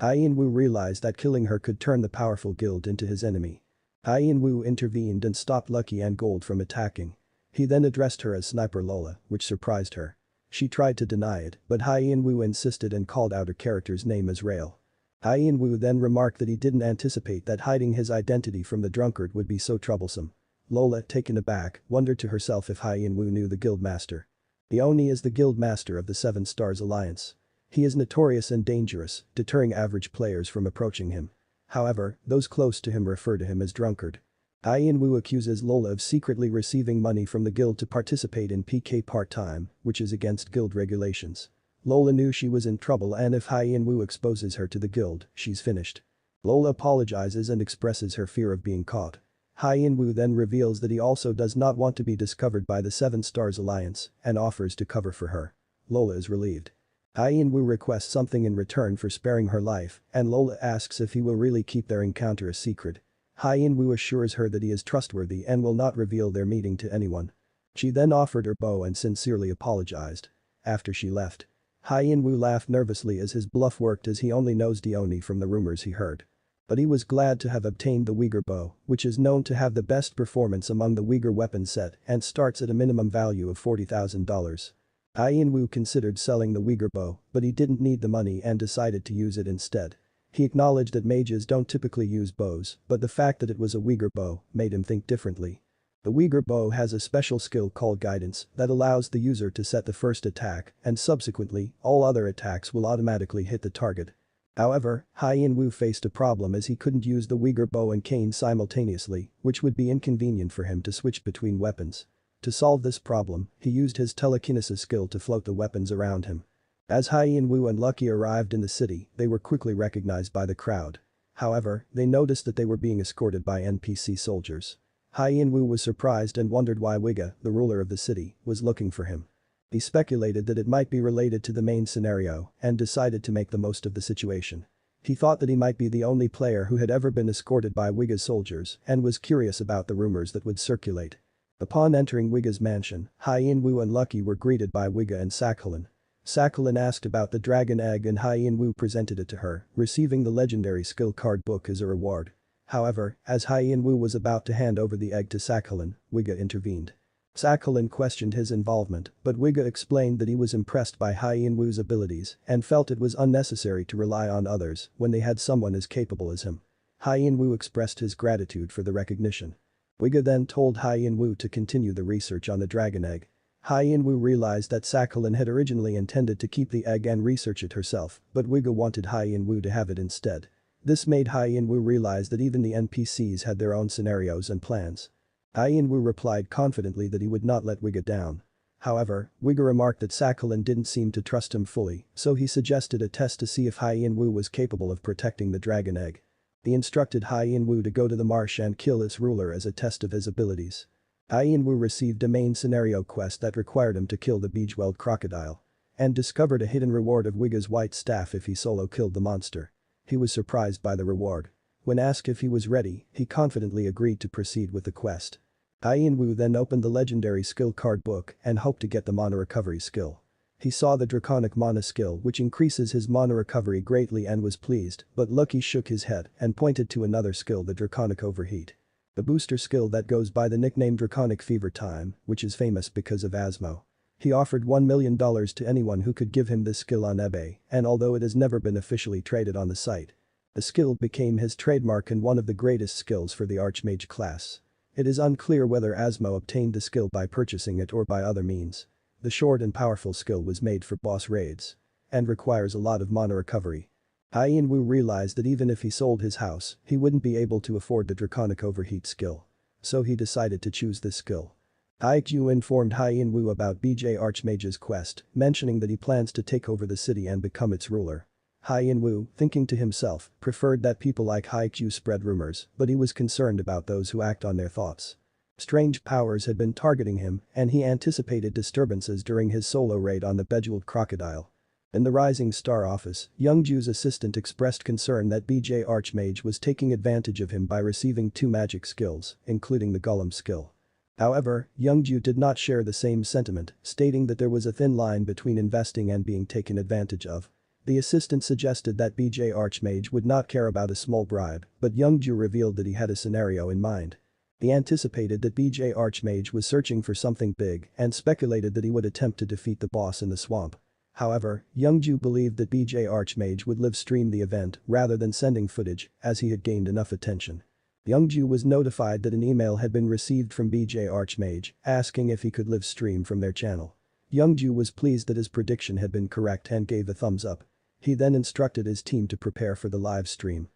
Ian Wu realized that killing her could turn the powerful guild into his enemy. Ian Wu intervened and stopped Lucky and Gold from attacking. He then addressed her as Sniper Lola, which surprised her. She tried to deny it, but Ian Wu insisted and called out her character's name as Rail. Hien Wu then remarked that he didn't anticipate that hiding his identity from the drunkard would be so troublesome. Lola, taken aback, wondered to herself if Hien Wu knew the guild master. Oni is the guild master of the Seven Stars Alliance. He is notorious and dangerous, deterring average players from approaching him. However, those close to him refer to him as drunkard. Hien Wu accuses Lola of secretly receiving money from the guild to participate in PK part-time, which is against guild regulations. Lola knew she was in trouble, and if Hien Wu exposes her to the guild, she's finished. Lola apologizes and expresses her fear of being caught. Hien Wu then reveals that he also does not want to be discovered by the Seven Stars Alliance and offers to cover for her. Lola is relieved. Hien Wu requests something in return for sparing her life, and Lola asks if he will really keep their encounter a secret. Hien Wu assures her that he is trustworthy and will not reveal their meeting to anyone. She then offered her bow and sincerely apologized. After she left, Hien Wu laughed nervously as his bluff worked, as he only knows Dione from the rumors he heard. But he was glad to have obtained the Uyghur bow, which is known to have the best performance among the Uyghur weapon set and starts at a minimum value of $40,000. Hien Wu considered selling the Uyghur bow, but he didn't need the money and decided to use it instead. He acknowledged that mages don't typically use bows, but the fact that it was a Uyghur bow made him think differently. The Uyghur bow has a special skill called guidance that allows the user to set the first attack, and subsequently, all other attacks will automatically hit the target. However, Hien Wu faced a problem as he couldn't use the Uyghur bow and cane simultaneously, which would be inconvenient for him to switch between weapons. To solve this problem, he used his telekinesis skill to float the weapons around him. As Hien Wu and Lucky arrived in the city, they were quickly recognized by the crowd. However, they noticed that they were being escorted by NPC soldiers. Hien Wu was surprised and wondered why Wiga, the ruler of the city, was looking for him. He speculated that it might be related to the main scenario and decided to make the most of the situation. He thought that he might be the only player who had ever been escorted by Wiga's soldiers and was curious about the rumors that would circulate. Upon entering Wiga's mansion, Hien Wu and Lucky were greeted by Wiga and Sakhalin. Sakhalin asked about the dragon egg and Hien Wu presented it to her, receiving the legendary skill card book as a reward. However, as Hien Wu was about to hand over the egg to Sakhalin, Wiga intervened. Sakhalin questioned his involvement, but Wiga explained that he was impressed by Hien Wu's abilities and felt it was unnecessary to rely on others when they had someone as capable as him. Hien Wu expressed his gratitude for the recognition. Wiga then told Hien Wu to continue the research on the dragon egg. Hien Wu realized that Sakhalin had originally intended to keep the egg and research it herself, but Wiga wanted Hien Wu to have it instead. This made Hien Wu realize that even the NPCs had their own scenarios and plans. Hien Wu replied confidently that he would not let Wiga down. However, Wiga remarked that Sakhalin didn't seem to trust him fully, so he suggested a test to see if Hien Wu was capable of protecting the dragon egg. He instructed Hien Wu to go to the marsh and kill its ruler as a test of his abilities. Hien Wu received a main scenario quest that required him to kill the beach-welled crocodile and discovered a hidden reward of Wiga's white staff if he solo killed the monster. He was surprised by the reward. When asked if he was ready, he confidently agreed to proceed with the quest. Hien Wu then opened the legendary skill card book and hoped to get the mana recovery skill. He saw the draconic mana skill, which increases his mana recovery greatly, and was pleased, but Lucky shook his head and pointed to another skill, the draconic overheat. The booster skill that goes by the nickname Draconic Fever Time, which is famous because of Asmo. He offered $1 million to anyone who could give him this skill on eBay, and although it has never been officially traded on the site, the skill became his trademark and one of the greatest skills for the Archmage class. It is unclear whether Asmo obtained the skill by purchasing it or by other means. The short and powerful skill was made for boss raids and requires a lot of mana recovery. Hien Wu realized that even if he sold his house, he wouldn't be able to afford the Draconic Overheat skill. So he decided to choose this skill. Haikyuu informed Hien Wu about BJ Archmage's quest, mentioning that he plans to take over the city and become its ruler. Hien Wu, thinking to himself, preferred that people like Haikyuu spread rumors, but he was concerned about those who act on their thoughts. Strange powers had been targeting him, and he anticipated disturbances during his solo raid on the bejeweled crocodile. In the Rising Star office, Youngju's assistant expressed concern that BJ Archmage was taking advantage of him by receiving 2 magic skills, including the Golem skill. However, Youngju did not share the same sentiment, stating that there was a thin line between investing and being taken advantage of. The assistant suggested that BJ Archmage would not care about a small bribe, but Youngju revealed that he had a scenario in mind. He anticipated that BJ Archmage was searching for something big and speculated that he would attempt to defeat the boss in the swamp. However, Youngju believed that BJ Archmage would live stream the event rather than sending footage, as he had gained enough attention. Youngju was notified that an email had been received from BJ Archmage asking if he could live stream from their channel. Youngju was pleased that his prediction had been correct and gave a thumbs up. He then instructed his team to prepare for the live stream.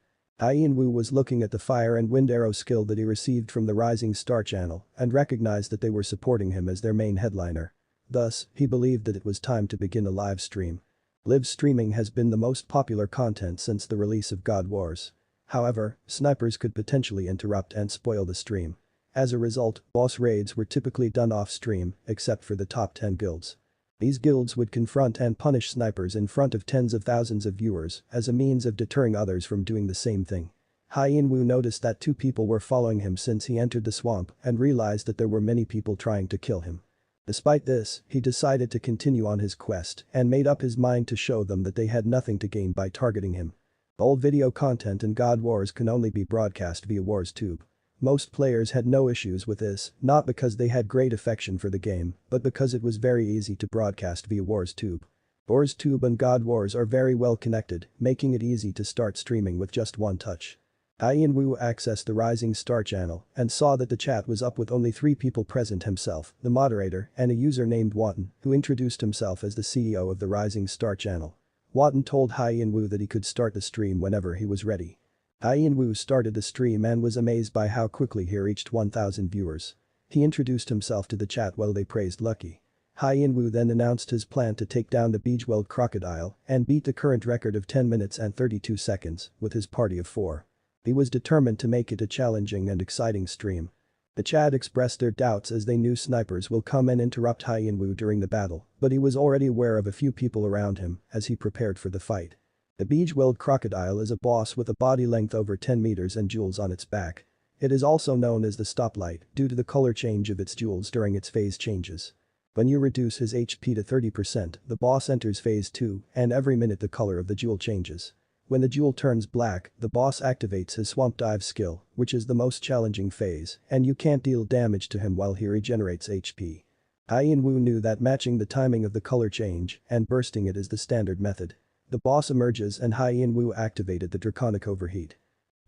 Ian-Woo was looking at the fire and wind arrow skill that he received from the Rising Star channel and recognized that they were supporting him as their main headliner. Thus, he believed that it was time to begin a live stream. Live streaming has been the most popular content since the release of God Wars. However, snipers could potentially interrupt and spoil the stream. As a result, boss raids were typically done off-stream, except for the top 10 guilds. These guilds would confront and punish snipers in front of tens of thousands of viewers as a means of deterring others from doing the same thing. Hyen-Woo noticed that 2 people were following him since he entered the swamp and realized that there were many people trying to kill him. Despite this, he decided to continue on his quest and made up his mind to show them that they had nothing to gain by targeting him. All video content in God Wars can only be broadcast via WarsTube. Most players had no issues with this, not because they had great affection for the game, but because it was very easy to broadcast via WarsTube. WarsTube and God Wars are very well connected, making it easy to start streaming with just one touch. Ian-Woo accessed the Rising Star channel and saw that the chat was up with only 3 people present: himself, the moderator, and a user named Watton, who introduced himself as the CEO of the Rising Star channel. Watton told Hyen-Woo that he could start the stream whenever he was ready. Hyen-Woo started the stream and was amazed by how quickly he reached 1,000 viewers. He introduced himself to the chat while they praised Lucky. Hyen-Woo then announced his plan to take down the Beachweld crocodile and beat the current record of 10 minutes and 32 seconds with his party of 4. He was determined to make it a challenging and exciting stream. The chat expressed their doubts as they knew snipers will come and interrupt Hyen-Woo during the battle, but he was already aware of a few people around him as he prepared for the fight. The Beachweld crocodile is a boss with a body length over 10 meters and jewels on its back. It is also known as the stoplight due to the color change of its jewels during its phase changes. When you reduce his HP to 30%, the boss enters phase 2, and every minute the color of the jewel changes. When the jewel turns black, the boss activates his swamp dive skill, which is the most challenging phase, and you can't deal damage to him while he regenerates HP. Hyen-Woo knew that matching the timing of the color change and bursting it is the standard method. The boss emerges and Hyen-Woo activated the draconic overheat.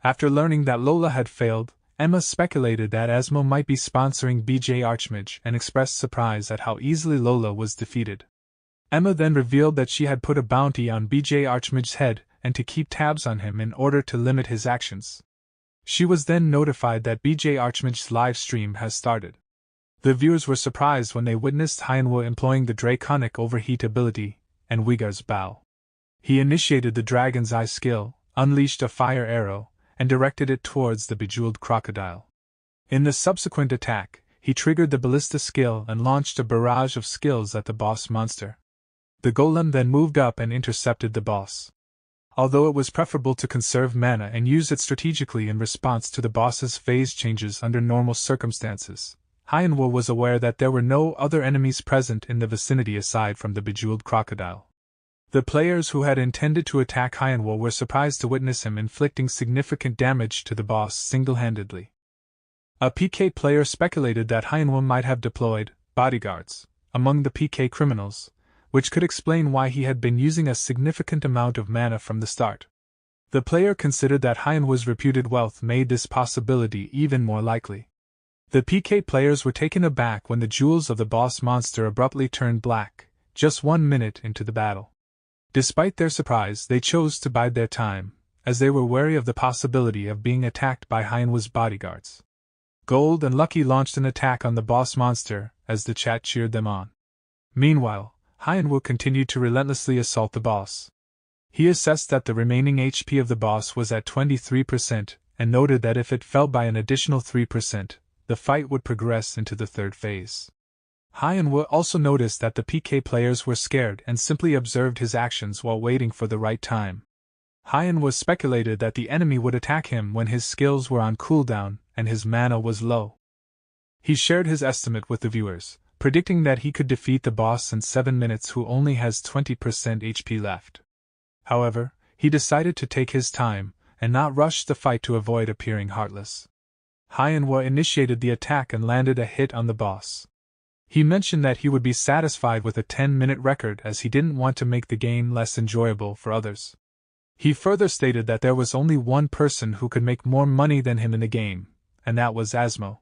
After learning that Lola had failed, Emma speculated that Asmo might be sponsoring BJ Archmage and expressed surprise at how easily Lola was defeated. Emma then revealed that she had put a bounty on BJ Archmage's head and to keep tabs on him in order to limit his actions. She was then notified that BJ Archmage's live stream has started. The viewers were surprised when they witnessed Hyen-Woo employing the draconic overheat ability and Uyghur's bow. He initiated the Dragon's Eye skill, unleashed a fire arrow, and directed it towards the bejeweled crocodile. In the subsequent attack, he triggered the ballista skill and launched a barrage of skills at the boss monster. The golem then moved up and intercepted the boss. Although it was preferable to conserve mana and use it strategically in response to the boss's phase changes under normal circumstances, Hyen-Woo was aware that there were no other enemies present in the vicinity aside from the bejeweled crocodile. The players who had intended to attack Hyen-Woo were surprised to witness him inflicting significant damage to the boss single-handedly. A PK player speculated that Hyen-Woo might have deployed bodyguards among the PK criminals, which could explain why he had been using a significant amount of mana from the start. The player considered that Hyen-Woo's reputed wealth made this possibility even more likely. The PK players were taken aback when the jewels of the boss monster abruptly turned black, just 1 minute into the battle. Despite their surprise, they chose to bide their time, as they were wary of the possibility of being attacked by Hyen-Woo's bodyguards. Gold and Lucky launched an attack on the boss monster as the chat cheered them on. Meanwhile, Hyen-Woo continued to relentlessly assault the boss. He assessed that the remaining HP of the boss was at 23% and noted that if it fell by an additional 3%, the fight would progress into the third phase. Hyen-Woo also noticed that the PK players were scared and simply observed his actions while waiting for the right time. Hyen-Woo speculated that the enemy would attack him when his skills were on cooldown and his mana was low. He shared his estimate with the viewers, predicting that he could defeat the boss in 7 minutes who only has 20% HP left. However, he decided to take his time and not rush the fight to avoid appearing heartless. Hyen-Woo initiated the attack and landed a hit on the boss. He mentioned that he would be satisfied with a 10-minute record as he didn't want to make the game less enjoyable for others. He further stated that there was only one person who could make more money than him in the game, and that was Asmo.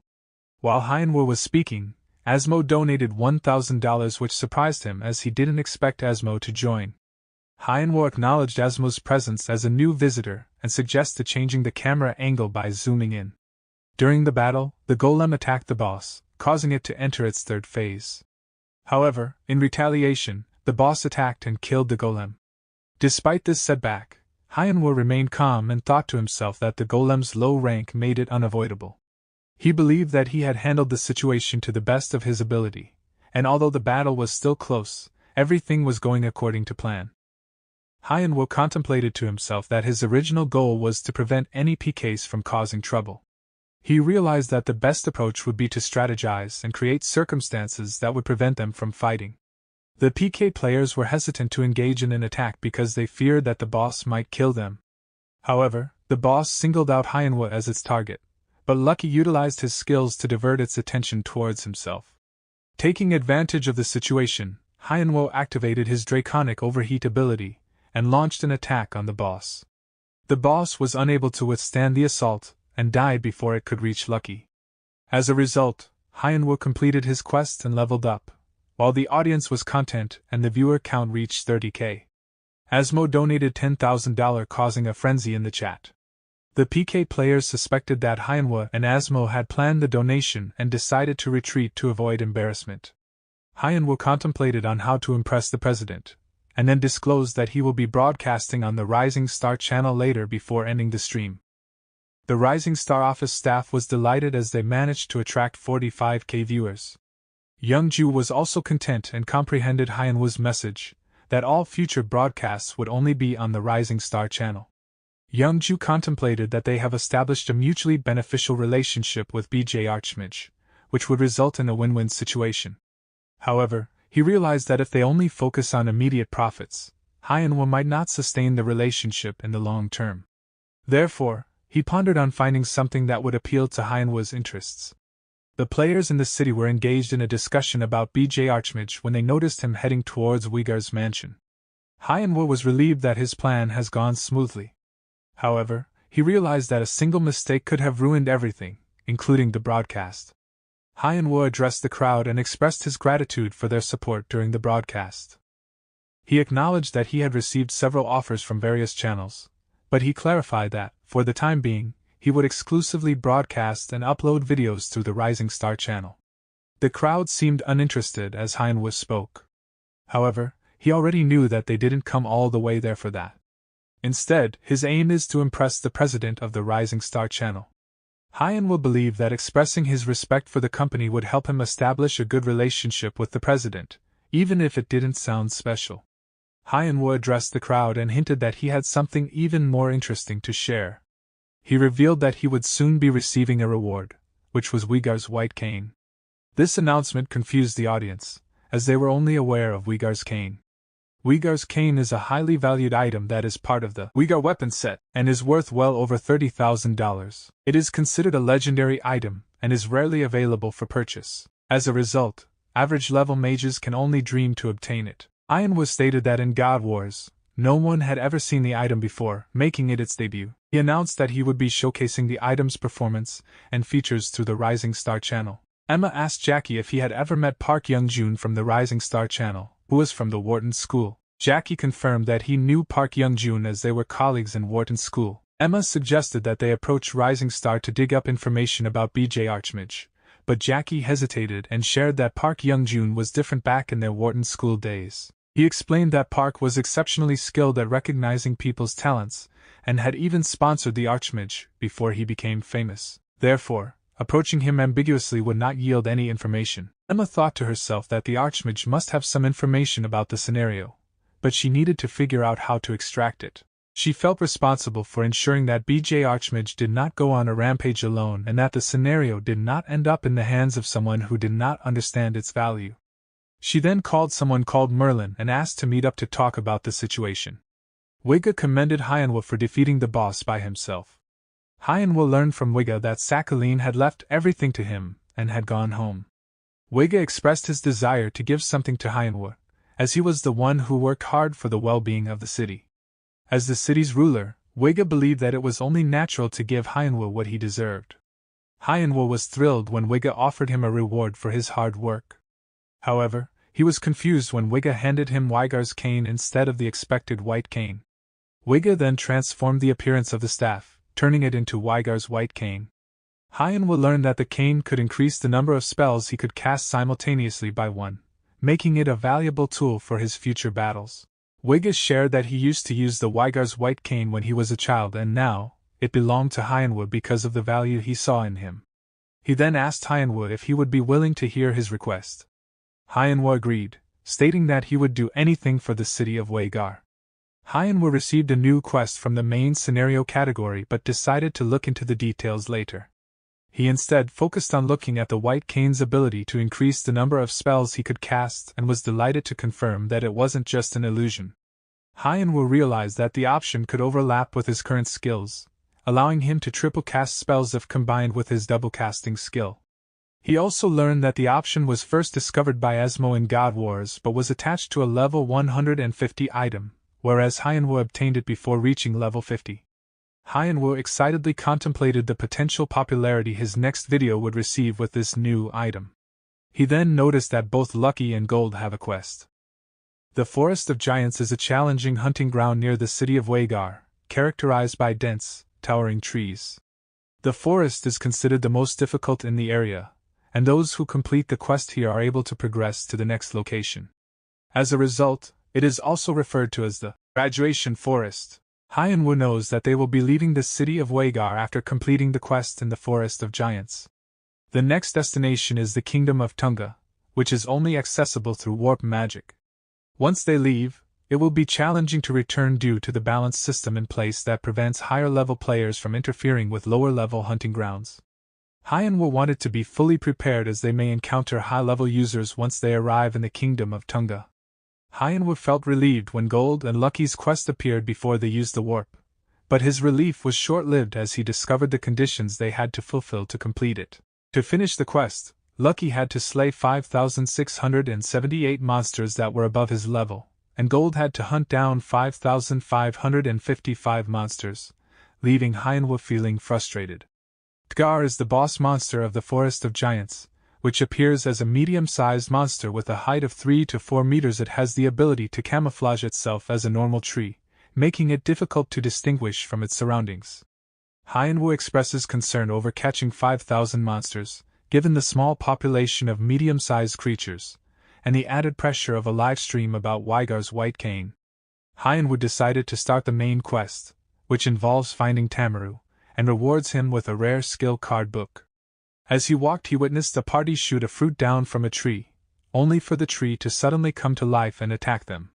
While ManhwaRecap was speaking, Asmo donated $1,000, which surprised him as he didn't expect Asmo to join. ManhwaRecap acknowledged Asmo's presence as a new visitor and suggested changing the camera angle by zooming in. During the battle, the golem attacked the boss, causing it to enter its third phase. However, in retaliation, the boss attacked and killed the golem. Despite this setback, ManhwaRecap remained calm and thought to himself that the golem's low rank made it unavoidable. He believed that he had handled the situation to the best of his ability, and although the battle was still close, everything was going according to plan. ManhwaRecap contemplated to himself that his original goal was to prevent any PKs from causing trouble. He realized that the best approach would be to strategize and create circumstances that would prevent them from fighting. The PK players were hesitant to engage in an attack because they feared that the boss might kill them. However, the boss singled out ManhwaRecap as its target, but Lucky utilized his skills to divert its attention towards himself. Taking advantage of the situation, ManhwaRecap activated his Draconic Overheat ability and launched an attack on the boss. The boss was unable to withstand the assault and died before it could reach Lucky. As a result, ManhwaRecap completed his quest and leveled up, while the audience was content and the viewer count reached 30k. Asmo donated $10,000, causing a frenzy in the chat. The PK players suspected that ManhwaRecap and Asmo had planned the donation and decided to retreat to avoid embarrassment. ManhwaRecap contemplated on how to impress the president, and then disclosed that he will be broadcasting on the Rising Star channel later before ending the stream. The Rising Star office staff was delighted as they managed to attract 45k viewers. Youngju was also content and comprehended ManhwaRecap's message, that all future broadcasts would only be on the Rising Star channel. Youngju contemplated that they have established a mutually beneficial relationship with BJ Archmage, which would result in a win-win situation. However, he realized that if they only focus on immediate profits, ManhwaRecap might not sustain the relationship in the long term. Therefore, he pondered on finding something that would appeal to ManhwaRecap's interests. The players in the city were engaged in a discussion about BJ Archmage when they noticed him heading towards Uyghur's mansion. ManhwaRecap was relieved that his plan has gone smoothly. However, he realized that a single mistake could have ruined everything, including the broadcast. ManhwaRecap addressed the crowd and expressed his gratitude for their support during the broadcast. He acknowledged that he had received several offers from various channels, but he clarified that, for the time being, he would exclusively broadcast and upload videos through the Rising Star channel. The crowd seemed uninterested as ManhwaRecap spoke. However, he already knew that they didn't come all the way there for that. Instead, his aim is to impress the president of the Rising Star channel. ManhwaRecap believed that expressing his respect for the company would help him establish a good relationship with the president, even if it didn't sound special. ManhwaRecap addressed the crowd and hinted that he had something even more interesting to share. He revealed that he would soon be receiving a reward, which was Uyghur's white cane. This announcement confused the audience, as they were only aware of Uyghur's cane. Uyghur's cane is a highly valued item that is part of the Uyghur weapon set and is worth well over $30,000. It is considered a legendary item and is rarely available for purchase. As a result, average-level mages can only dream to obtain it. ManhwaRecap stated that in God Wars, no one had ever seen the item before, making it its debut. He announced that he would be showcasing the item's performance and features through the Rising Star channel. Emma asked Jackie if he had ever met Park Young-jun from the Rising Star channel, who was from the Wharton School. Jackie confirmed that he knew Park Young-jun as they were colleagues in Wharton School. Emma suggested that they approach Rising Star to dig up information about BJ Archmage, but Jackie hesitated and shared that Park Young-jun was different back in their Wharton School days. He explained that Park was exceptionally skilled at recognizing people's talents, and had even sponsored the Archmage before he became famous. Therefore, approaching him ambiguously would not yield any information. Emma thought to herself that the Archmage must have some information about the scenario, but she needed to figure out how to extract it. She felt responsible for ensuring that BJ Archmage did not go on a rampage alone and that the scenario did not end up in the hands of someone who did not understand its value. She then called someone called Merlin and asked to meet up to talk about the situation. Uyghur commended ManhwaRecap for defeating the boss by himself. ManhwaRecap learned from Uyghur that Sakhaline had left everything to him and had gone home. Wega expressed his desire to give something to Hyanwa, as he was the one who worked hard for the well-being of the city. As the city's ruler, Wega believed that it was only natural to give Hyanwa what he deserved. Hyanwa was thrilled when Wega offered him a reward for his hard work. However, he was confused when Wega handed him Wygar's cane instead of the expected white cane. Wega then transformed the appearance of the staff, turning it into Wygar's white cane. Hyanwa learned that the cane could increase the number of spells he could cast simultaneously by one, making it a valuable tool for his future battles. Wega shared that he used to use the Wygar's white cane when he was a child and now, it belonged to Hyanwa because of the value he saw in him. He then asked Hyanwa if he would be willing to hear his request. Hyanwa agreed, stating that he would do anything for the city of Wygar. Hyanwa received a new quest from the main scenario category but decided to look into the details later. He instead focused on looking at the White Cane's ability to increase the number of spells he could cast and was delighted to confirm that it wasn't just an illusion. Hyanwa realized that the option could overlap with his current skills, allowing him to triple cast spells if combined with his double casting skill. He also learned that the option was first discovered by Asmo in God Wars but was attached to a level 150 item, whereas Hyanwa obtained it before reaching level 50. Hyanwa excitedly contemplated the potential popularity his next video would receive with this new item. He then noticed that both Lucky and Gold have a quest. The Forest of Giants is a challenging hunting ground near the city of Wygar, characterized by dense, towering trees. The forest is considered the most difficult in the area, and those who complete the quest here are able to progress to the next location. As a result, it is also referred to as the Graduation Forest. Hyanwa knows that they will be leaving the city of Wygar after completing the quest in the Forest of Giants. The next destination is the Kingdom of Tunga, which is only accessible through warp magic. Once they leave, it will be challenging to return due to the balance system in place that prevents higher-level players from interfering with lower-level hunting grounds. Hyanwa wanted to be fully prepared as they may encounter high-level users once they arrive in the Kingdom of Tunga. Hyanwa felt relieved when Gold and Lucky's quest appeared before they used the warp, but his relief was short-lived as he discovered the conditions they had to fulfill to complete it. To finish the quest, Lucky had to slay 5,678 monsters that were above his level, and Gold had to hunt down 5,555 monsters, leaving Hyanwa feeling frustrated. Tgar is the boss monster of the Forest of Giants, which appears as a medium-sized monster with a height of 3 to 4 meters. It has the ability to camouflage itself as a normal tree, making it difficult to distinguish from its surroundings. Hyanwa expresses concern over catching 5,000 monsters, given the small population of medium-sized creatures, and the added pressure of a live stream about Wygar's White Cane. Hyanwa decided to start the main quest, which involves finding Tamaru, and rewards him with a rare skill card book. As he walked, he witnessed a party shoot a fruit down from a tree, only for the tree to suddenly come to life and attack them.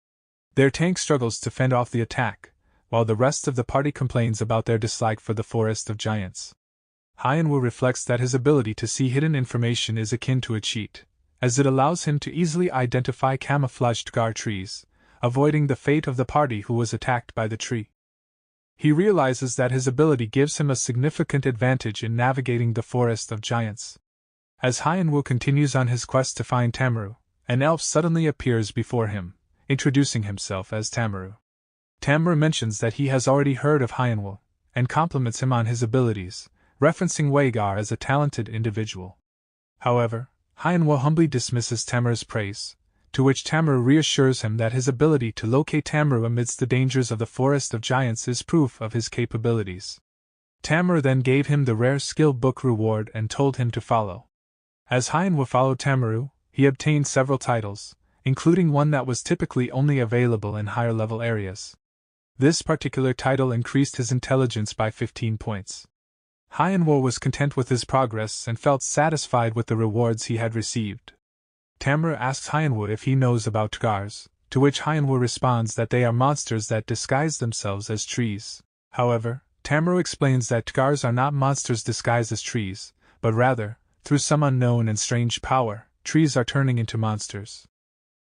Their tank struggles to fend off the attack, while the rest of the party complains about their dislike for the Forest of Giants. Hyanwa reflects that his ability to see hidden information is akin to a cheat, as it allows him to easily identify camouflaged Tgar trees, avoiding the fate of the party who was attacked by the tree. He realizes that his ability gives him a significant advantage in navigating the Forest of Giants. As Hyanwa continues on his quest to find Tamaru, an elf suddenly appears before him, introducing himself as Tamaru. Tamaru mentions that he has already heard of Hyanwa, and compliments him on his abilities, referencing Wygar as a talented individual. However, Hyanwa humbly dismisses Tamaru's praise, to which Tamaru reassures him that his ability to locate Tamaru amidst the dangers of the Forest of Giants is proof of his capabilities. Tamaru then gave him the rare skill book reward and told him to follow. As Hyanwa followed Tamaru, he obtained several titles, including one that was typically only available in higher-level areas. This particular title increased his intelligence by 15 points. Hyanwa was content with his progress and felt satisfied with the rewards he had received. Tamaru asks Hyanwa if he knows about Tgars, to which Hyanwa responds that they are monsters that disguise themselves as trees. However, Tamaru explains that Tgars are not monsters disguised as trees, but rather, through some unknown and strange power, trees are turning into monsters.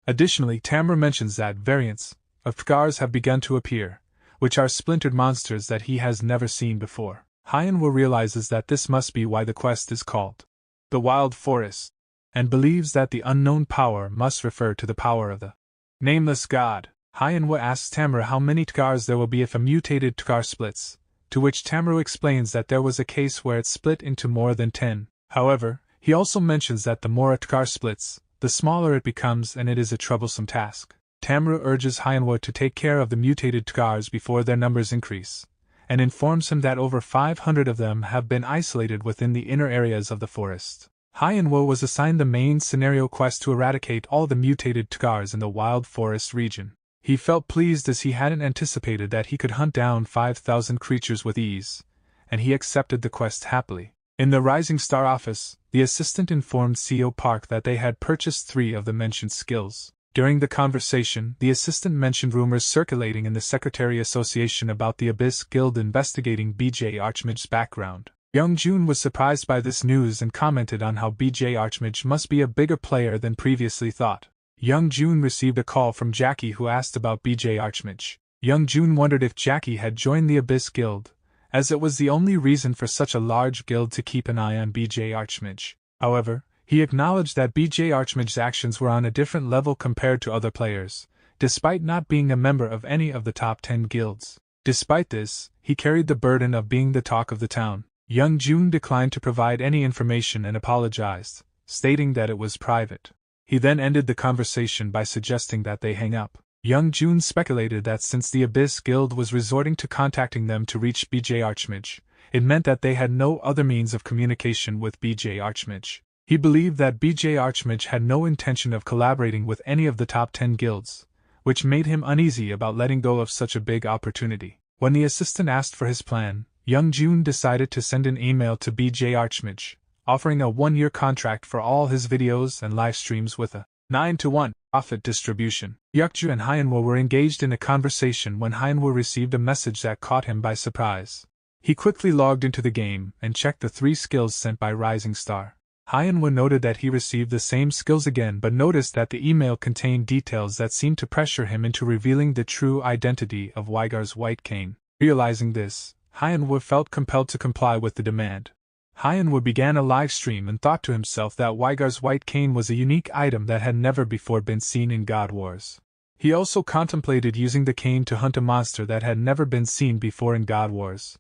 Additionally, Tamaru mentions that variants of Tgars have begun to appear, which are splintered monsters that he has never seen before. Hyanwa realizes that this must be why the quest is called the Wild Forest. and believes that the unknown power must refer to the power of the nameless god. ManhwaRecap asks Tamaru how many Tkars there will be if a mutated Tkar splits, to which Tamaru explains that there was a case where it split into more than 10. However, he also mentions that the more a Tkar splits, the smaller it becomes, and it is a troublesome task. Tamaru urges ManhwaRecap to take care of the mutated Tkars before their numbers increase, and informs him that over 500 of them have been isolated within the inner areas of the forest. ManhwaRecap was assigned the main scenario quest to eradicate all the mutated Tkars in the wild forest region. He felt pleased as he hadn't anticipated that he could hunt down 5,000 creatures with ease, and he accepted the quest happily. In the Rising Star office, the assistant informed CEO Park that they had purchased 3 of the mentioned skills. During the conversation, the assistant mentioned rumors circulating in the Secretary Association about the Abyss Guild investigating BJ Archmage's background. Young Jun was surprised by this news and commented on how BJ Archmage must be a bigger player than previously thought. Young Jun received a call from Jackie, who asked about BJ Archmage. Young Jun wondered if Jackie had joined the Abyss Guild, as it was the only reason for such a large guild to keep an eye on BJ Archmage. However, he acknowledged that BJ Archmage's actions were on a different level compared to other players, despite not being a member of any of the top 10 guilds. Despite this, he carried the burden of being the talk of the town. Young Jun declined to provide any information and apologized, stating that it was private. He then ended the conversation by suggesting that they hang up. Young Jun speculated that since the Abyss Guild was resorting to contacting them to reach BJ Archmage, it meant that they had no other means of communication with BJ Archmage. He believed that BJ Archmage had no intention of collaborating with any of the top 10 guilds, which made him uneasy about letting go of such a big opportunity. When the assistant asked for his plan, Young Jun decided to send an email to BJ Archmage, offering a 1-year contract for all his videos and live streams with a 9-to-1 profit distribution. Yukju and ManhwaRecap were engaged in a conversation when ManhwaRecap received a message that caught him by surprise. He quickly logged into the game and checked the 3 skills sent by Rising Star. ManhwaRecap noted that he received the same skills again, but noticed that the email contained details that seemed to pressure him into revealing the true identity of Weigar's White Cane. Realizing this, ManhwaRecap felt compelled to comply with the demand. ManhwaRecap began a live stream and thought to himself that Weigar's White Cane was a unique item that had never before been seen in God Wars. He also contemplated using the cane to hunt a monster that had never been seen before in God Wars,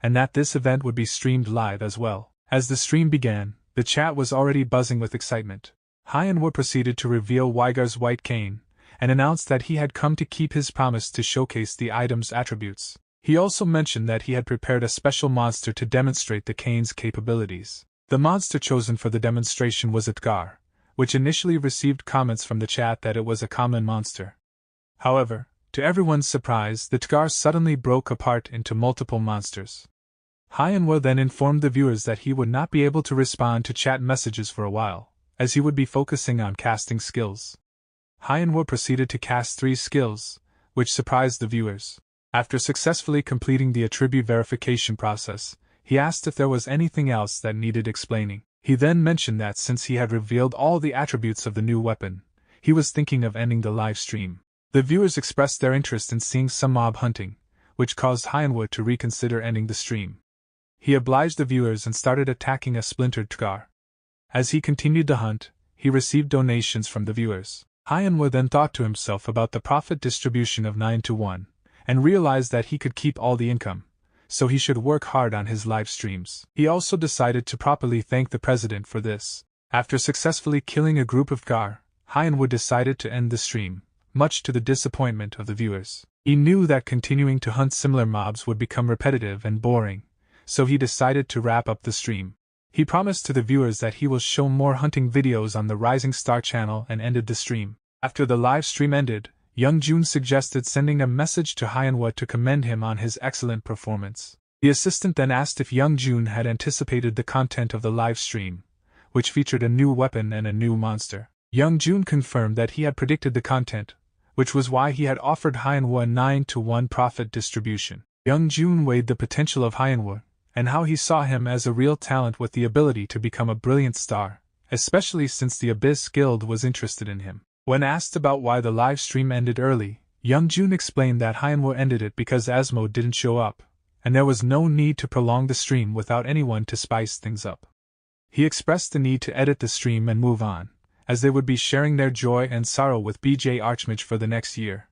and that this event would be streamed live as well. As the stream began, the chat was already buzzing with excitement. ManhwaRecap proceeded to reveal Weigar's White Cane, and announced that he had come to keep his promise to showcase the item's attributes. He also mentioned that he had prepared a special monster to demonstrate the cane's capabilities. The monster chosen for the demonstration was a Tkar, which initially received comments from the chat that it was a common monster. However, to everyone's surprise, the Tkar suddenly broke apart into multiple monsters. ManhwaRecap then informed the viewers that he would not be able to respond to chat messages for a while, as he would be focusing on casting skills. ManhwaRecap proceeded to cast 3 skills, which surprised the viewers. After successfully completing the attribute verification process, he asked if there was anything else that needed explaining. He then mentioned that since he had revealed all the attributes of the new weapon, he was thinking of ending the live stream. The viewers expressed their interest in seeing some mob hunting, which caused ManhwaRecap to reconsider ending the stream. He obliged the viewers and started attacking a splintered Tkar. As he continued the hunt, he received donations from the viewers. ManhwaRecap then thought to himself about the profit distribution of 9-to-1, and realized that he could keep all the income, so he should work hard on his live streams. He also decided to properly thank the president for this. After successfully killing a group of Tkar, ManhwaRecap decided to end the stream, much to the disappointment of the viewers. He knew that continuing to hunt similar mobs would become repetitive and boring, so he decided to wrap up the stream. He promised to the viewers that he will show more hunting videos on the Rising Star channel and ended the stream. After the live stream ended, Young Jun suggested sending a message to ManhwaRecap to commend him on his excellent performance. The assistant then asked if Young Jun had anticipated the content of the live stream, which featured a new weapon and a new monster. Young Jun confirmed that he had predicted the content, which was why he had offered ManhwaRecap a 9-to-1 profit distribution. Young Jun weighed the potential of ManhwaRecap, and how he saw him as a real talent with the ability to become a brilliant star, especially since the Abyss Guild was interested in him. When asked about why the live stream ended early, Young Jun explained that ManhwaRecap ended it because Asmo didn't show up, and there was no need to prolong the stream without anyone to spice things up. He expressed the need to edit the stream and move on, as they would be sharing their joy and sorrow with BJ Archmage for the next year.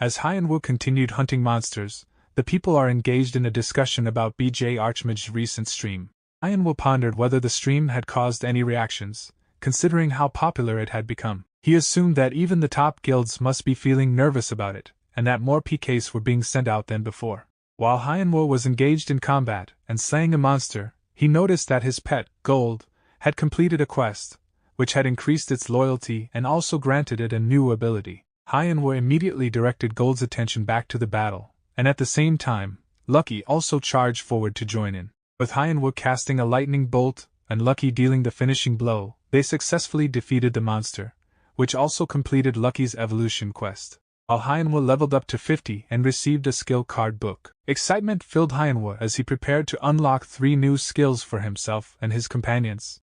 As Hyanwo continued hunting monsters, the people are engaged in a discussion about BJ Archmage's recent stream. Hyanwo pondered whether the stream had caused any reactions, considering how popular it had become. He assumed that even the top guilds must be feeling nervous about it, and that more PKs were being sent out than before. While Hyanwo was engaged in combat and slaying a monster, he noticed that his pet, Gold, had completed a quest, which had increased its loyalty and also granted it a new ability. Hyanwo immediately directed Gold's attention back to the battle, and at the same time, Lucky also charged forward to join in. With Hyanwo casting a lightning bolt and Lucky dealing the finishing blow, they successfully defeated the monster, which also completed Lucky's evolution quest. While Hyanwo leveled up to 50 and received a skill card book. Excitement filled Hyanwo as he prepared to unlock 3 new skills for himself and his companions.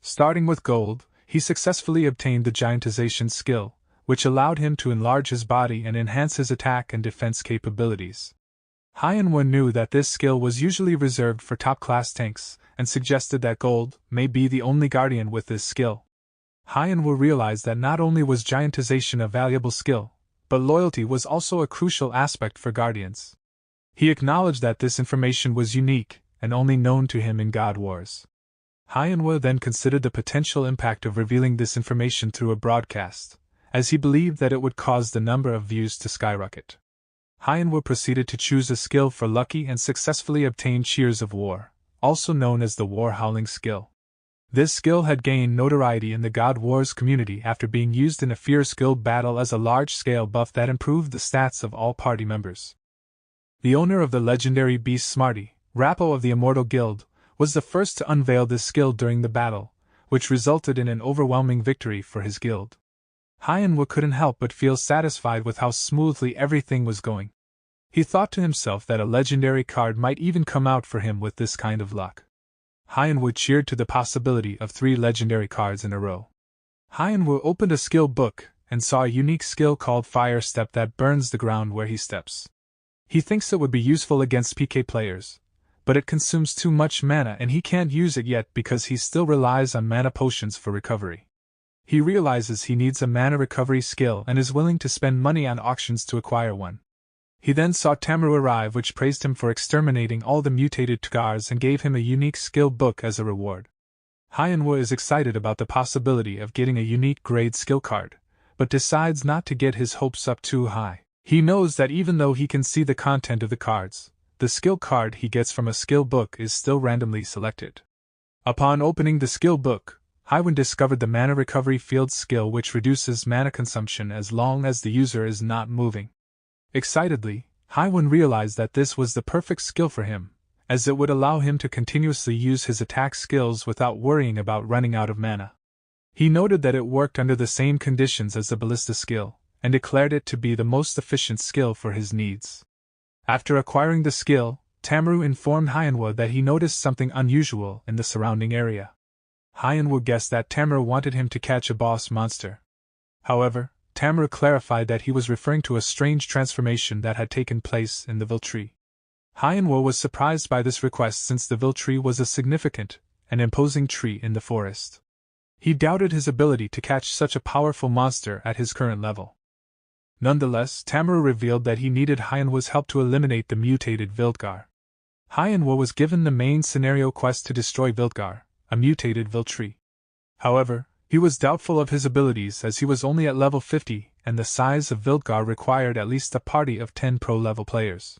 Starting with Gold, he successfully obtained the Giantization skill, which allowed him to enlarge his body and enhance his attack and defense capabilities. Hyanwo knew that this skill was usually reserved for top-class tanks, and suggested that Gold may be the only guardian with this skill. Hyanwo realized that not only was Giantization a valuable skill, but loyalty was also a crucial aspect for guardians. He acknowledged that this information was unique and only known to him in God Wars. Hyanwo then considered the potential impact of revealing this information through a broadcast, as he believed that it would cause the number of views to skyrocket. Hyanwo proceeded to choose a skill for Lucky and successfully obtained Cheers of War, also known as the War Howling skill. This skill had gained notoriety in the God Wars community after being used in a fierce guild battle as a large-scale buff that improved the stats of all party members. The owner of the legendary beast Smarty, Rappo of the Immortal Guild, was the first to unveil this skill during the battle, which resulted in an overwhelming victory for his guild. Hyanwo couldn't help but feel satisfied with how smoothly everything was going. He thought to himself that a legendary card might even come out for him with this kind of luck. Hyanwo cheered to the possibility of 3 legendary cards in a row. Hyanwo opened a skill book and saw a unique skill called Fire Step that burns the ground where he steps. He thinks it would be useful against PK players, but it consumes too much mana and he can't use it yet because he still relies on mana potions for recovery. He realizes he needs a mana recovery skill and is willing to spend money on auctions to acquire one. He then saw Tamaru arrive, which praised him for exterminating all the mutated Tgars and gave him a unique skill book as a reward. Hyanwo is excited about the possibility of getting a unique grade skill card, but decides not to get his hopes up too high. He knows that even though he can see the content of the cards, the skill card he gets from a skill book is still randomly selected. Upon opening the skill book, Hyanwo discovered the Mana Recovery Field skill, which reduces mana consumption as long as the user is not moving. Excitedly, Hyanwo realized that this was the perfect skill for him, as it would allow him to continuously use his attack skills without worrying about running out of mana. He noted that it worked under the same conditions as the Ballista skill, and declared it to be the most efficient skill for his needs. After acquiring the skill, Tamaru informed Hyanwo that he noticed something unusual in the surrounding area. Hyanwo guessed that Tamaru wanted him to catch a boss monster. However, Tamaru clarified that he was referring to a strange transformation that had taken place in the Viltree. Hyanwo was surprised by this request since the Viltree was a significant and imposing tree in the forest. He doubted his ability to catch such a powerful monster at his current level. Nonetheless, Tamaru revealed that he needed Hyanwo's help to eliminate the mutated Viltgar. Hyanwo was given the main scenario quest to destroy Viltgar, a mutated Viltree. However, he was doubtful of his abilities as he was only at level 50 and the size of Viltgar required at least a party of 10 pro-level players.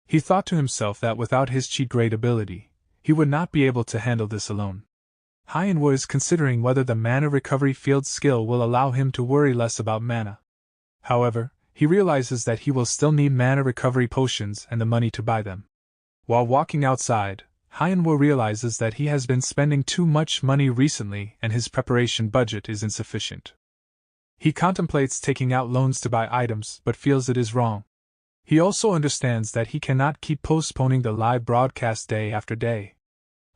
He thought to himself that without his cheat grade ability, he would not be able to handle this alone. Hyanwo is considering whether the Mana Recovery Field skill will allow him to worry less about mana. However, he realizes that he will still need mana recovery potions and the money to buy them. While walking outside, Hyanwo realizes that he has been spending too much money recently and his preparation budget is insufficient. He contemplates taking out loans to buy items but feels it is wrong. He also understands that he cannot keep postponing the live broadcast day after day.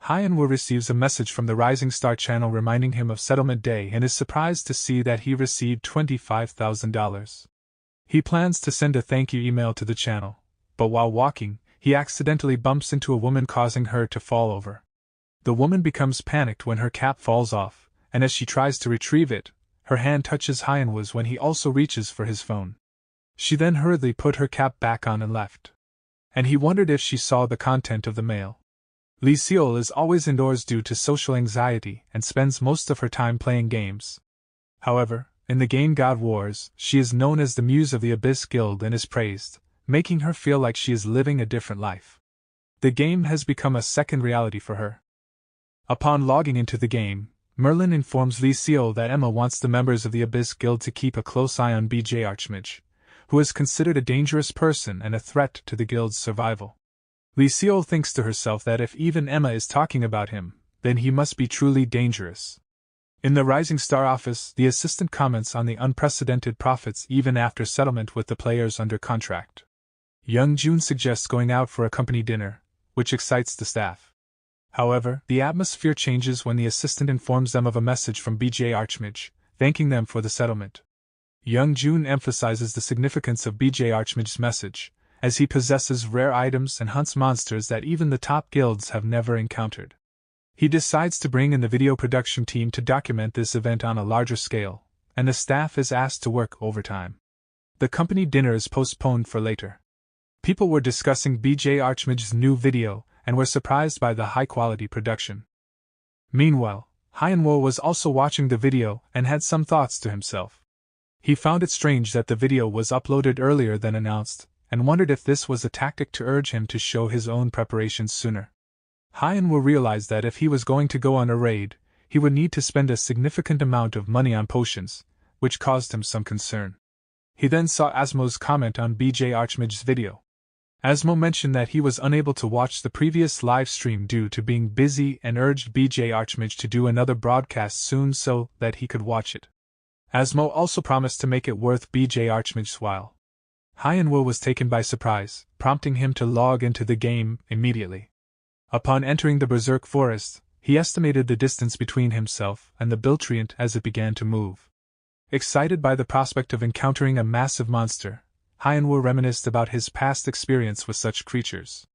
Hyanwo receives a message from the Rising Star channel reminding him of settlement day and is surprised to see that he received $25,000. He plans to send a thank you email to the channel, but while walking, he accidentally bumps into a woman causing her to fall over. The woman becomes panicked when her cap falls off, and as she tries to retrieve it, her hand touches Hyunwoo's when he also reaches for his phone. She then hurriedly put her cap back on and left. And he wondered if she saw the content of the mail. Lee Seol is always indoors due to social anxiety and spends most of her time playing games. However, in the game God Wars, she is known as the Muse of the Abyss Guild and is praised, making her feel like she is living a different life. The game has become a second reality for her. Upon logging into the game, Merlin informs Lee Seol that Emma wants the members of the Abyss Guild to keep a close eye on BJ Archmage, who is considered a dangerous person and a threat to the guild's survival. Lee Seol thinks to herself that if even Emma is talking about him, then he must be truly dangerous. In the Rising Star office, the assistant comments on the unprecedented profits even after settlement with the players under contract. Young Jun suggests going out for a company dinner, which excites the staff. However, the atmosphere changes when the assistant informs them of a message from BJ Archmage, thanking them for the settlement. Young Jun emphasizes the significance of BJ Archmage's message, as he possesses rare items and hunts monsters that even the top guilds have never encountered. He decides to bring in the video production team to document this event on a larger scale, and the staff is asked to work overtime. The company dinner is postponed for later. People were discussing BJ Archmage's new video and were surprised by the high-quality production. Meanwhile, Hyunwoo was also watching the video and had some thoughts to himself. He found it strange that the video was uploaded earlier than announced, and wondered if this was a tactic to urge him to show his own preparations sooner. Hyunwoo realized that if he was going to go on a raid, he would need to spend a significant amount of money on potions, which caused him some concern. He then saw Asmo's comment on BJ Archmage's video. Asmo mentioned that he was unable to watch the previous live stream due to being busy and urged BJ Archmage to do another broadcast soon so that he could watch it. Asmo also promised to make it worth BJ Archmage's while. Hyunwoo was taken by surprise, prompting him to log into the game immediately. Upon entering the Berserk Forest, he estimated the distance between himself and the Biltreant as it began to move. Excited by the prospect of encountering a massive monster, Hyunwoo reminisced about his past experience with such creatures.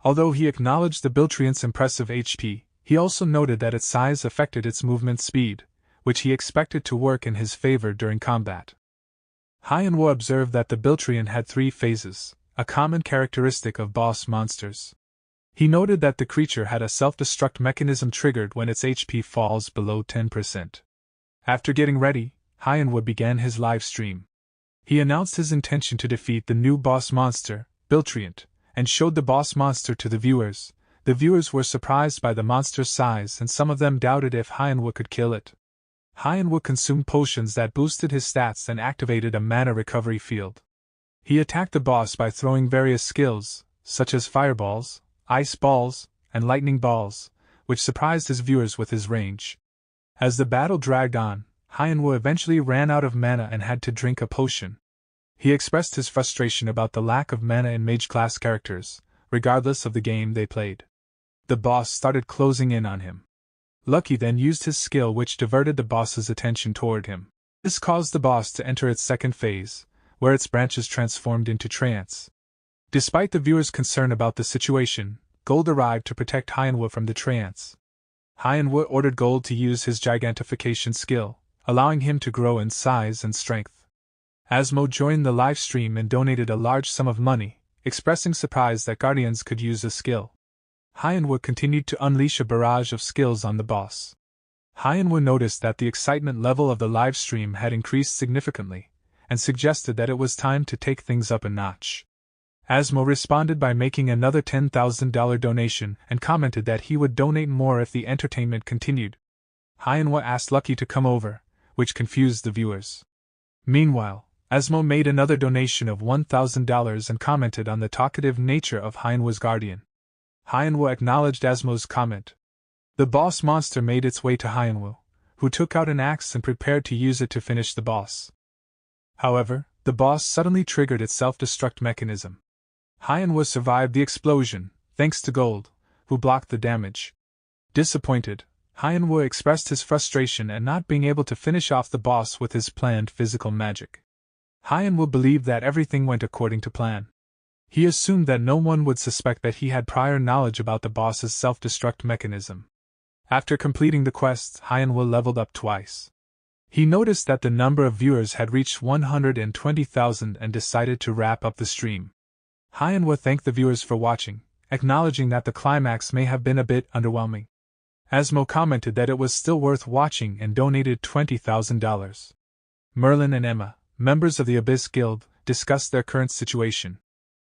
Although he acknowledged the Biltreant's impressive HP, he also noted that its size affected its movement speed, which he expected to work in his favor during combat. Hyunwoo observed that the Biltreant had 3 phases, a common characteristic of boss monsters. He noted that the creature had a self-destruct mechanism triggered when its HP falls below 10%. After getting ready, Hyunwoo began his live stream. He announced his intention to defeat the new boss monster, Biltreant, and showed the boss monster to the viewers. The viewers were surprised by the monster's size and some of them doubted if Hyunwoo could kill it. Hyunwoo consumed potions that boosted his stats and activated a mana recovery field. He attacked the boss by throwing various skills, such as fireballs, ice balls, and lightning balls, which surprised his viewers with his range. As the battle dragged on, Hyunwoo eventually ran out of mana and had to drink a potion. He expressed his frustration about the lack of mana in mage-class characters, regardless of the game they played. The boss started closing in on him. Lucky then used his skill which diverted the boss's attention toward him. This caused the boss to enter its second phase, where its branches transformed into trance. Despite the viewers' concern about the situation, Gold arrived to protect Hyunwoo from the trance. Hyunwoo ordered Gold to use his gigantification skill, allowing him to grow in size and strength. Asmo joined the live stream and donated a large sum of money, expressing surprise that Guardians could use a skill. Hyunwoo continued to unleash a barrage of skills on the boss. Hyunwoo noticed that the excitement level of the live stream had increased significantly, and suggested that it was time to take things up a notch. Asmo responded by making another $10,000 donation and commented that he would donate more if the entertainment continued. Hyunwoo asked Lucky to come over, which confused the viewers. Meanwhile, Asmo made another donation of $1,000 and commented on the talkative nature of Hyunwoo's guardian. Hyunwoo acknowledged Asmo's comment. The boss monster made its way to Hyunwoo, who took out an axe and prepared to use it to finish the boss. However, the boss suddenly triggered its self-destruct mechanism. Hyunwoo survived the explosion, thanks to Gold, who blocked the damage. Disappointed, Hyunwoo expressed his frustration at not being able to finish off the boss with his planned physical magic. Hyunwoo believed that everything went according to plan. He assumed that no one would suspect that he had prior knowledge about the boss's self-destruct mechanism. After completing the quest, ManhwaRecap leveled up twice. He noticed that the number of viewers had reached 120,000 and decided to wrap up the stream. ManhwaRecap thanked the viewers for watching, acknowledging that the climax may have been a bit underwhelming. Asmo commented that it was still worth watching and donated $20,000. Merlin and Emma, members of the Abyss Guild, discussed their current situation.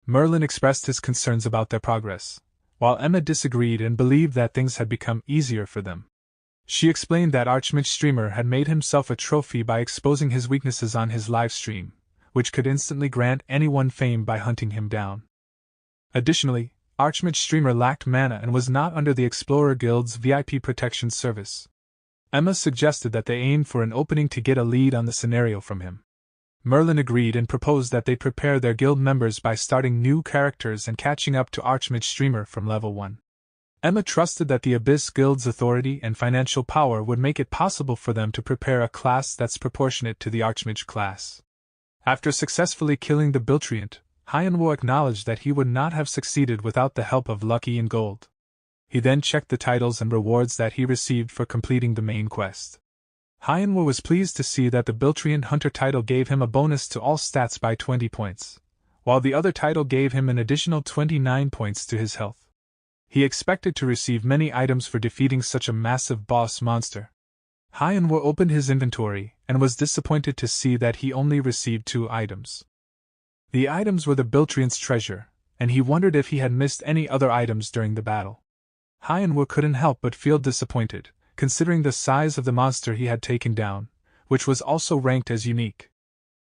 Merlin expressed his concerns about their progress, while Emma disagreed and believed that things had become easier for them. She explained that Archmage Streamer had made himself a trophy by exposing his weaknesses on his live stream, which could instantly grant anyone fame by hunting him down. Additionally, Archmage Streamer lacked mana and was not under the Explorer Guild's VIP protection service. Emma suggested that they aim for an opening to get a lead on the scenario from him. Merlin agreed and proposed that they prepare their guild members by starting new characters and catching up to Archmage Streamer from level 1. Emma trusted that the Abyss Guild's authority and financial power would make it possible for them to prepare a class that's proportionate to the Archmage class. After successfully killing the Biltreant, ManhwaRecap acknowledged that he would not have succeeded without the help of Lucky and Gold. He then checked the titles and rewards that he received for completing the main quest. ManhwaRecap was pleased to see that the Biltreant Hunter title gave him a bonus to all stats by 20 points, while the other title gave him an additional 29 points to his health. He expected to receive many items for defeating such a massive boss monster. ManhwaRecap opened his inventory and was disappointed to see that he only received 2 items. The items were the Biltreant's treasure, and he wondered if he had missed any other items during the battle. ManhwaRecap couldn't help but feel disappointed, considering the size of the monster he had taken down, which was also ranked as unique.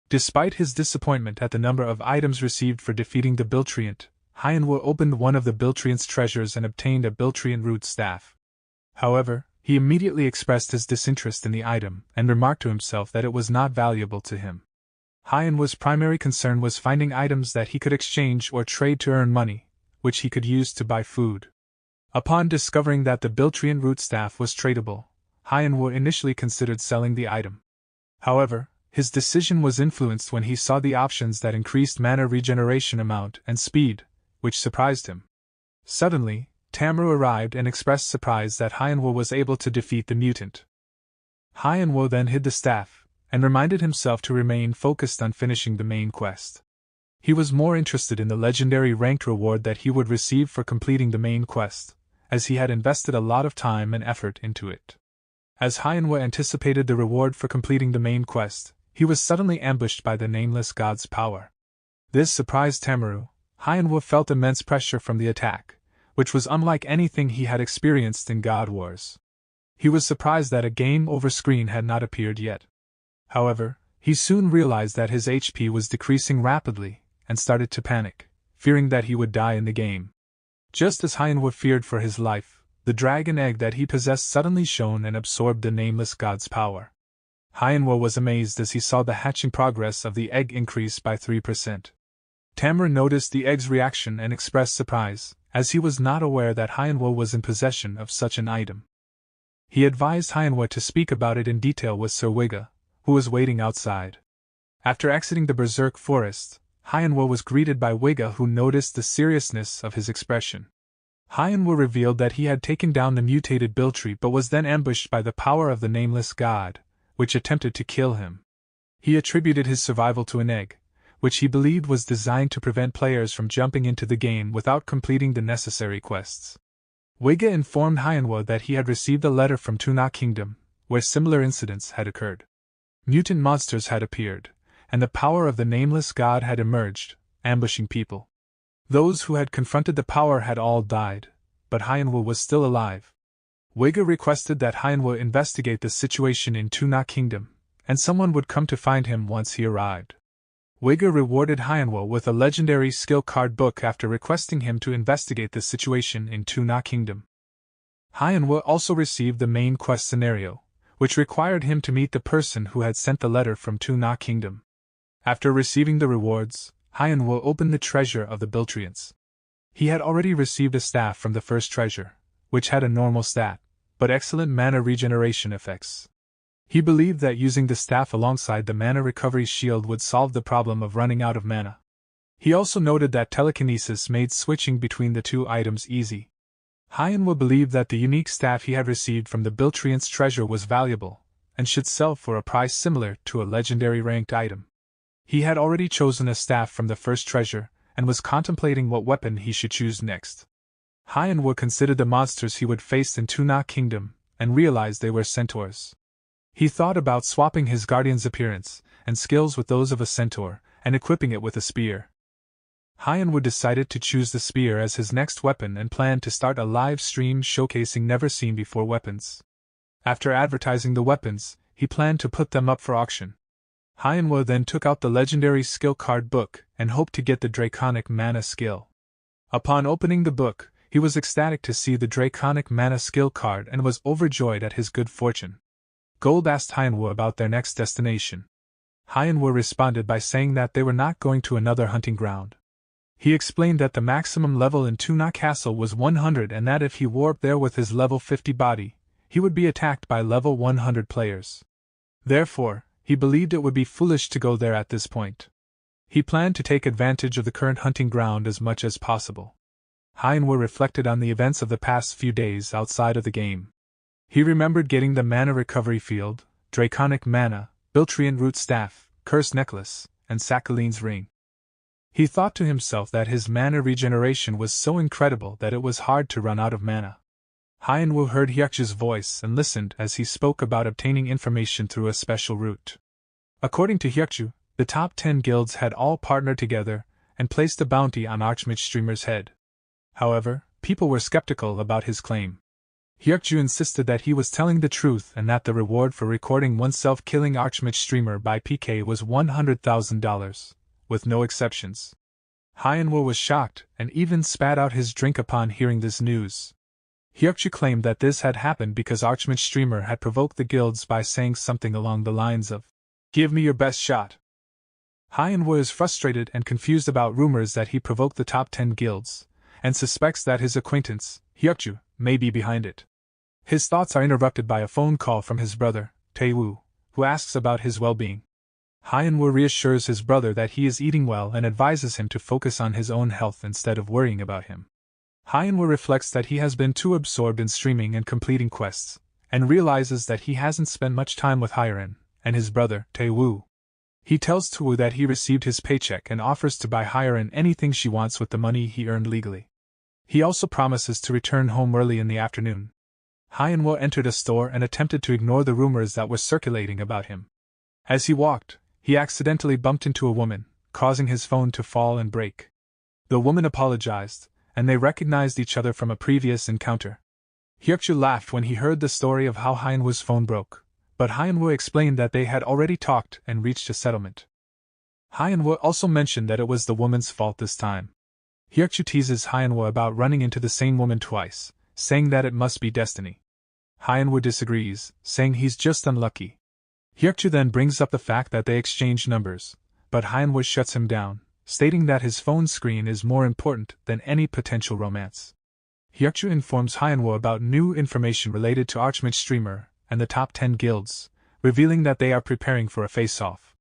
Despite his disappointment at the number of items received for defeating the Biltreant, ManhwaRecap opened one of the Biltreant's treasures and obtained a Biltreant root staff. However, he immediately expressed his disinterest in the item and remarked to himself that it was not valuable to him. ManhwaRecap's primary concern was finding items that he could exchange or trade to earn money, which he could use to buy food. Upon discovering that the Biltreant root staff was tradable, ManhwaRecap initially considered selling the item. However, his decision was influenced when he saw the options that increased mana regeneration amount and speed, which surprised him. Suddenly, Tamaru arrived and expressed surprise that ManhwaRecap was able to defeat the mutant. ManhwaRecap then hid the staff, and reminded himself to remain focused on finishing the main quest. He was more interested in the legendary ranked reward that he would receive for completing the main quest, as he had invested a lot of time and effort into it. As ManhwaRecap anticipated the reward for completing the main quest, he was suddenly ambushed by the nameless god's power. This surprised Tamaru. ManhwaRecap felt immense pressure from the attack, which was unlike anything he had experienced in God Wars. He was surprised that a game over screen had not appeared yet. However, he soon realized that his HP was decreasing rapidly, and started to panic, fearing that he would die in the game. Just as ManhwaRecap feared for his life, the dragon egg that he possessed suddenly shone and absorbed the nameless god's power. ManhwaRecap was amazed as he saw the hatching progress of the egg increase by 3%. Tamaru noticed the egg's reaction and expressed surprise, as he was not aware that ManhwaRecap was in possession of such an item. He advised ManhwaRecap to speak about it in detail with Sir Wigga, who was waiting outside. After exiting the Berserk Forest, ManhwaRecap was greeted by Wigga, who noticed the seriousness of his expression. ManhwaRecap revealed that he had taken down the mutated Biltree but was then ambushed by the power of the nameless god, which attempted to kill him. He attributed his survival to an egg, which he believed was designed to prevent players from jumping into the game without completing the necessary quests. Wigga informed ManhwaRecap that he had received a letter from Tuna Kingdom, where similar incidents had occurred. Mutant monsters had appeared, and the power of the nameless god had emerged, ambushing people. Those who had confronted the power had all died, but ManhwaRecap was still alive. Wigga requested that ManhwaRecap investigate the situation in Tuna Kingdom, and someone would come to find him once he arrived. Wigga rewarded ManhwaRecap with a legendary skill card book after requesting him to investigate the situation in Tuna Kingdom. ManhwaRecap also received the main quest scenario, which required him to meet the person who had sent the letter from Tuna Kingdom. After receiving the rewards, ManhwaRecap opened the treasure of the Biltreants. He had already received a staff from the first treasure, which had a normal stat, but excellent mana regeneration effects. He believed that using the staff alongside the mana recovery shield would solve the problem of running out of mana. He also noted that telekinesis made switching between the two items easy. Hyenwu believed that the unique staff he had received from the Biltriant's treasure was valuable, and should sell for a price similar to a legendary ranked item. He had already chosen a staff from the first treasure, and was contemplating what weapon he should choose next. Hyenwu considered the monsters he would face in Tuna Kingdom, and realized they were centaurs. He thought about swapping his guardian's appearance and skills with those of a centaur, and equipping it with a spear. Hyenwu decided to choose the spear as his next weapon and planned to start a live stream showcasing never-seen-before weapons. After advertising the weapons, he planned to put them up for auction. Hyenwu then took out the legendary skill card book and hoped to get the Draconic Mana skill. Upon opening the book, he was ecstatic to see the Draconic Mana skill card and was overjoyed at his good fortune. Gold asked Hyenwu about their next destination. Hyenwu responded by saying that they were not going to another hunting ground. He explained that the maximum level in Tuna Castle was 100 and that if he warped there with his level 50 body, he would be attacked by level 100 players. Therefore, he believed it would be foolish to go there at this point. He planned to take advantage of the current hunting ground as much as possible. Hyenwu reflected on the events of the past few days outside of the game. He remembered getting the mana recovery field, Draconic Mana, Biltriant Root Staff, Curse Necklace, and Sakaline's Ring. He thought to himself that his mana regeneration was so incredible that it was hard to run out of mana. Hyenwu heard Hyukju's voice and listened as he spoke about obtaining information through a special route. According to Hyukju, the top 10 guilds had all partnered together and placed a bounty on Archmage Streamer's head. However, people were skeptical about his claim. Hyukju insisted that he was telling the truth and that the reward for recording oneself killing Archmage Streamer by PK was $100,000, with no exceptions. Hyenwu was shocked and even spat out his drink upon hearing this news. Hyukju claimed that this had happened because Archmage Streamer had provoked the guilds by saying something along the lines of, "Give me your best shot." Hyenwu is frustrated and confused about rumors that he provoked the top 10 guilds, and suspects that his acquaintance, Hyukju, may be behind it. His thoughts are interrupted by a phone call from his brother, Taewoo, who asks about his well-being. Hyenwu reassures his brother that he is eating well and advises him to focus on his own health instead of worrying about him. Hyenwu reflects that he has been too absorbed in streaming and completing quests, and realizes that he hasn't spent much time with Hyerin and his brother, Taewoo. He tells Taewoo that he received his paycheck and offers to buy Hyerin anything she wants with the money he earned legally. He also promises to return home early in the afternoon. Hyenwu entered a store and attempted to ignore the rumors that were circulating about him. As he walked, he accidentally bumped into a woman, causing his phone to fall and break. The woman apologized, and they recognized each other from a previous encounter. Hyukju laughed when he heard the story of how Hyenwu's phone broke, but Hyenwu explained that they had already talked and reached a settlement. Hyenwu also mentioned that it was the woman's fault this time. Hyukju teases Hyenwu about running into the same woman twice, saying that it must be destiny. Hyenwu disagrees, saying he's just unlucky. Hyukju then brings up the fact that they exchange numbers, but Hyenwu shuts him down, stating that his phone screen is more important than any potential romance. Hyukju informs Hyenwu about new information related to Archmage Streamer and the top 10 guilds, revealing that they are preparing for a face-off.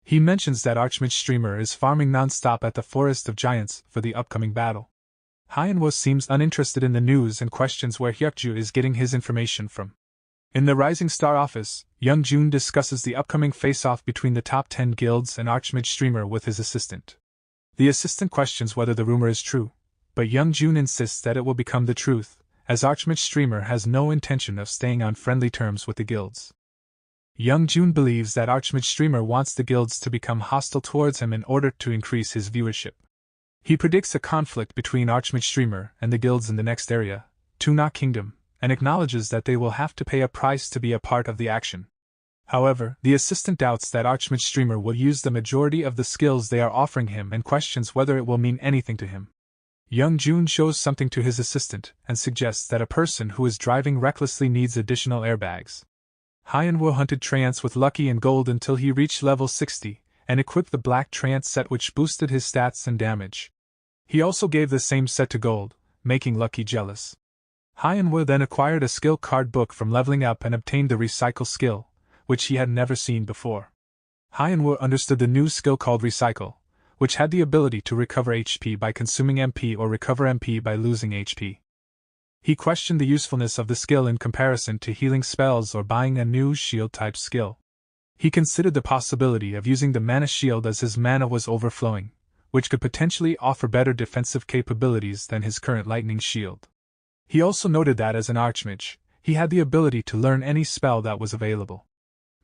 He mentions that Archmage Streamer is farming non-stop at the Forest of Giants for the upcoming battle. Hyenwu seems uninterested in the news and questions where Hyukju is getting his information from. In the Rising Star office, Young-jun discusses the upcoming face-off between the top 10 guilds and Archmage Streamer with his assistant. The assistant questions whether the rumor is true, but Young-jun insists that it will become the truth, as Archmage Streamer has no intention of staying on friendly terms with the guilds. Young-jun believes that Archmage Streamer wants the guilds to become hostile towards him in order to increase his viewership. He predicts a conflict between Archmage Streamer and the guilds in the next area, Tuna Kingdom, and acknowledges that they will have to pay a price to be a part of the action. However, the assistant doubts that Archmage Streamer will use the majority of the skills they are offering him and questions whether it will mean anything to him. Young-jun shows something to his assistant and suggests that a person who is driving recklessly needs additional airbags. Hyenwu hunted Trance with Lucky and Gold until he reached level 60, and equipped the Black Trance set which boosted his stats and damage. He also gave the same set to Gold, making Lucky jealous. Hyenwu then acquired a skill card book from leveling up and obtained the Recycle skill, which he had never seen before. Hyenwu understood the new skill called Recycle, which had the ability to recover HP by consuming MP or recover MP by losing HP. He questioned the usefulness of the skill in comparison to healing spells or buying a new shield-type skill. He considered the possibility of using the mana shield as his mana was overflowing, which could potentially offer better defensive capabilities than his current lightning shield. He also noted that as an archmage, he had the ability to learn any spell that was available.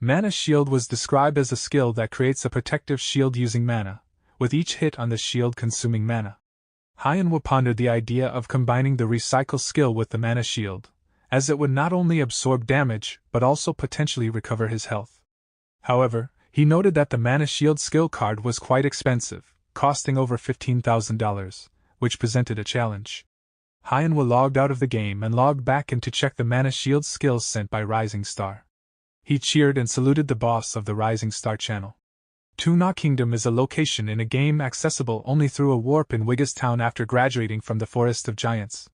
Mana shield was described as a skill that creates a protective shield using mana, with each hit on the shield consuming mana. Hyanwa pondered the idea of combining the recycle skill with the mana shield, as it would not only absorb damage but also potentially recover his health. However, he noted that the mana shield skill card was quite expensive, costing over $15,000, which presented a challenge. Hyanwa logged out of the game and logged back in to check the mana shield skills sent by Rising Star. He cheered and saluted the boss of the Rising Star channel. Tuna Kingdom is a location in a game accessible only through a warp in Wiggis Town after graduating from the Forest of Giants.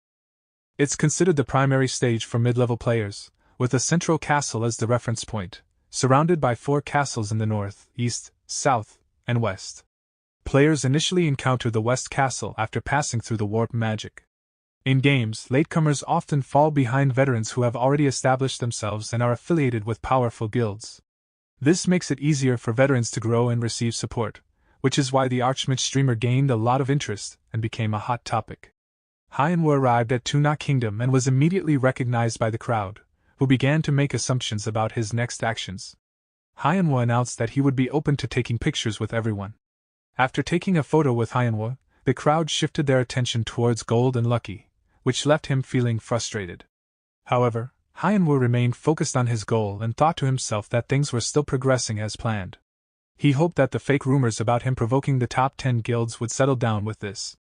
It's considered the primary stage for mid-level players, with a central castle as the reference point, surrounded by 4 castles in the north, east, south, and west. Players initially encounter the West Castle after passing through the warp magic. In games, latecomers often fall behind veterans who have already established themselves and are affiliated with powerful guilds. This makes it easier for veterans to grow and receive support, which is why the Archmage streamer gained a lot of interest and became a hot topic. Hyanwa arrived at Tuna Kingdom and was immediately recognized by the crowd, who began to make assumptions about his next actions. Hyanwa announced that he would be open to taking pictures with everyone. After taking a photo with Hyanwa, the crowd shifted their attention towards Gold and Lucky, which left him feeling frustrated. However, Hyanwa remained focused on his goal and thought to himself that things were still progressing as planned. He hoped that the fake rumors about him provoking the top 10 guilds would settle down with this.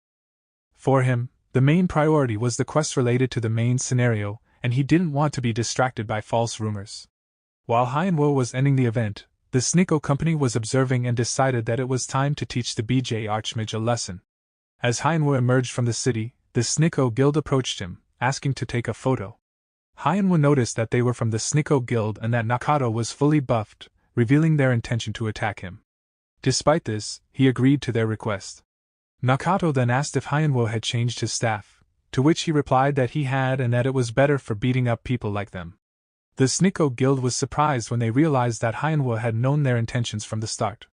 For him, the main priority was the quest related to the main scenario, and he didn't want to be distracted by false rumors. While Hyanwa was ending the event, the Snicko company was observing and decided that it was time to teach the BJ Archmage a lesson. As Hyanwa emerged from the city, the Snicko guild approached him, asking to take a photo. Hyanwa noticed that they were from the Snicko guild and that Nakato was fully buffed, revealing their intention to attack him. Despite this, he agreed to their request. Nakato then asked if Hyanwa had changed his staff, to which he replied that he had and that it was better for beating up people like them. The Snicko guild was surprised when they realized that Hyanwa had known their intentions from the start.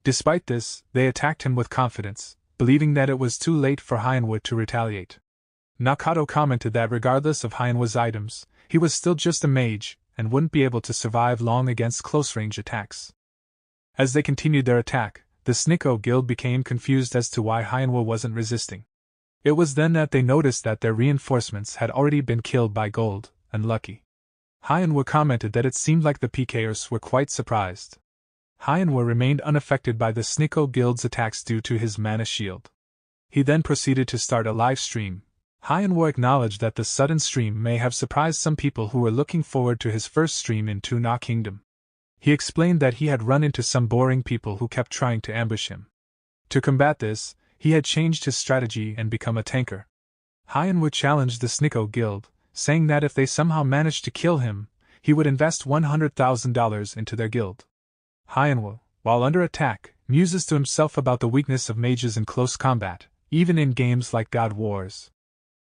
Despite this, they attacked him with confidence, believing that it was too late for Hyanwa to retaliate. Nakato commented that regardless of Hyanwa's items, he was still just a mage, and wouldn't be able to survive long against close-range attacks. As they continued their attack, the Snicko guild became confused as to why Hyanwa wasn't resisting. It was then that they noticed that their reinforcements had already been killed by Gold and Lucky. Hyanwa commented that it seemed like the PKers were quite surprised. Hyanwa remained unaffected by the Snicko guild's attacks due to his mana shield. He then proceeded to start a live stream. Hyanwa acknowledged that the sudden stream may have surprised some people who were looking forward to his first stream in Tuna Kingdom. He explained that he had run into some boring people who kept trying to ambush him. To combat this, he had changed his strategy and become a tanker. Hyanwa challenged the Snicko guild, saying that if they somehow managed to kill him, he would invest $100,000 into their guild. Hyanwa, while under attack, muses to himself about the weakness of mages in close combat, even in games like God Wars.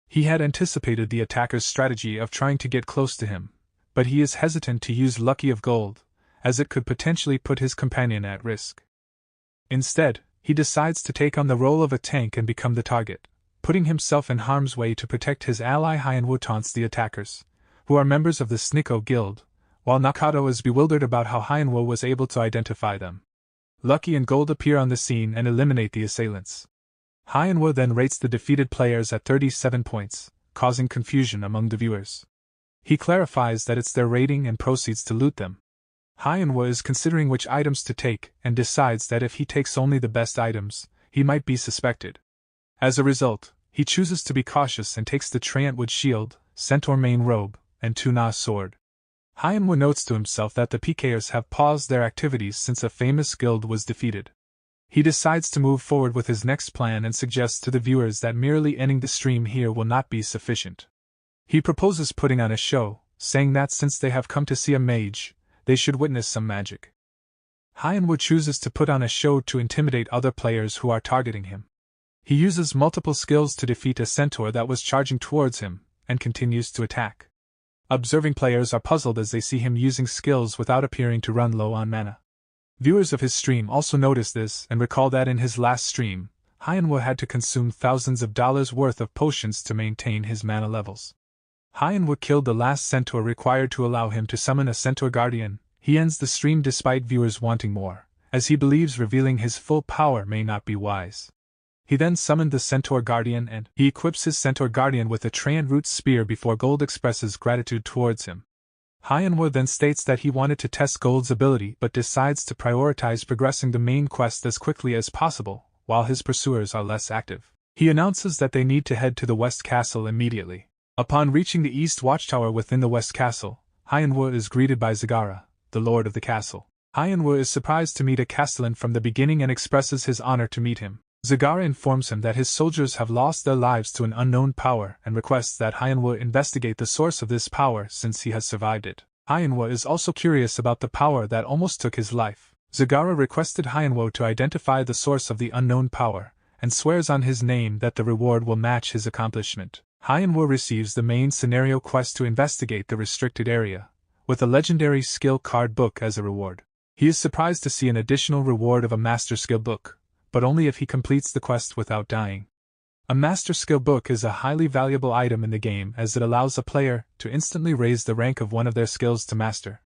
He had anticipated the attacker's strategy of trying to get close to him, but he is hesitant to use Lucky of Gold, as it could potentially put his companion at risk. Instead, he decides to take on the role of a tank and become the target, putting himself in harm's way to protect his ally. Hyanwa taunts the attackers, who are members of the Snicko guild, while Nakato is bewildered about how Hyanwa was able to identify them. Lucky and Gold appear on the scene and eliminate the assailants. Hyanwa then rates the defeated players at 37 points, causing confusion among the viewers. He clarifies that it's their rating and proceeds to loot them. Hyanwa is considering which items to take and decides that if he takes only the best items, he might be suspected. As a result, he chooses to be cautious and takes the Treantwood shield, Centaur main robe, and Tuna sword. Hyanwa notes to himself that the PKers have paused their activities since a famous guild was defeated. He decides to move forward with his next plan and suggests to the viewers that merely ending the stream here will not be sufficient. He proposes putting on a show, saying that since they have come to see a mage, they should witness some magic. Hyanwa chooses to put on a show to intimidate other players who are targeting him. He uses multiple skills to defeat a centaur that was charging towards him, and continues to attack. Observing players are puzzled as they see him using skills without appearing to run low on mana. Viewers of his stream also notice this and recall that in his last stream, ManhwaRecap had to consume thousands of dollars worth of potions to maintain his mana levels. ManhwaRecap killed the last centaur required to allow him to summon a centaur guardian. He ends the stream despite viewers wanting more, as he believes revealing his full power may not be wise. He then summoned the Centaur Guardian and he equips his Centaur Guardian with a Treant Root Spear before Gold expresses gratitude towards him. ManhwaRecap then states that he wanted to test Gold's ability but decides to prioritize progressing the main quest as quickly as possible, while his pursuers are less active. He announces that they need to head to the West Castle immediately. Upon reaching the East Watchtower within the West Castle, ManhwaRecap is greeted by Zagara, the lord of the castle. ManhwaRecap is surprised to meet a castellan from the beginning and expresses his honor to meet him. Zagara informs him that his soldiers have lost their lives to an unknown power and requests that ManhwaRecap investigate the source of this power since he has survived it. ManhwaRecap is also curious about the power that almost took his life. Zagara requested ManhwaRecap to identify the source of the unknown power and swears on his name that the reward will match his accomplishment. ManhwaRecap receives the main scenario quest to investigate the restricted area, with a legendary skill card book as a reward. He is surprised to see an additional reward of a master skill book, but only if he completes the quest without dying. A master skill book is a highly valuable item in the game as it allows a player to instantly raise the rank of one of their skills to master.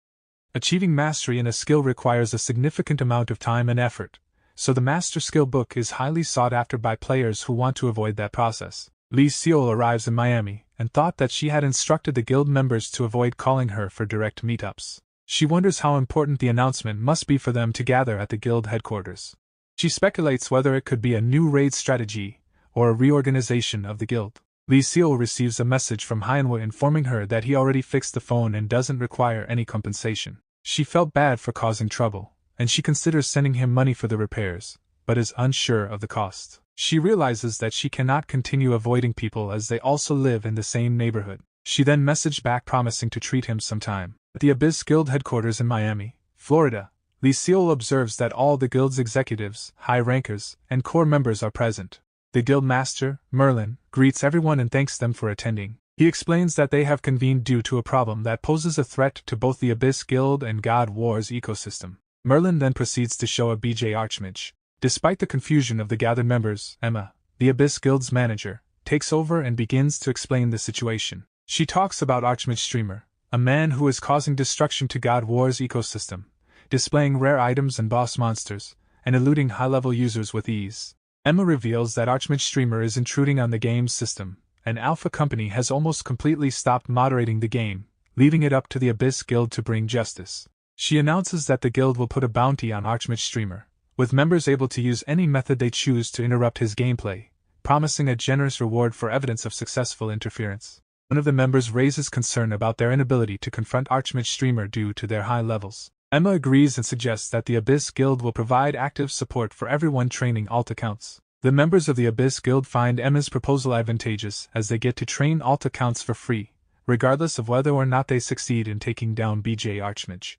Achieving mastery in a skill requires a significant amount of time and effort, so the master skill book is highly sought after by players who want to avoid that process. Lucille arrives in Miami and thought that she had instructed the guild members to avoid calling her for direct meetups. She wonders how important the announcement must be for them to gather at the guild headquarters. She speculates whether it could be a new raid strategy or a reorganization of the guild. Lucille receives a message from ManhwaRecap informing her that he already fixed the phone and doesn't require any compensation. She felt bad for causing trouble, and she considers sending him money for the repairs, but is unsure of the cost. She realizes that she cannot continue avoiding people as they also live in the same neighborhood. She then messaged back promising to treat him sometime. At the Abyss Guild headquarters in Miami, Florida, Lucille observes that all the guild's executives, high rankers, and core members are present. The guild master, Merlin, greets everyone and thanks them for attending. He explains that they have convened due to a problem that poses a threat to both the Abyss Guild and God War's ecosystem. Merlin then proceeds to show a BJ Archmage. Despite the confusion of the gathered members, Emma, the Abyss Guild's manager, takes over and begins to explain the situation. She talks about Archmage Streamer, a man who is causing destruction to God War's ecosystem, displaying rare items and boss monsters, and eluding high-level users with ease. Emma reveals that Archmage Streamer is intruding on the game's system, and Alpha Company has almost completely stopped moderating the game, leaving it up to the Abyss Guild to bring justice. She announces that the guild will put a bounty on Archmage Streamer, with members able to use any method they choose to interrupt his gameplay, promising a generous reward for evidence of successful interference. One of the members raises concern about their inability to confront Archmage Streamer due to their high levels. Emma agrees and suggests that the Abyss Guild will provide active support for everyone training alt accounts. The members of the Abyss Guild find Emma's proposal advantageous as they get to train alt accounts for free, regardless of whether or not they succeed in taking down BJ Archmage.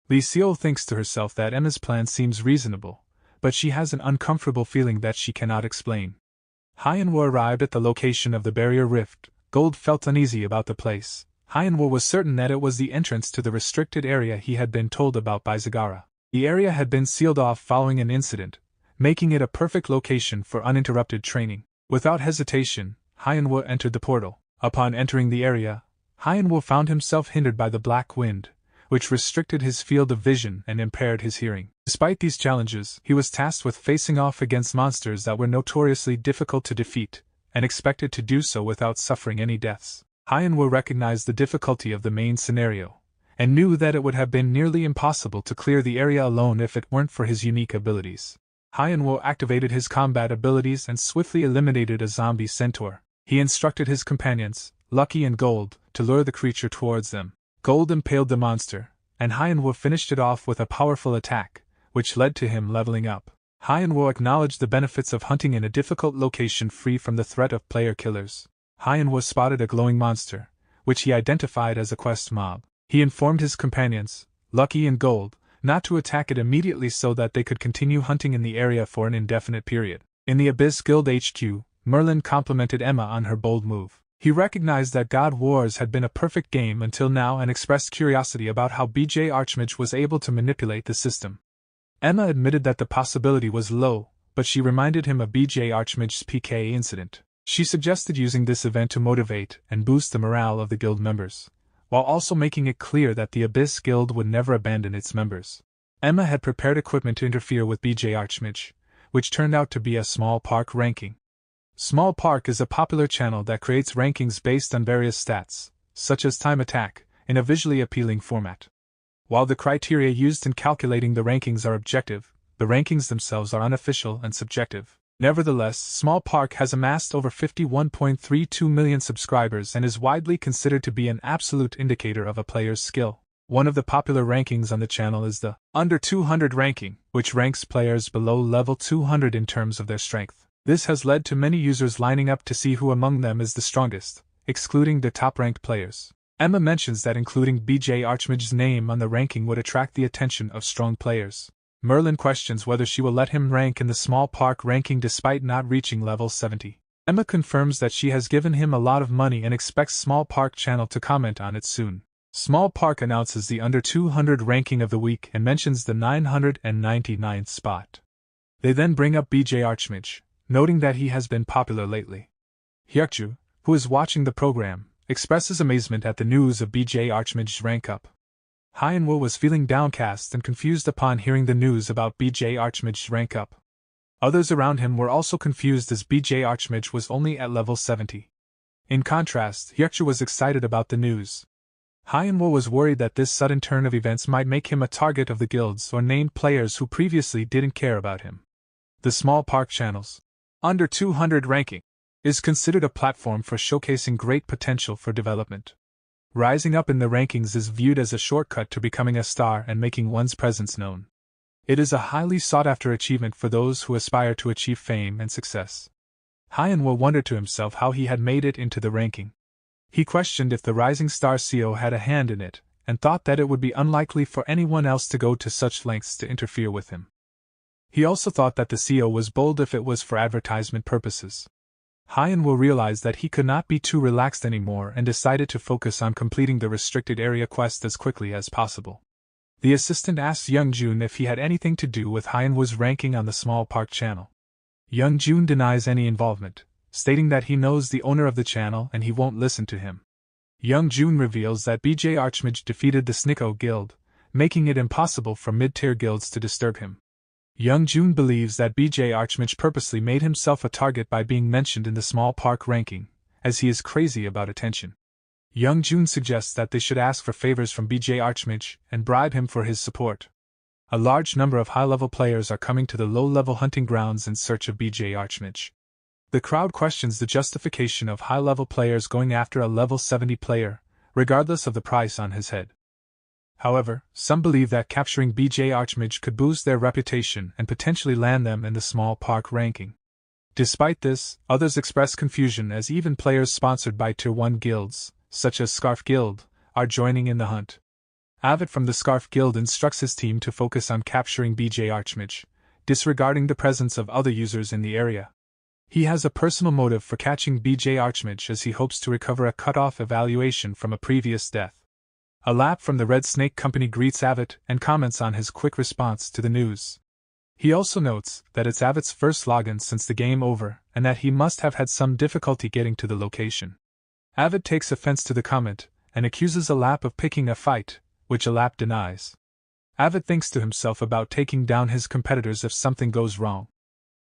Lucille thinks to herself that Emma's plan seems reasonable, but she has an uncomfortable feeling that she cannot explain. ManhwaRecap arrived at the location of the barrier rift. Gold felt uneasy about the place. ManhwaRecap was certain that it was the entrance to the restricted area he had been told about by Zagara. The area had been sealed off following an incident, making it a perfect location for uninterrupted training. Without hesitation, ManhwaRecap entered the portal. Upon entering the area, ManhwaRecap found himself hindered by the black wind, which restricted his field of vision and impaired his hearing. Despite these challenges, he was tasked with facing off against monsters that were notoriously difficult to defeat, and expected to do so without suffering any deaths. ManhwaRecap recognized the difficulty of the main scenario, and knew that it would have been nearly impossible to clear the area alone if it weren't for his unique abilities. ManhwaRecap activated his combat abilities and swiftly eliminated a zombie centaur. He instructed his companions, Lucky and Gold, to lure the creature towards them. Gold impaled the monster, and ManhwaRecap finished it off with a powerful attack, which led to him leveling up. ManhwaRecap acknowledged the benefits of hunting in a difficult location free from the threat of player killers. ManhwaRecap spotted a glowing monster, which he identified as a quest mob. He informed his companions, Lucky and Gold, not to attack it immediately so that they could continue hunting in the area for an indefinite period. In the Abyss Guild HQ, Merlin complimented Emma on her bold move. He recognized that God Wars had been a perfect game until now and expressed curiosity about how BJ Archmage was able to manipulate the system. Emma admitted that the possibility was low, but she reminded him of BJ Archmage's PK incident. She suggested using this event to motivate and boost the morale of the guild members, while also making it clear that the Abyss Guild would never abandon its members. Emma had prepared equipment to interfere with BJ Archmage, which turned out to be a Small Park ranking. Small Park is a popular channel that creates rankings based on various stats, such as time attack, in a visually appealing format. While the criteria used in calculating the rankings are objective, the rankings themselves are unofficial and subjective. Nevertheless, Small Park has amassed over 51.32 million subscribers and is widely considered to be an absolute indicator of a player's skill. One of the popular rankings on the channel is the Under 200 ranking, which ranks players below level 200 in terms of their strength. This has led to many users lining up to see who among them is the strongest, excluding the top-ranked players. Emma mentions that including BJ Archmage's name on the ranking would attract the attention of strong players. Merlin questions whether she will let him rank in the Small Park ranking despite not reaching level 70. Emma confirms that she has given him a lot of money and expects Small Park channel to comment on it soon. Small Park announces the Under 200 ranking of the week and mentions the 999th spot. They then bring up BJ Archmage, noting that he has been popular lately. Hyukju, who is watching the program, expresses amazement at the news of BJ Archmage's rank up. Hyenwo was feeling downcast and confused upon hearing the news about BJ Archmage's rank up. Others around him were also confused as BJ Archmage was only at level 70. In contrast, Hyukju was excited about the news. Hyenwo was worried that this sudden turn of events might make him a target of the guilds or named players who previously didn't care about him. The Small Park channel's Under 200 ranking is considered a platform for showcasing great potential for development. Rising up in the rankings is viewed as a shortcut to becoming a star and making one's presence known. It is a highly sought-after achievement for those who aspire to achieve fame and success. Hyenwo wondered to himself how he had made it into the ranking. He questioned if the Rising Star CEO had a hand in it, and thought that it would be unlikely for anyone else to go to such lengths to interfere with him. He also thought that the CEO was bold if it was for advertisement purposes. Hyenwo realized that he could not be too relaxed anymore and decided to focus on completing the restricted area quest as quickly as possible. The assistant asked Youngjun if he had anything to do with Hyenwo's ranking on the Small Park channel. Youngjun denies any involvement, stating that he knows the owner of the channel and he won't listen to him. Youngjun reveals that BJ Archmage defeated the Snicko Guild, making it impossible for mid-tier guilds to disturb him. Youngjun believes that BJ Archmage purposely made himself a target by being mentioned in the Small Park ranking, as he is crazy about attention. Youngjun suggests that they should ask for favors from BJ Archmage and bribe him for his support. A large number of high-level players are coming to the low-level hunting grounds in search of BJ Archmage. The crowd questions the justification of high-level players going after a level 70 player, regardless of the price on his head. However, some believe that capturing BJ Archmage could boost their reputation and potentially land them in the Small Park ranking. Despite this, others express confusion as even players sponsored by Tier 1 guilds, such as Scarf Guild, are joining in the hunt. Avid from the Scarf Guild instructs his team to focus on capturing BJ Archmage, disregarding the presence of other users in the area. He has a personal motive for catching BJ Archmage as he hopes to recover a cut-off evaluation from a previous death. A lap from the Red Snake Company greets Avid and comments on his quick response to the news. He also notes that it's Avid's first login since the game over and that he must have had some difficulty getting to the location. Avid takes offense to the comment and accuses Alap of picking a fight, which Alap denies. Avid thinks to himself about taking down his competitors if something goes wrong.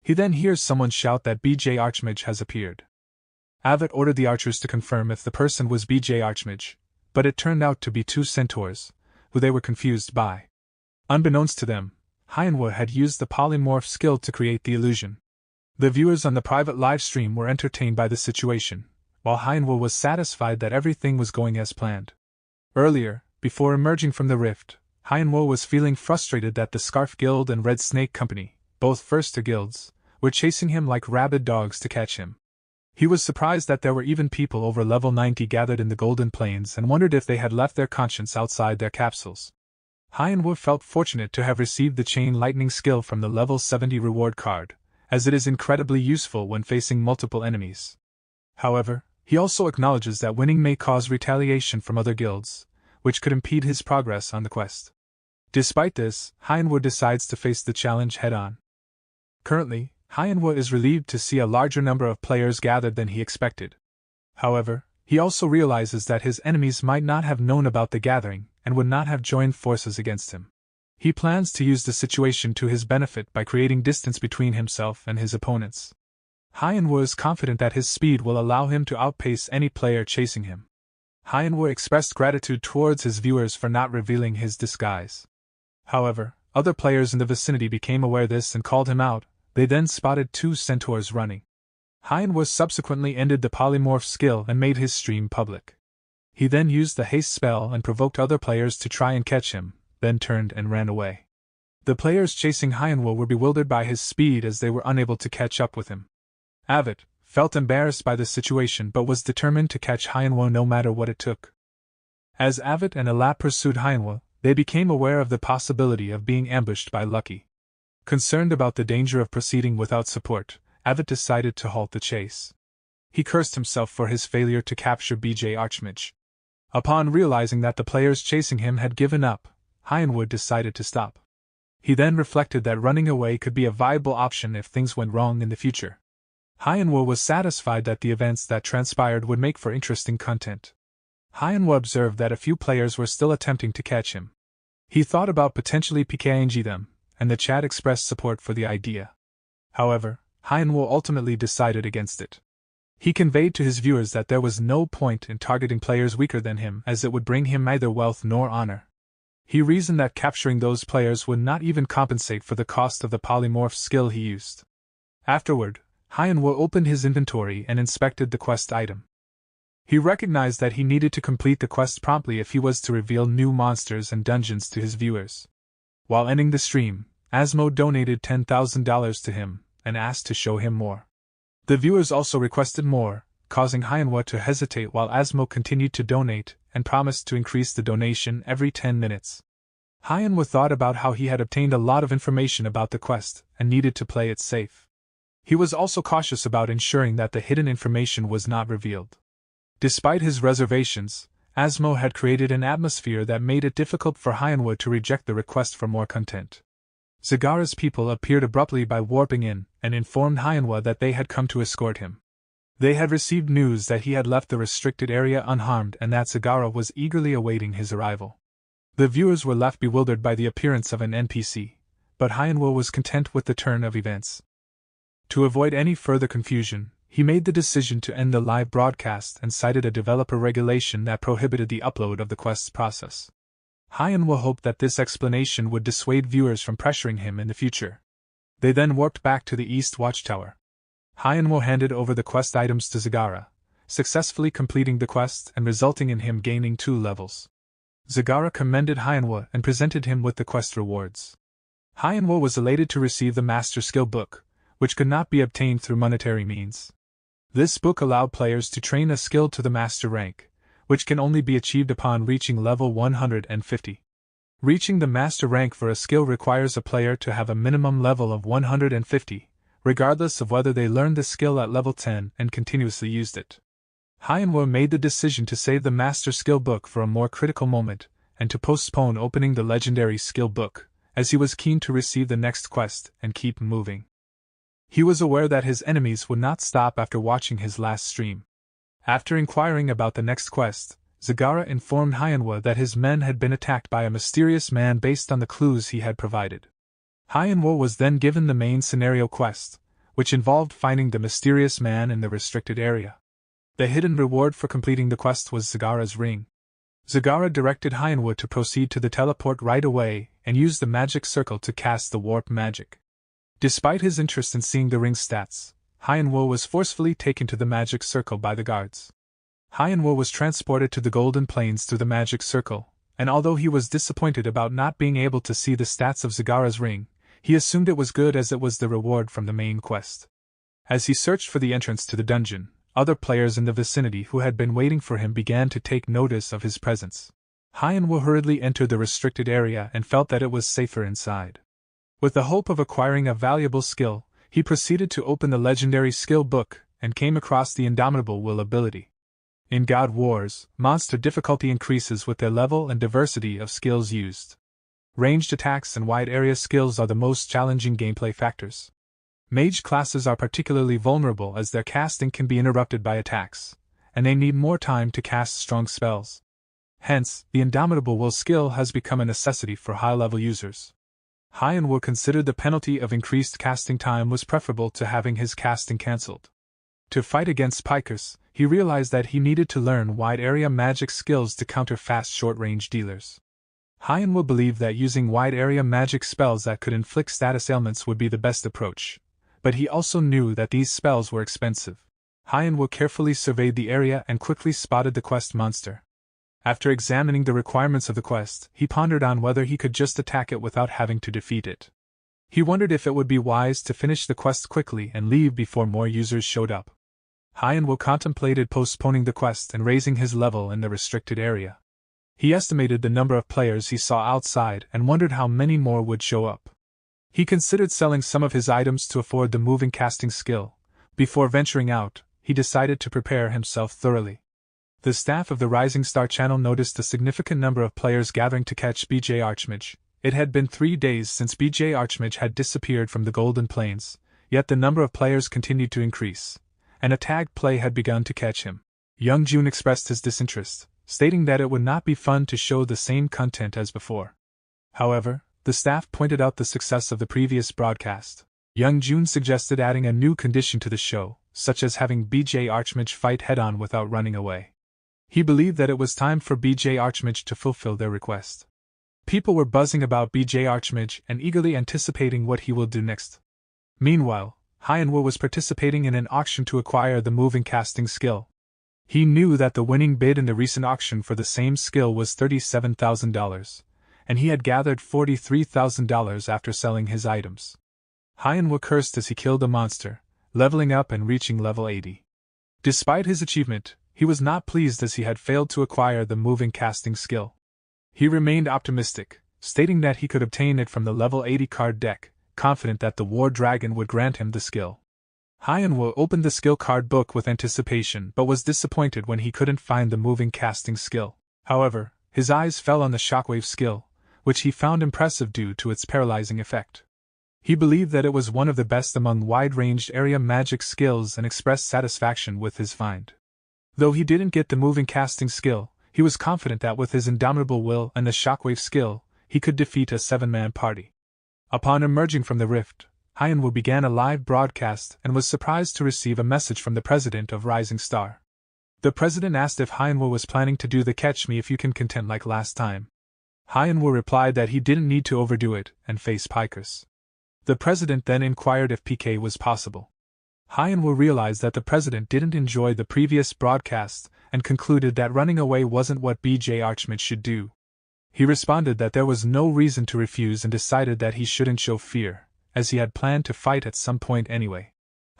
He then hears someone shout that BJ Archmage has appeared. Avid ordered the archers to confirm if the person was BJ Archmage, but it turned out to be two centaurs, who they were confused by. Unbeknownst to them, Hyenwo had used the polymorph skill to create the illusion. The viewers on the private livestream were entertained by the situation, while Hyenwo was satisfied that everything was going as planned. Earlier, before emerging from the rift, Hyenwo was feeling frustrated that the Scarf Guild and Red Snake Company, both first-tier guilds, were chasing him like rabid dogs to catch him. He was surprised that there were even people over level 90 gathered in the Golden Plains and wondered if they had left their conscience outside their capsules. Hyenwo felt fortunate to have received the Chain Lightning skill from the level 70 reward card, as it is incredibly useful when facing multiple enemies. However, He also acknowledges that winning may cause retaliation from other guilds, which could impede his progress on the quest. Despite this, Hyenwa decides to face the challenge head-on. Currently, Hyenwa is relieved to see a larger number of players gathered than he expected. However, he also realizes that his enemies might not have known about the gathering and would not have joined forces against him. He plans to use the situation to his benefit by creating distance between himself and his opponents. Hyenwa is confident that his speed will allow him to outpace any player chasing him. Hyenwa expressed gratitude towards his viewers for not revealing his disguise. However, other players in the vicinity became aware of this and called him out. They then spotted two centaurs running. Hyenwa subsequently ended the polymorph skill and made his stream public. He then used the haste spell and provoked other players to try and catch him, then turned and ran away. The players chasing Hyenwa were bewildered by his speed as they were unable to catch up with him. Avid felt embarrassed by the situation but was determined to catch Hyenwa no matter what it took. As Avid and Alap pursued Hyenwa, they became aware of the possibility of being ambushed by Lucky. Concerned about the danger of proceeding without support, Avid decided to halt the chase. He cursed himself for his failure to capture BJ Archmage. Upon realizing that the players chasing him had given up, Hyenwa decided to stop. He then reflected that running away could be a viable option if things went wrong in the future. Hyenwa was satisfied that the events that transpired would make for interesting content. Hyenwa observed that a few players were still attempting to catch him. He thought about potentially PKing them, and the chat expressed support for the idea. However, Hyenwa ultimately decided against it. He conveyed to his viewers that there was no point in targeting players weaker than him as it would bring him neither wealth nor honor. He reasoned that capturing those players would not even compensate for the cost of the polymorph skill he used. Afterward, Hyenwa opened his inventory and inspected the quest item. He recognized that he needed to complete the quest promptly if he was to reveal new monsters and dungeons to his viewers. While ending the stream, Asmo donated $10,000 to him and asked to show him more. The viewers also requested more, causing Hyenwa to hesitate while Asmo continued to donate and promised to increase the donation every 10 minutes. Hyenwa thought about how he had obtained a lot of information about the quest and needed to play it safe. He was also cautious about ensuring that the hidden information was not revealed. Despite his reservations, Asmo had created an atmosphere that made it difficult for Hyenwa to reject the request for more content. Zagara's people appeared abruptly by warping in and informed Hyenwa that they had come to escort him. They had received news that he had left the restricted area unharmed and that Zagara was eagerly awaiting his arrival. The viewers were left bewildered by the appearance of an NPC, but Hyenwa was content with the turn of events. To avoid any further confusion, he made the decision to end the live broadcast and cited a developer regulation that prohibited the upload of the quest's process. Hyenwa hoped that this explanation would dissuade viewers from pressuring him in the future. They then warped back to the East Watchtower. Hyenwa handed over the quest items to Zagara, successfully completing the quest and resulting in him gaining 2 levels. Zagara commended Hyenwa and presented him with the quest rewards. Hyenwa was elated to receive the Master Skill Book, which could not be obtained through monetary means. This book allowed players to train a skill to the master rank, which can only be achieved upon reaching level 150. Reaching the master rank for a skill requires a player to have a minimum level of 150, regardless of whether they learned the skill at level 10 and continuously used it. Hyenwa made the decision to save the Master Skill Book for a more critical moment, and to postpone opening the legendary skill book, as he was keen to receive the next quest and keep moving. He was aware that his enemies would not stop after watching his last stream. After inquiring about the next quest, Zagara informed Hyenwa that his men had been attacked by a mysterious man based on the clues he had provided. Hyenwa was then given the main scenario quest, which involved finding the mysterious man in the restricted area. The hidden reward for completing the quest was Zagara's ring. Zagara directed Hyenwa to proceed to the teleport right away and use the magic circle to cast the warp magic. Despite his interest in seeing the ring's stats, Hyenwa was forcefully taken to the magic circle by the guards. Hyenwa was transported to the Golden Plains through the magic circle, and although he was disappointed about not being able to see the stats of Zagara's ring, he assumed it was good as it was the reward from the main quest. As he searched for the entrance to the dungeon, other players in the vicinity who had been waiting for him began to take notice of his presence. Hyenwa hurriedly entered the restricted area and felt that it was safer inside. With the hope of acquiring a valuable skill, he proceeded to open the legendary skill book and came across the Indomitable Will ability. In God Wars, monster difficulty increases with their level and diversity of skills used. Ranged attacks and wide area skills are the most challenging gameplay factors. Mage classes are particularly vulnerable as their casting can be interrupted by attacks, and they need more time to cast strong spells. Hence, the Indomitable Will skill has become a necessity for high-level users. ManhwaRecap considered the penalty of increased casting time was preferable to having his casting cancelled. To fight against Pikers, he realized that he needed to learn wide-area magic skills to counter fast short-range dealers. ManhwaRecap believed that using wide-area magic spells that could inflict status ailments would be the best approach, but he also knew that these spells were expensive. ManhwaRecap carefully surveyed the area and quickly spotted the quest monster. After examining the requirements of the quest, he pondered on whether he could just attack it without having to defeat it. He wondered if it would be wise to finish the quest quickly and leave before more users showed up. ManhwaRecap contemplated postponing the quest and raising his level in the restricted area. He estimated the number of players he saw outside and wondered how many more would show up. He considered selling some of his items to afford the moving casting skill. Before venturing out, he decided to prepare himself thoroughly. The staff of the Rising Star channel noticed a significant number of players gathering to catch BJ Archmage. It had been 3 days since BJ Archmage had disappeared from the Golden Plains, yet the number of players continued to increase, and a tag play had begun to catch him. Young Jun expressed his disinterest, stating that it would not be fun to show the same content as before. However, the staff pointed out the success of the previous broadcast. Young Jun suggested adding a new condition to the show, such as having BJ Archmage fight head-on without running away. He believed that it was time for BJ Archmage to fulfill their request. People were buzzing about BJ Archmage and eagerly anticipating what he will do next. Meanwhile, ManhwaRecap was participating in an auction to acquire the moving casting skill. He knew that the winning bid in the recent auction for the same skill was $37,000, and he had gathered $43,000 after selling his items. ManhwaRecap cursed as he killed a monster, leveling up and reaching level 80. Despite his achievement, he was not pleased as he had failed to acquire the moving casting skill. He remained optimistic, stating that he could obtain it from the level 80 card deck, confident that the War Dragon would grant him the skill. ManhwaRecap opened the skill card book with anticipation but was disappointed when he couldn't find the moving casting skill. However, his eyes fell on the Shockwave skill, which he found impressive due to its paralyzing effect. He believed that it was one of the best among wide-ranged area magic skills and expressed satisfaction with his find. Though he didn't get the moving casting skill, he was confident that with his Indomitable Will and the Shockwave skill, he could defeat a 7-man party. Upon emerging from the rift, ManhwaRecap began a live broadcast and was surprised to receive a message from the president of Rising Star. The president asked if ManhwaRecap was planning to do the catch me if you can content like last time. ManhwaRecap replied that he didn't need to overdo it and face Pikers. The president then inquired if PK was possible. ManhwaRecap realized that the president didn't enjoy the previous broadcast and concluded that running away wasn't what BJ Archmage should do. He responded that there was no reason to refuse and decided that he shouldn't show fear, as he had planned to fight at some point anyway.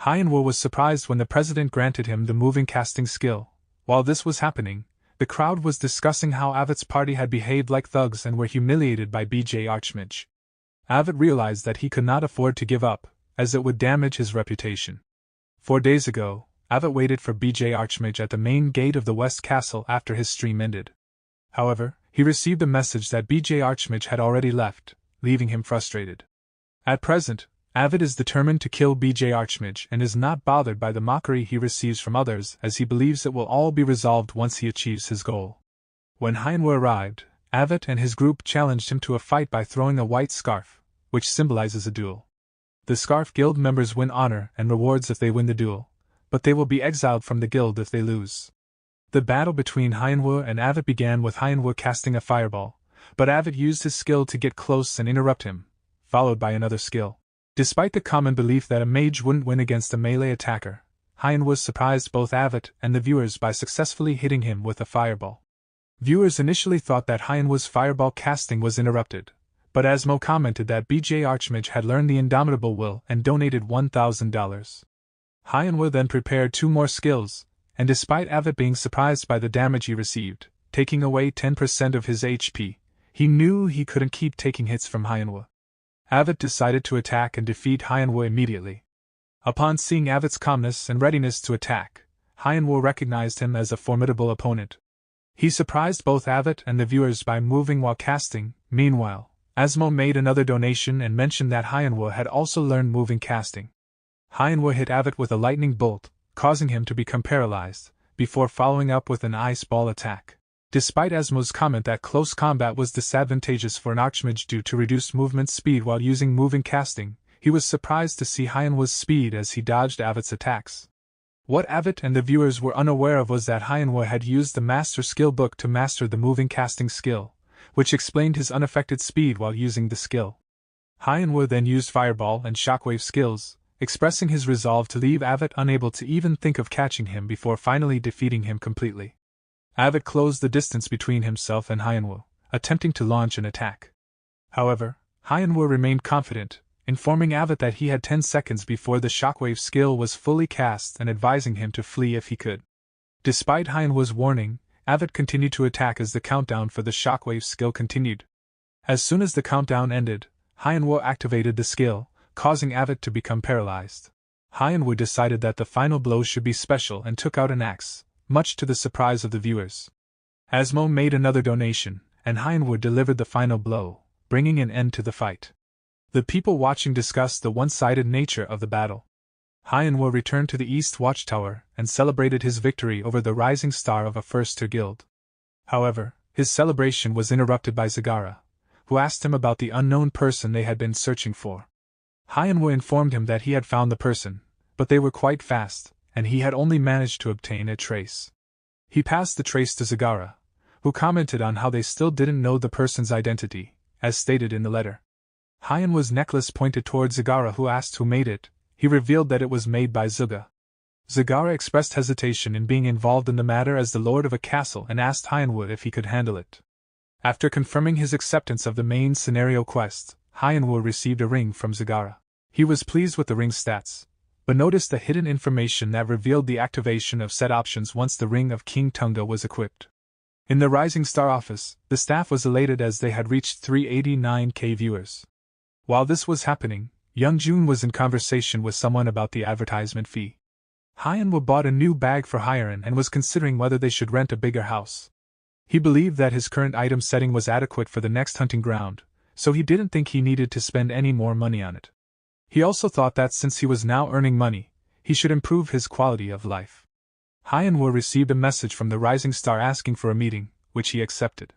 ManhwaRecap was surprised when the president granted him the moving casting skill. While this was happening, the crowd was discussing how Avit's party had behaved like thugs and were humiliated by BJ Archmage. Avit realized that he could not afford to give up, as it would damage his reputation. 4 days ago, Avit waited for BJ Archmage at the main gate of the West Castle after his stream ended. However, he received a message that BJ Archmage had already left, leaving him frustrated. At present, Avit is determined to kill BJ Archmage and is not bothered by the mockery he receives from others as he believes it will all be resolved once he achieves his goal. When ManhwaRecap arrived, Avit and his group challenged him to a fight by throwing a white scarf, which symbolizes a duel. The Scarf Guild members win honor and rewards if they win the duel, but they will be exiled from the guild if they lose. The battle between ManhwaRecap and Avit began with ManhwaRecap casting a fireball, but Avit used his skill to get close and interrupt him, followed by another skill. Despite the common belief that a mage wouldn't win against a melee attacker, ManhwaRecap surprised both Avit and the viewers by successfully hitting him with a fireball. Viewers initially thought that ManhwaRecap's fireball casting was interrupted, but Asmo commented that BJ Archmage had learned the Indomitable Will and donated $1,000. ManhwaRecap then prepared 2 more skills, and despite Avit being surprised by the damage he received, taking away 10% of his HP, he knew he couldn't keep taking hits from ManhwaRecap. Avit decided to attack and defeat ManhwaRecap immediately. Upon seeing Avit's calmness and readiness to attack, Hyanwo recognized him as a formidable opponent. He surprised both Avet and the viewers by moving while casting. Meanwhile, Asmo made another donation and mentioned that Hyanwo had also learned moving casting. Hyanwo hit Avet with a lightning bolt, causing him to become paralyzed, before following up with an ice ball attack. Despite Asmo's comment that close combat was disadvantageous for an Archmage due to reduced movement speed while using moving casting, he was surprised to see Hyanwo's speed as he dodged Avet's attacks. What Avet and the viewers were unaware of was that Hyanwo had used the Master Skill Book to master the moving casting skill, which explained his unaffected speed while using the skill. Hyanwo then used Fireball and Shockwave skills, expressing his resolve to leave Avet unable to even think of catching him before finally defeating him completely. Avet closed the distance between himself and Hyanwo, attempting to launch an attack. However, Hyanwo remained confident, informing Avet that he had 10 seconds before the Shockwave skill was fully cast and advising him to flee if he could. Despite Hyanwo's warning, Avet continued to attack as the countdown for the Shockwave skill continued. As soon as the countdown ended, Hyanwo activated the skill, causing Avet to become paralyzed. Hyanwo decided that the final blow should be special and took out an axe, much to the surprise of the viewers. Asmo made another donation, and Hyanwo delivered the final blow, bringing an end to the fight. The people watching discussed the one-sided nature of the battle. Hyanwo returned to the East Watchtower and celebrated his victory over the rising star of a first-tier guild. However, his celebration was interrupted by Zagara, who asked him about the unknown person they had been searching for. Hyanwo informed him that he had found the person, but they were quite fast, and he had only managed to obtain a trace. He passed the trace to Zagara, who commented on how they still didn't know the person's identity, as stated in the letter. Hyanwo's necklace pointed towards Zagara, who asked who made it. He revealed that it was made by Zuga. Zagara expressed hesitation in being involved in the matter as the lord of a castle and asked Hyanwo if he could handle it. After confirming his acceptance of the main scenario quest, Hyanwo received a ring from Zagara. He was pleased with the ring's stats, but noticed the hidden information that revealed the activation of set options once the Ring of King Tunga was equipped. In the Rising Star office, the staff was elated as they had reached 389k viewers. While this was happening, Young Jun was in conversation with someone about the advertisement fee. Hyanwo bought a new bag for Hyerin and was considering whether they should rent a bigger house. He believed that his current item setting was adequate for the next hunting ground, so he didn't think he needed to spend any more money on it. He also thought that since he was now earning money, he should improve his quality of life. Hyanwo received a message from the Rising Star asking for a meeting, which he accepted.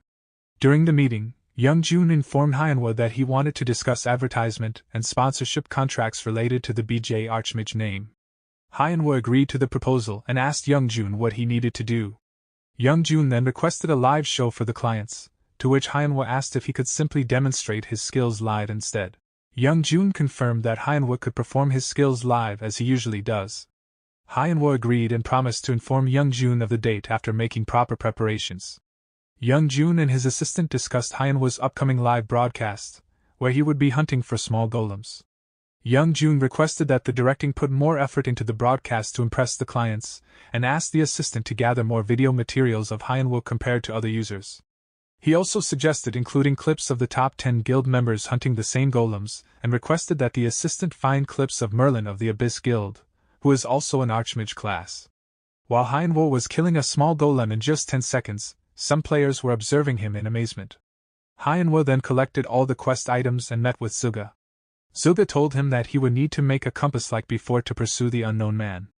During the meeting, Young Jun informed Hyanwo that he wanted to discuss advertisement and sponsorship contracts related to the BJ Archmage name. Hyanwo agreed to the proposal and asked Young Jun what he needed to do. Young Jun then requested a live show for the clients, to which Hyanwo asked if he could simply demonstrate his skills live instead. Young Jun confirmed that Hyanwo could perform his skills live as he usually does. Hyanwo agreed and promised to inform Young Jun of the date after making proper preparations. Young Jun and his assistant discussed Hyanwo's upcoming live broadcast, where he would be hunting for small golems. Young Jun requested that the directing put more effort into the broadcast to impress the clients, and asked the assistant to gather more video materials of Hyanwo compared to other users. He also suggested including clips of the top 10 guild members hunting the same golems, and requested that the assistant find clips of Merlin of the Abyss Guild, who is also an Archmage class. While Hyanwo was killing a small golem in just 10 seconds, some players were observing him in amazement. Hyanwo then collected all the quest items and met with Zuga. Zuga told him that he would need to make a compass like before to pursue the unknown man.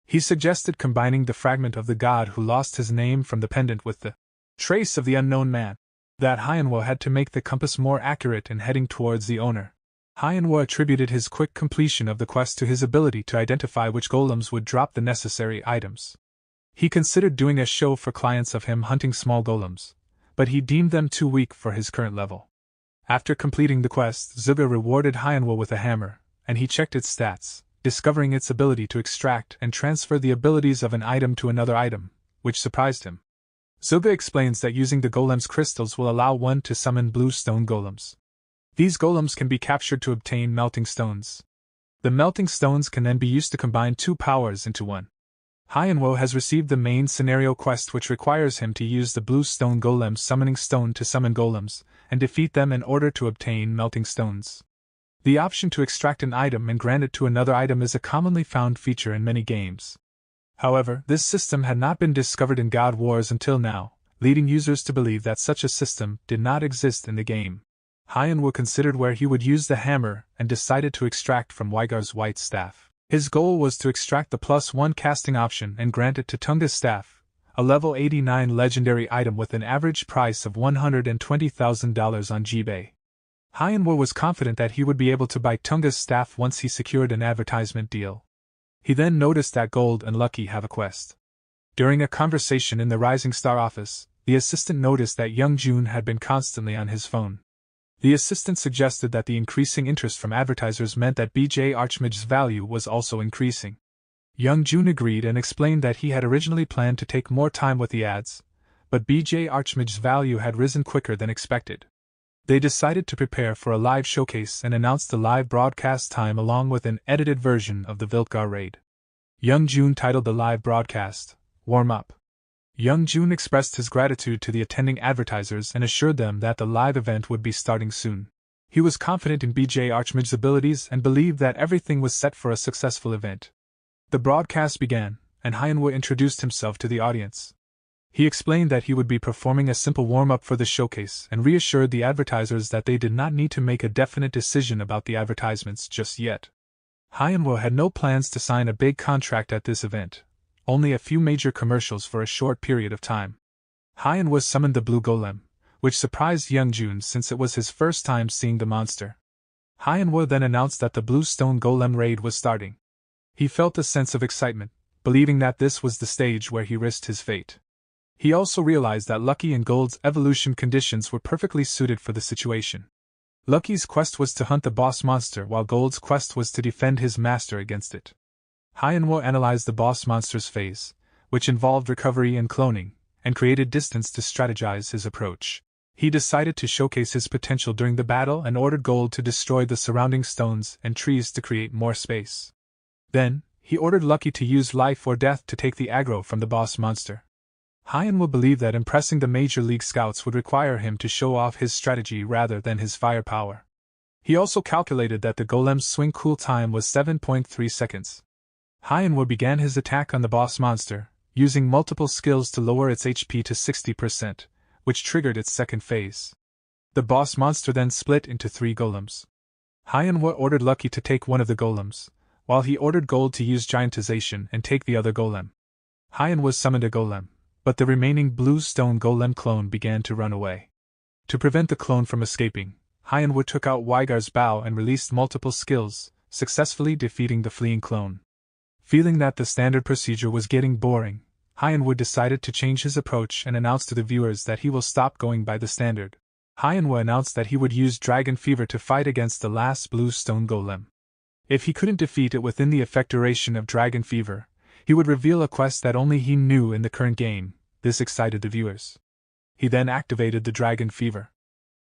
He suggested combining the fragment of the god who lost his name from the pendant with the trace of the unknown man. That Hyanwo had to make the compass more accurate in heading towards the owner. Hyanwo attributed his quick completion of the quest to his ability to identify which golems would drop the necessary items. He considered doing a show for clients of him hunting small golems, but he deemed them too weak for his current level. After completing the quest, Zuga rewarded Hyanwo with a hammer, and he checked its stats, discovering its ability to extract and transfer the abilities of an item to another item, which surprised him. Zuga explains that using the golem's crystals will allow one to summon blue stone golems. These golems can be captured to obtain melting stones. The melting stones can then be used to combine two powers into one. Hyanwo has received the main scenario quest, which requires him to use the blue stone golem's summoning stone to summon golems, and defeat them in order to obtain melting stones. The option to extract an item and grant it to another item is a commonly found feature in many games. However, this system had not been discovered in God Wars until now, leading users to believe that such a system did not exist in the game. Hyenwo considered where he would use the hammer and decided to extract from Weigar's white staff. His goal was to extract the +1 casting option and grant it to Tunga's staff, a level 89 legendary item with an average price of $120,000 on eBay. Hyenwo was confident that he would be able to buy Tunga's staff once he secured an advertisement deal. He then noticed that Gold and Lucky have a quest. During a conversation in the Rising Star office, the assistant noticed that Young Jun had been constantly on his phone. The assistant suggested that the increasing interest from advertisers meant that BJ Archmage's value was also increasing. Young Jun agreed and explained that he had originally planned to take more time with the ads, but BJ Archmage's value had risen quicker than expected. They decided to prepare for a live showcase and announced the live broadcast time along with an edited version of the Viltgar raid. Young Jun titled the live broadcast, Warm Up. Young Jun expressed his gratitude to the attending advertisers and assured them that the live event would be starting soon. He was confident in BJ Archmage's abilities and believed that everything was set for a successful event. The broadcast began, and Hyenwo introduced himself to the audience. He explained that he would be performing a simple warm-up for the showcase and reassured the advertisers that they did not need to make a definite decision about the advertisements just yet. Hyenwo had no plans to sign a big contract at this event, only a few major commercials for a short period of time. Hyenwo summoned the Blue Golem, which surprised Young Jun since it was his first time seeing the monster. Hyenwo then announced that the Blue Stone Golem raid was starting. He felt a sense of excitement, believing that this was the stage where he risked his fate. He also realized that Lucky and Gold's evolution conditions were perfectly suited for the situation. Lucky's quest was to hunt the boss monster while Gold's quest was to defend his master against it. Hyenwo analyzed the boss monster's phase, which involved recovery and cloning, and created distance to strategize his approach. He decided to showcase his potential during the battle and ordered Gold to destroy the surrounding stones and trees to create more space. Then, he ordered Lucky to use life or death to take the aggro from the boss monster. Hyenwo believed that impressing the Major League Scouts would require him to show off his strategy rather than his firepower. He also calculated that the golem's swing cool time was 7.3 seconds. Hyenwo began his attack on the boss monster, using multiple skills to lower its HP to 60%, which triggered its second phase. The boss monster then split into 3 golems. Hyenwo ordered Lucky to take one of the golems, while he ordered Gold to use giantization and take the other golem. Hyenwo summoned a golem, but the remaining blue stone golem clone began to run away. To prevent the clone from escaping, Hyenwo took out Weigar's bow and released multiple skills, successfully defeating the fleeing clone. Feeling that the standard procedure was getting boring, Hyenwo decided to change his approach and announced to the viewers that he will stop going by the standard. Hyenwo announced that he would use Dragon Fever to fight against the last blue stone golem. If he couldn't defeat it within the effect duration of Dragon Fever, he would reveal a quest that only he knew in the current game. This excited the viewers. He then activated the Dragon Fever.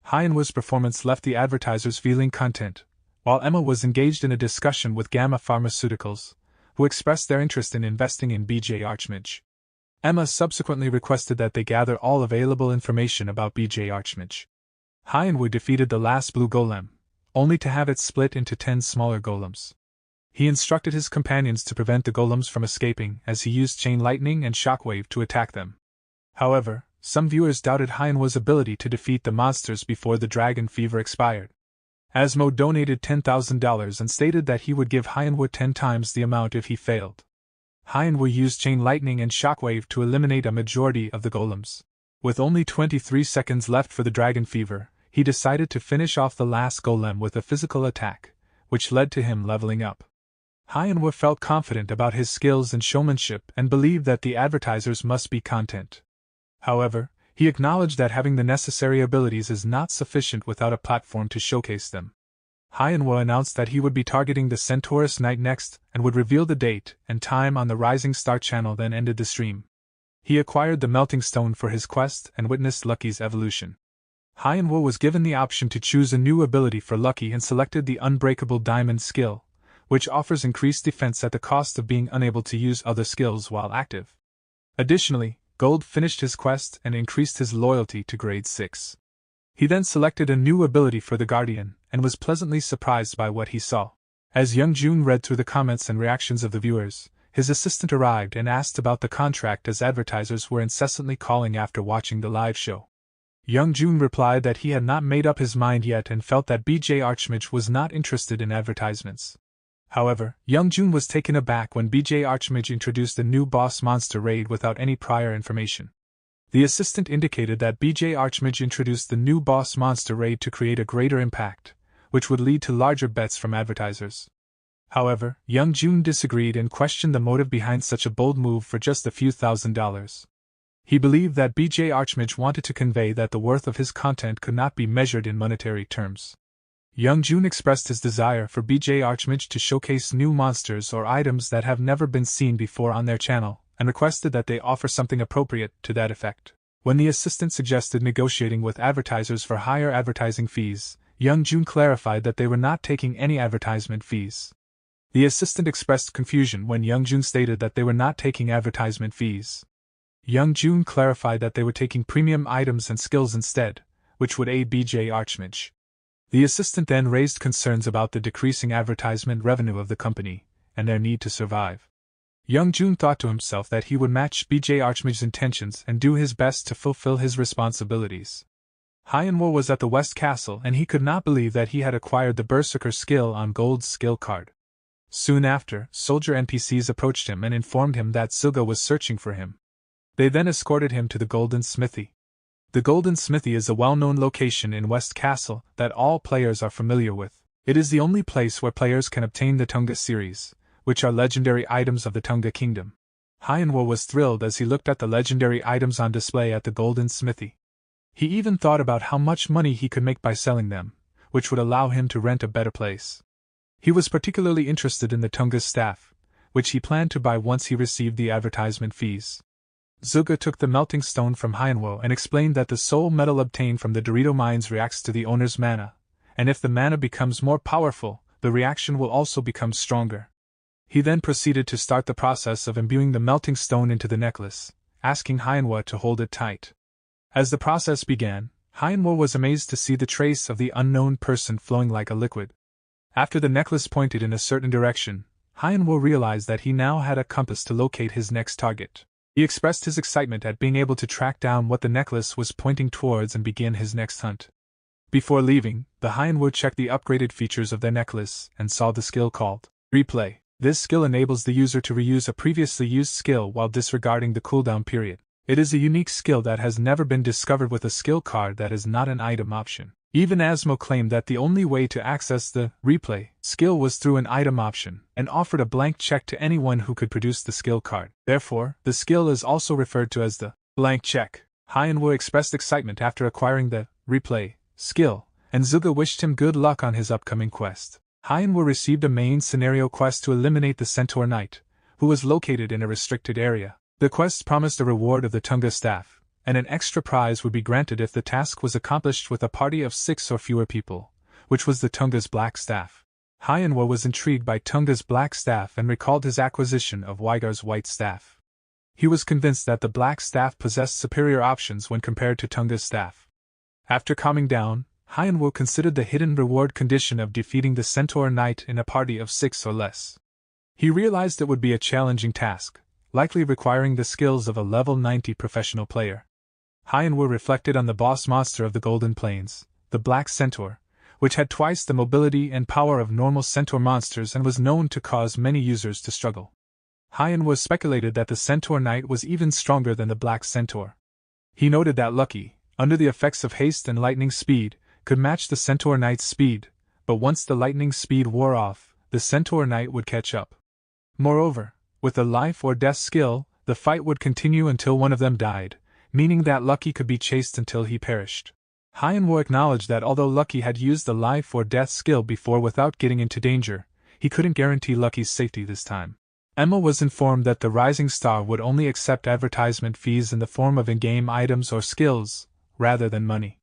Hyenwo's performance left the advertisers feeling content, while Emma was engaged in a discussion with Gamma Pharmaceuticals, who expressed their interest in investing in BJ Archmage. Emma subsequently requested that they gather all available information about BJ Archmage. Hyenwo defeated the last blue golem, only to have it split into 10 smaller golems. He instructed his companions to prevent the golems from escaping as he used Chain Lightning and Shockwave to attack them. However, some viewers doubted Hyenwo's ability to defeat the monsters before the Dragon Fever expired. Asmo donated $10,000 and stated that he would give Hyenwo 10 times the amount if he failed. Hyenwo used Chain Lightning and Shockwave to eliminate a majority of the golems. With only 23 seconds left for the Dragon Fever, he decided to finish off the last golem with a physical attack, which led to him leveling up. Hyenwo felt confident about his skills and showmanship and believed that the advertisers must be content. However, he acknowledged that having the necessary abilities is not sufficient without a platform to showcase them. Hyenwo announced that he would be targeting the Centaurus Night next and would reveal the date and time on the Rising Star channel, then ended the stream. He acquired the Melting Stone for his quest and witnessed Lucky's evolution. Hyenwo was given the option to choose a new ability for Lucky and selected the Unbreakable Diamond skill, which offers increased defense at the cost of being unable to use other skills while active. Additionally, Gold finished his quest and increased his loyalty to grade 6. He then selected a new ability for the Guardian, and was pleasantly surprised by what he saw. As Young Jun read through the comments and reactions of the viewers, his assistant arrived and asked about the contract as advertisers were incessantly calling after watching the live show. Young Jun replied that he had not made up his mind yet and felt that BJ Archmage was not interested in advertisements. However, Young Jun was taken aback when BJ Archmage introduced a new boss monster raid without any prior information. The assistant indicated that BJ Archmage introduced the new boss monster raid to create a greater impact, which would lead to larger bets from advertisers. However, Young Jun disagreed and questioned the motive behind such a bold move for just a few $1,000s. He believed that BJ Archmage wanted to convey that the worth of his content could not be measured in monetary terms. Young Jun expressed his desire for BJ Archmage to showcase new monsters or items that have never been seen before on their channel, and requested that they offer something appropriate to that effect. When the assistant suggested negotiating with advertisers for higher advertising fees, Young Jun clarified that they were not taking any advertisement fees. The assistant expressed confusion when Young Jun stated that they were not taking advertisement fees. Young Jun clarified that they were taking premium items and skills instead, which would aid BJ Archmage. The assistant then raised concerns about the decreasing advertisement revenue of the company, and their need to survive. Young Jun thought to himself that he would match BJ Archmage's intentions and do his best to fulfill his responsibilities. Hyanwo was at the West Castle and he could not believe that he had acquired the Berserker skill on Gold's skill card. Soon after, soldier NPCs approached him and informed him that Silga was searching for him. They then escorted him to the Golden Smithy. The Golden Smithy is a well-known location in West Castle that all players are familiar with. It is the only place where players can obtain the Tunga series, which are legendary items of the Tunga Kingdom. Hyanwo was thrilled as he looked at the legendary items on display at the Golden Smithy. He even thought about how much money he could make by selling them, which would allow him to rent a better place. He was particularly interested in the Tunga's staff, which he planned to buy once he received the advertisement fees. Zuga took the melting stone from Hyanwo and explained that the soul metal obtained from the Dorito mines reacts to the owner's mana, and if the mana becomes more powerful, the reaction will also become stronger. He then proceeded to start the process of imbuing the melting stone into the necklace, asking Hyanwo to hold it tight. As the process began, Hyanwo was amazed to see the trace of the unknown person flowing like a liquid. After the necklace pointed in a certain direction, Hyanwo realized that he now had a compass to locate his next target. He expressed his excitement at being able to track down what the necklace was pointing towards and begin his next hunt. Before leaving, the Hyanwo checked the upgraded features of their necklace and saw the skill called Replay. This skill enables the user to reuse a previously used skill while disregarding the cooldown period. It is a unique skill that has never been discovered with a skill card that is not an item option. Even Asmo claimed that the only way to access the Replay skill was through an item option, and offered a blank check to anyone who could produce the skill card. Therefore, the skill is also referred to as the blank check. Hyanwo expressed excitement after acquiring the Replay skill, and Zuga wished him good luck on his upcoming quest. Hyanwo received a main scenario quest to eliminate the Centaur Knight, who was located in a restricted area. The quest promised a reward of the Tunga staff, and an extra prize would be granted if the task was accomplished with a party of 6 or fewer people, which was the Tunga's Black Staff. Hyanwo was intrigued by Tunga's Black Staff and recalled his acquisition of Wygar's White Staff. He was convinced that the Black Staff possessed superior options when compared to Tunga's staff. After calming down, Hyanwo considered the hidden reward condition of defeating the Centaur Knight in a party of 6 or less. He realized it would be a challenging task, likely requiring the skills of a level 90 professional player. Hyanwo reflected on the boss monster of the Golden Plains, the Black Centaur, which had twice the mobility and power of normal centaur monsters and was known to cause many users to struggle. Hyanwo speculated that the Centaur Knight was even stronger than the Black Centaur. He noted that Lucky, under the effects of haste and lightning speed, could match the Centaur Knight's speed, but once the lightning speed wore off, the Centaur Knight would catch up. Moreover, with the life or death skill, the fight would continue until one of them died, meaning that Lucky could be chased until he perished. Hyanwo acknowledged that although Lucky had used the life or death skill before without getting into danger, he couldn't guarantee Lucky's safety this time. Emma was informed that the Rising Star would only accept advertisement fees in the form of in-game items or skills, rather than money.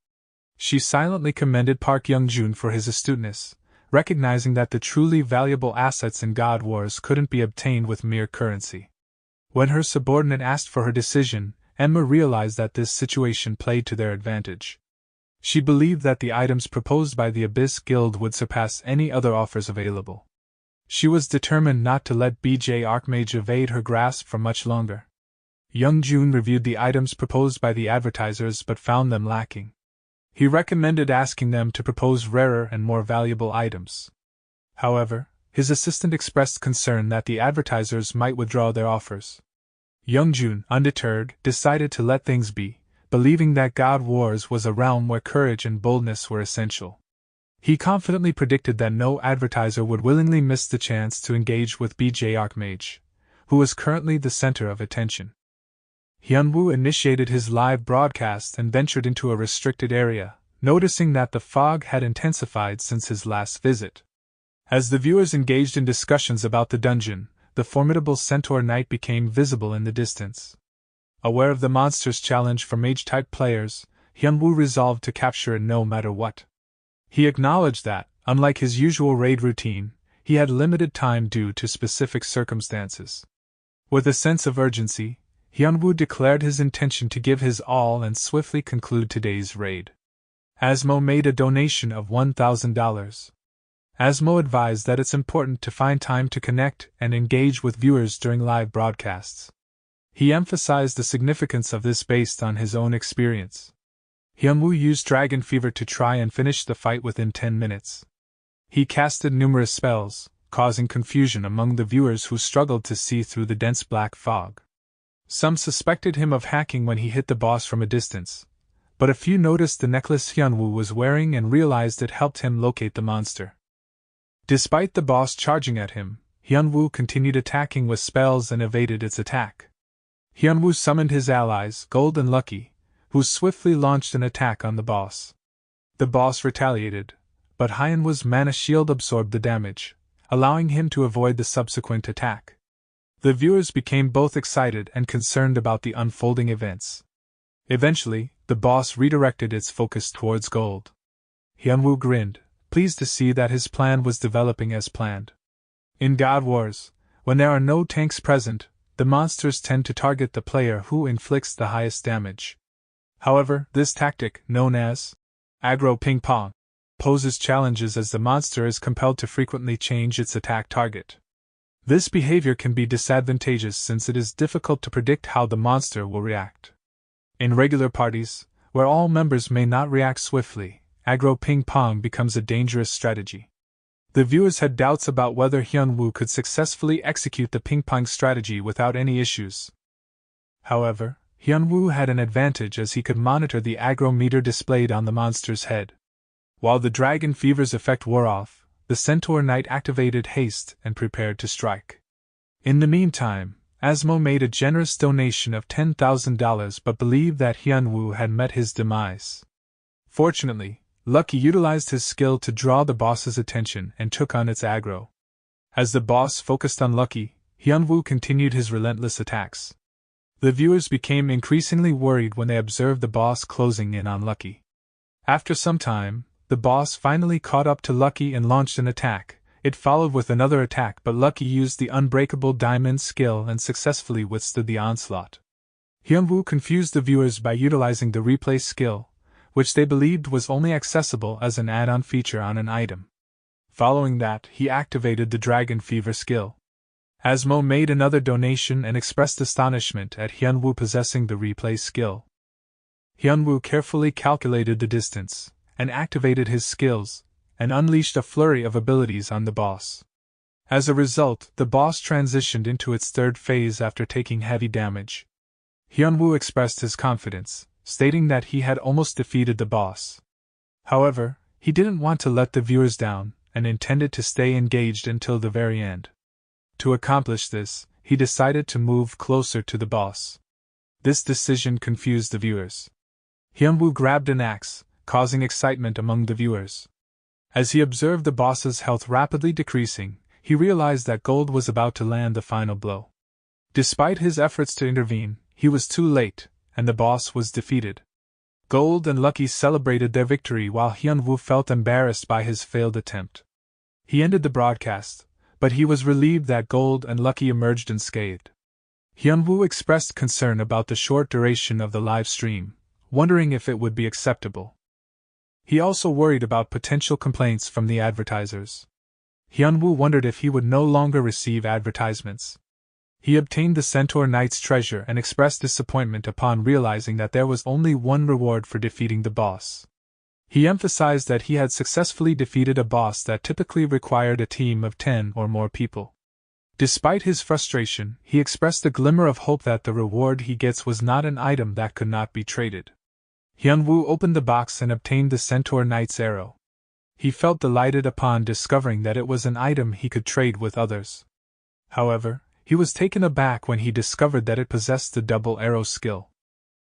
She silently commended Park Young-jun for his astuteness, recognizing that the truly valuable assets in God Wars couldn't be obtained with mere currency. When her subordinate asked for her decision, Emma realized that this situation played to their advantage. She believed that the items proposed by the Abyss Guild would surpass any other offers available. She was determined not to let BJ Archmage evade her grasp for much longer. Young Jun reviewed the items proposed by the advertisers but found them lacking. He recommended asking them to propose rarer and more valuable items. However, his assistant expressed concern that the advertisers might withdraw their offers. Young Jun, undeterred, decided to let things be, believing that God Wars was a realm where courage and boldness were essential. He confidently predicted that no advertiser would willingly miss the chance to engage with BJ Archmage, who was currently the center of attention. Hyunwoo initiated his live broadcast and ventured into a restricted area, noticing that the fog had intensified since his last visit. As the viewers engaged in discussions about the dungeon, the formidable Centaur Knight became visible in the distance. Aware of the monster's challenge for mage-type players, Hyunwoo resolved to capture it no matter what. He acknowledged that, unlike his usual raid routine, he had limited time due to specific circumstances. With a sense of urgency, Hyunwoo declared his intention to give his all and swiftly conclude today's raid. Asmo made a donation of $1,000. Asmo advised that it's important to find time to connect and engage with viewers during live broadcasts. He emphasized the significance of this based on his own experience. Hyunwoo used Dragon Fever to try and finish the fight within 10 minutes. He casted numerous spells, causing confusion among the viewers who struggled to see through the dense black fog. Some suspected him of hacking when he hit the boss from a distance, but a few noticed the necklace Hyunwoo was wearing and realized it helped him locate the monster. Despite the boss charging at him, Hyunwoo continued attacking with spells and evaded its attack. Hyunwoo summoned his allies, Gold and Lucky, who swiftly launched an attack on the boss. The boss retaliated, but Hyunwoo's mana shield absorbed the damage, allowing him to avoid the subsequent attack. The viewers became both excited and concerned about the unfolding events. Eventually, the boss redirected its focus towards Gold. Hyunwoo grinned, pleased to see that his plan was developing as planned. In God Wars, when there are no tanks present, the monsters tend to target the player who inflicts the highest damage. However, this tactic, known as aggro ping pong, poses challenges as the monster is compelled to frequently change its attack target. This behavior can be disadvantageous since it is difficult to predict how the monster will react. In regular parties, where all members may not react swiftly, aggro ping pong becomes a dangerous strategy. The viewers had doubts about whether Hyunwoo could successfully execute the ping pong strategy without any issues. However, Hyunwoo had an advantage as he could monitor the aggro meter displayed on the monster's head. While the Dragon Fever's effect wore off, the Centaur Knight activated haste and prepared to strike. In the meantime, Asmo made a generous donation of $10,000 but believed that Hyunwoo had met his demise. Fortunately, Lucky utilized his skill to draw the boss's attention and took on its aggro. As the boss focused on Lucky, Hyunwoo continued his relentless attacks. The viewers became increasingly worried when they observed the boss closing in on Lucky. After some time, the boss finally caught up to Lucky and launched an attack. It followed with another attack, but Lucky used the Unbreakable Diamond skill and successfully withstood the onslaught. Hyunwoo confused the viewers by utilizing the replay skill, which they believed was only accessible as an add-on feature on an item. Following that, he activated the Dragon Fever skill. Asmo made another donation and expressed astonishment at Hyunwoo possessing the replay skill. Hyunwoo carefully calculated the distance, and activated his skills, and unleashed a flurry of abilities on the boss. As a result, the boss transitioned into its third phase after taking heavy damage. Hyunwoo expressed his confidence, stating that he had almost defeated the boss. However, he didn't want to let the viewers down, and intended to stay engaged until the very end. To accomplish this, he decided to move closer to the boss. This decision confused the viewers. Hyunwoo grabbed an axe, causing excitement among the viewers. As he observed the boss's health rapidly decreasing, he realized that Gold was about to land the final blow. Despite his efforts to intervene, he was too late, and the boss was defeated. Gold and Lucky celebrated their victory while Hyunwoo felt embarrassed by his failed attempt. He ended the broadcast, but he was relieved that Gold and Lucky emerged unscathed. Hyunwoo expressed concern about the short duration of the live stream, wondering if it would be acceptable. He also worried about potential complaints from the advertisers. Hyunwoo wondered if he would no longer receive advertisements. He obtained the Centaur Knight's treasure and expressed disappointment upon realizing that there was only one reward for defeating the boss. He emphasized that he had successfully defeated a boss that typically required a team of 10 or more people. Despite his frustration, he expressed a glimmer of hope that the reward he gets was not an item that could not be traded. Hyunwoo opened the box and obtained the Centaur Knight's arrow. He felt delighted upon discovering that it was an item he could trade with others. However, he was taken aback when he discovered that it possessed the double arrow skill.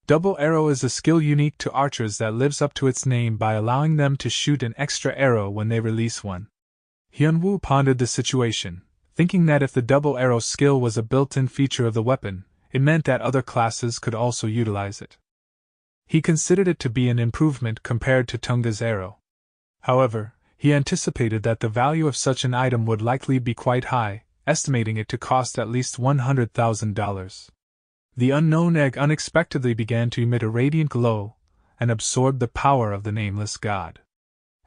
Double arrow is a skill unique to archers that lives up to its name by allowing them to shoot an extra arrow when they release one. Hyunwoo pondered the situation, thinking that if the double arrow skill was a built-in feature of the weapon, it meant that other classes could also utilize it. He considered it to be an improvement compared to Tunga's arrow. However, he anticipated that the value of such an item would likely be quite high, estimating it to cost at least $100,000. The unknown egg unexpectedly began to emit a radiant glow and absorbed the power of the nameless god.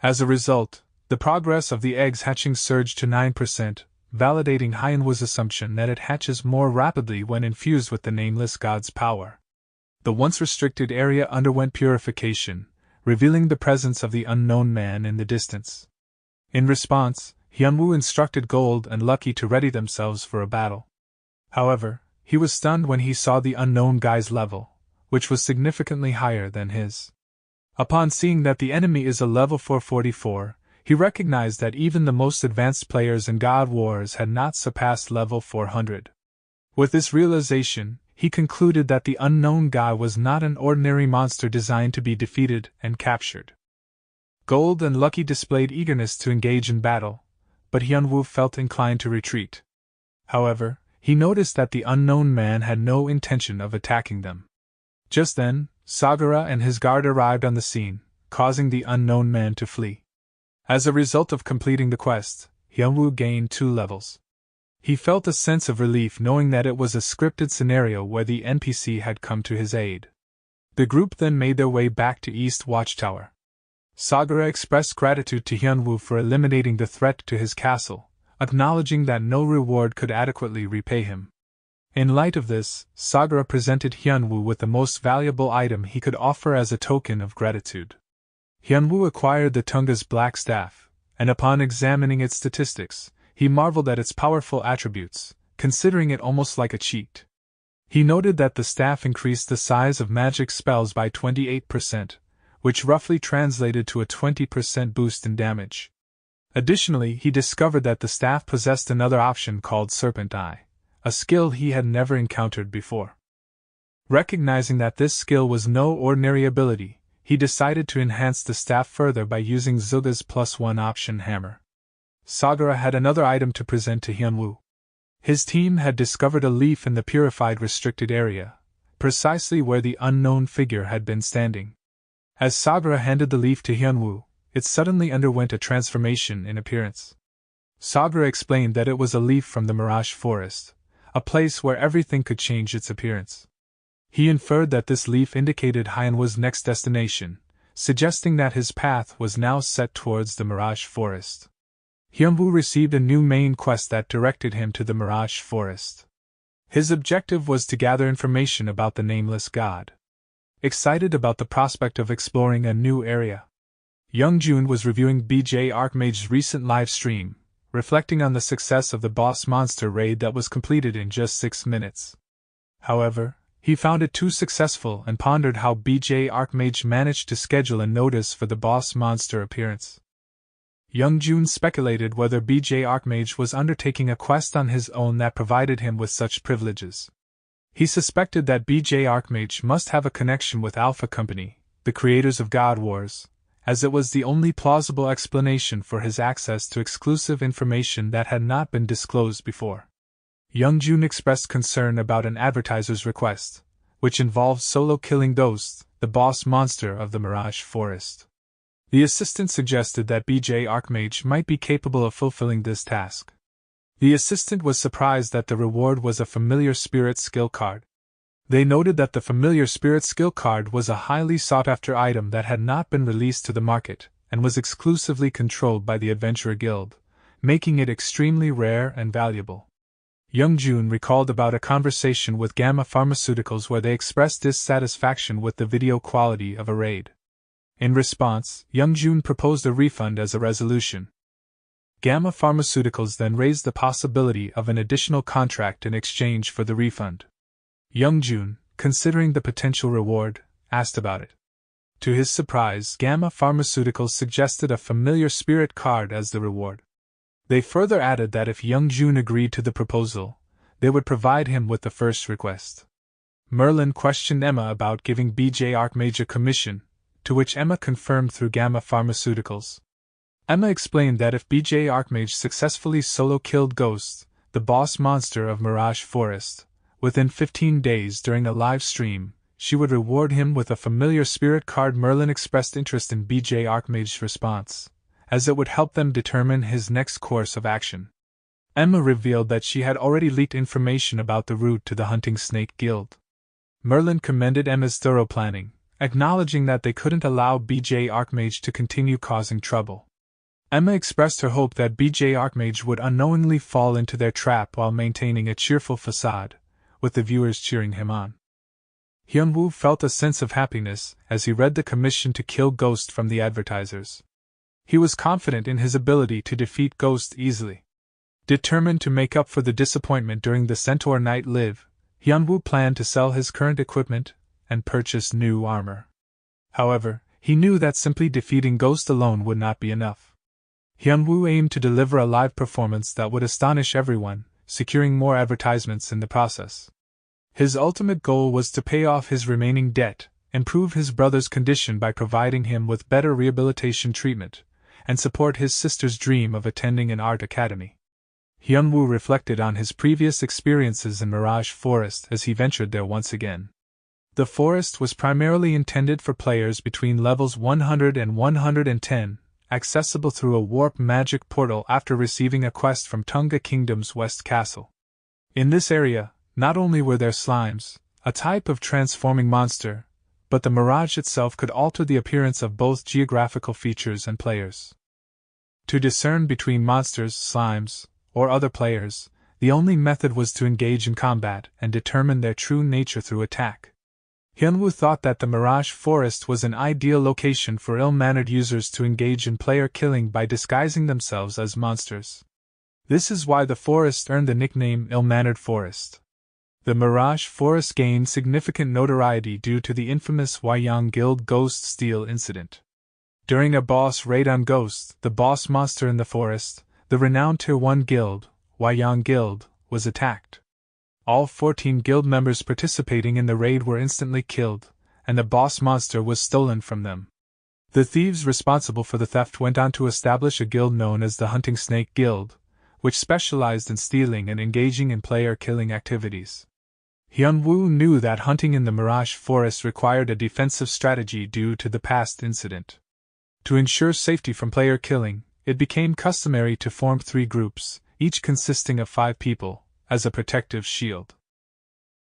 As a result, the progress of the egg's hatching surged to 9%, validating Hyunwoo's assumption that it hatches more rapidly when infused with the nameless god's power. The once restricted area underwent purification, revealing the presence of the unknown man in the distance. In response, Hyunwoo instructed Gold and Lucky to ready themselves for a battle. However, he was stunned when he saw the unknown guy's level, which was significantly higher than his. Upon seeing that the enemy is a level 444, he recognized that even the most advanced players in God Wars had not surpassed level 400. With this realization, he concluded that the unknown guy was not an ordinary monster designed to be defeated and captured. Gold and Lucky displayed eagerness to engage in battle, but Hyunwoo felt inclined to retreat. However, he noticed that the unknown man had no intention of attacking them. Just then, Sagara and his guard arrived on the scene, causing the unknown man to flee. As a result of completing the quest, Hyunwoo gained 2 levels. He felt a sense of relief knowing that it was a scripted scenario where the NPC had come to his aid. The group then made their way back to East Watchtower. Sagara expressed gratitude to Hyunwoo for eliminating the threat to his castle, acknowledging that no reward could adequately repay him. In light of this, Sagara presented Hyunwoo with the most valuable item he could offer as a token of gratitude. Hyunwoo acquired the Tunga's Black Staff, and upon examining its statistics, he marveled at its powerful attributes, considering it almost like a cheat. He noted that the staff increased the size of magic spells by 28%, which roughly translated to a 20% boost in damage. Additionally, he discovered that the staff possessed another option called Serpent Eye, a skill he had never encountered before. Recognizing that this skill was no ordinary ability, he decided to enhance the staff further by using Zuga's +1 option hammer. Sagara had another item to present to Hyunwoo. His team had discovered a leaf in the purified restricted area, precisely where the unknown figure had been standing. As Sagara handed the leaf to Hyunwoo, it suddenly underwent a transformation in appearance. Sagara explained that it was a leaf from the Mirage Forest, a place where everything could change its appearance. He inferred that this leaf indicated Hyunwoo's next destination, suggesting that his path was now set towards the Mirage Forest. Hyunwoo received a new main quest that directed him to the Mirage Forest. His objective was to gather information about the nameless god. Excited about the prospect of exploring a new area, Youngjun was reviewing BJ Archmage's recent live stream, reflecting on the success of the boss monster raid that was completed in just 6 minutes. However, he found it too successful and pondered how BJ Archmage managed to schedule a notice for the boss monster appearance. Youngjun speculated whether BJ Archmage was undertaking a quest on his own that provided him with such privileges. He suspected that BJ Archmage must have a connection with Alpha Company, the creators of God Wars, as it was the only plausible explanation for his access to exclusive information that had not been disclosed before. Youngjun expressed concern about an advertiser's request, which involved solo killing Ghost, the boss monster of the Mirage Forest. The assistant suggested that BJ Archmage might be capable of fulfilling this task. The assistant was surprised that the reward was a Familiar Spirit skill card. They noted that the Familiar Spirit skill card was a highly sought-after item that had not been released to the market, and was exclusively controlled by the Adventurer Guild, making it extremely rare and valuable. Youngjun recalled about a conversation with Gamma Pharmaceuticals where they expressed dissatisfaction with the video quality of a raid. In response, Youngjun proposed a refund as a resolution. Gamma Pharmaceuticals then raised the possibility of an additional contract in exchange for the refund. Youngjun, considering the potential reward, asked about it. To his surprise, Gamma Pharmaceuticals suggested a familiar spirit card as the reward. They further added that if Youngjun agreed to the proposal, they would provide him with the first request. Merlin questioned Emma about giving BJ Archmage a commission, to which Emma confirmed through Gamma Pharmaceuticals. Emma explained that if BJ Archmage successfully solo-killed Ghost, the boss monster of Mirage Forest, within 15 days during a live stream, she would reward him with a familiar spirit card. Merlin expressed interest in BJ Archmage's response, as it would help them determine his next course of action. Emma revealed that she had already leaked information about the route to the Hunting Snake Guild. Merlin commended Emma's thorough planning, acknowledging that they couldn't allow BJ Archmage to continue causing trouble. Emma expressed her hope that BJ Archmage would unknowingly fall into their trap while maintaining a cheerful facade, with the viewers cheering him on. Hyunwoo felt a sense of happiness as he read the commission to kill Ghost from the advertisers. He was confident in his ability to defeat Ghost easily. Determined to make up for the disappointment during the Centaur Night Live, Hyunwoo planned to sell his current equipment and purchase new armor. However, he knew that simply defeating Ghost alone would not be enough. Hyunwoo aimed to deliver a live performance that would astonish everyone, securing more advertisements in the process. His ultimate goal was to pay off his remaining debt, improve his brother's condition by providing him with better rehabilitation treatment, and support his sister's dream of attending an art academy. Hyunwoo reflected on his previous experiences in Mirage Forest as he ventured there once again. The forest was primarily intended for players between levels 100 and 110, accessible through a warp magic portal after receiving a quest from Tunga Kingdom's West Castle. In this area, not only were there slimes, a type of transforming monster, but the mirage itself could alter the appearance of both geographical features and players. To discern between monsters, slimes, or other players, the only method was to engage in combat and determine their true nature through attack. Hyunwoo thought that the Mirage Forest was an ideal location for ill-mannered users to engage in player killing by disguising themselves as monsters. This is why the forest earned the nickname Ill-Mannered Forest. The Mirage Forest gained significant notoriety due to the infamous Hwayang Guild Ghost Steal incident. During a boss raid on Ghost, the boss monster in the forest, the renowned Tier 1 guild, Hwayang Guild, was attacked. All 14 guild members participating in the raid were instantly killed, and the boss monster was stolen from them. The thieves responsible for the theft went on to establish a guild known as the Hunting Snake Guild, which specialized in stealing and engaging in player-killing activities. Hyunwoo knew that hunting in the Mirage Forest required a defensive strategy due to the past incident. To ensure safety from player killing, it became customary to form 3 groups, each consisting of 5 people, as a protective shield.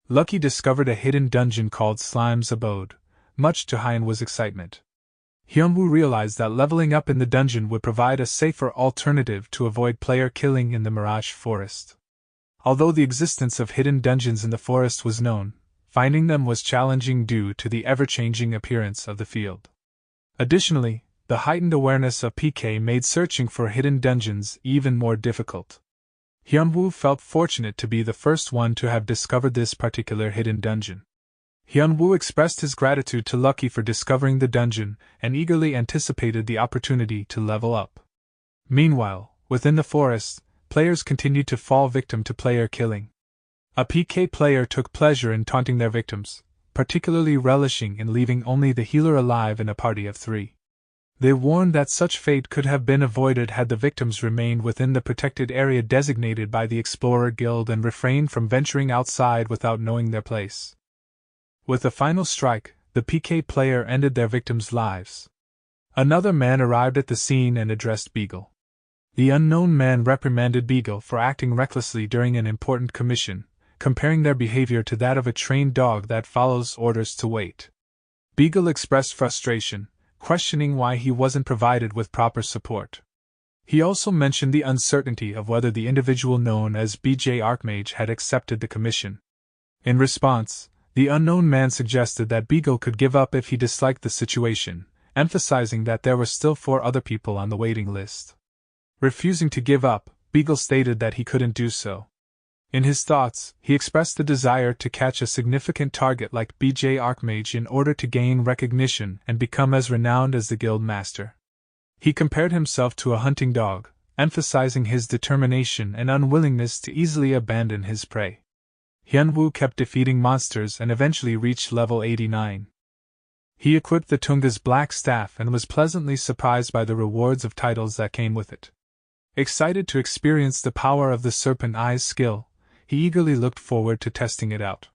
Lucky discovered a hidden dungeon called Slime's Abode, much to Hyunwoo's excitement. Hyunwoo realized that leveling up in the dungeon would provide a safer alternative to avoid player killing in the Mirage Forest. Although the existence of hidden dungeons in the forest was known, finding them was challenging due to the ever-changing appearance of the field. Additionally, the heightened awareness of PK made searching for hidden dungeons even more difficult. Hyunwoo felt fortunate to be the first one to have discovered this particular hidden dungeon. Hyunwoo expressed his gratitude to Lucky for discovering the dungeon and eagerly anticipated the opportunity to level up. Meanwhile, within the forest, players continued to fall victim to player killing. A PK player took pleasure in taunting their victims, particularly relishing in leaving only the healer alive in a party of 3. They warned that such fate could have been avoided had the victims remained within the protected area designated by the Explorer Guild and refrained from venturing outside without knowing their place. With the final strike, the PK player ended their victims' lives. Another man arrived at the scene and addressed Beagle. The unknown man reprimanded Beagle for acting recklessly during an important commission, comparing their behavior to that of a trained dog that follows orders to wait. Beagle expressed frustration, questioning why he wasn't provided with proper support. He also mentioned the uncertainty of whether the individual known as BJ Archmage had accepted the commission. In response, the unknown man suggested that Beagle could give up if he disliked the situation, emphasizing that there were still 4 other people on the waiting list. Refusing to give up, Beagle stated that he couldn't do so. In his thoughts, he expressed the desire to catch a significant target like BJ Archmage in order to gain recognition and become as renowned as the guild master. He compared himself to a hunting dog, emphasizing his determination and unwillingness to easily abandon his prey. Hyunwoo kept defeating monsters and eventually reached level 89. He equipped the Tunga's black staff and was pleasantly surprised by the rewards of titles that came with it. Excited to experience the power of the Serpent Eyes skill, he eagerly looked forward to testing it out.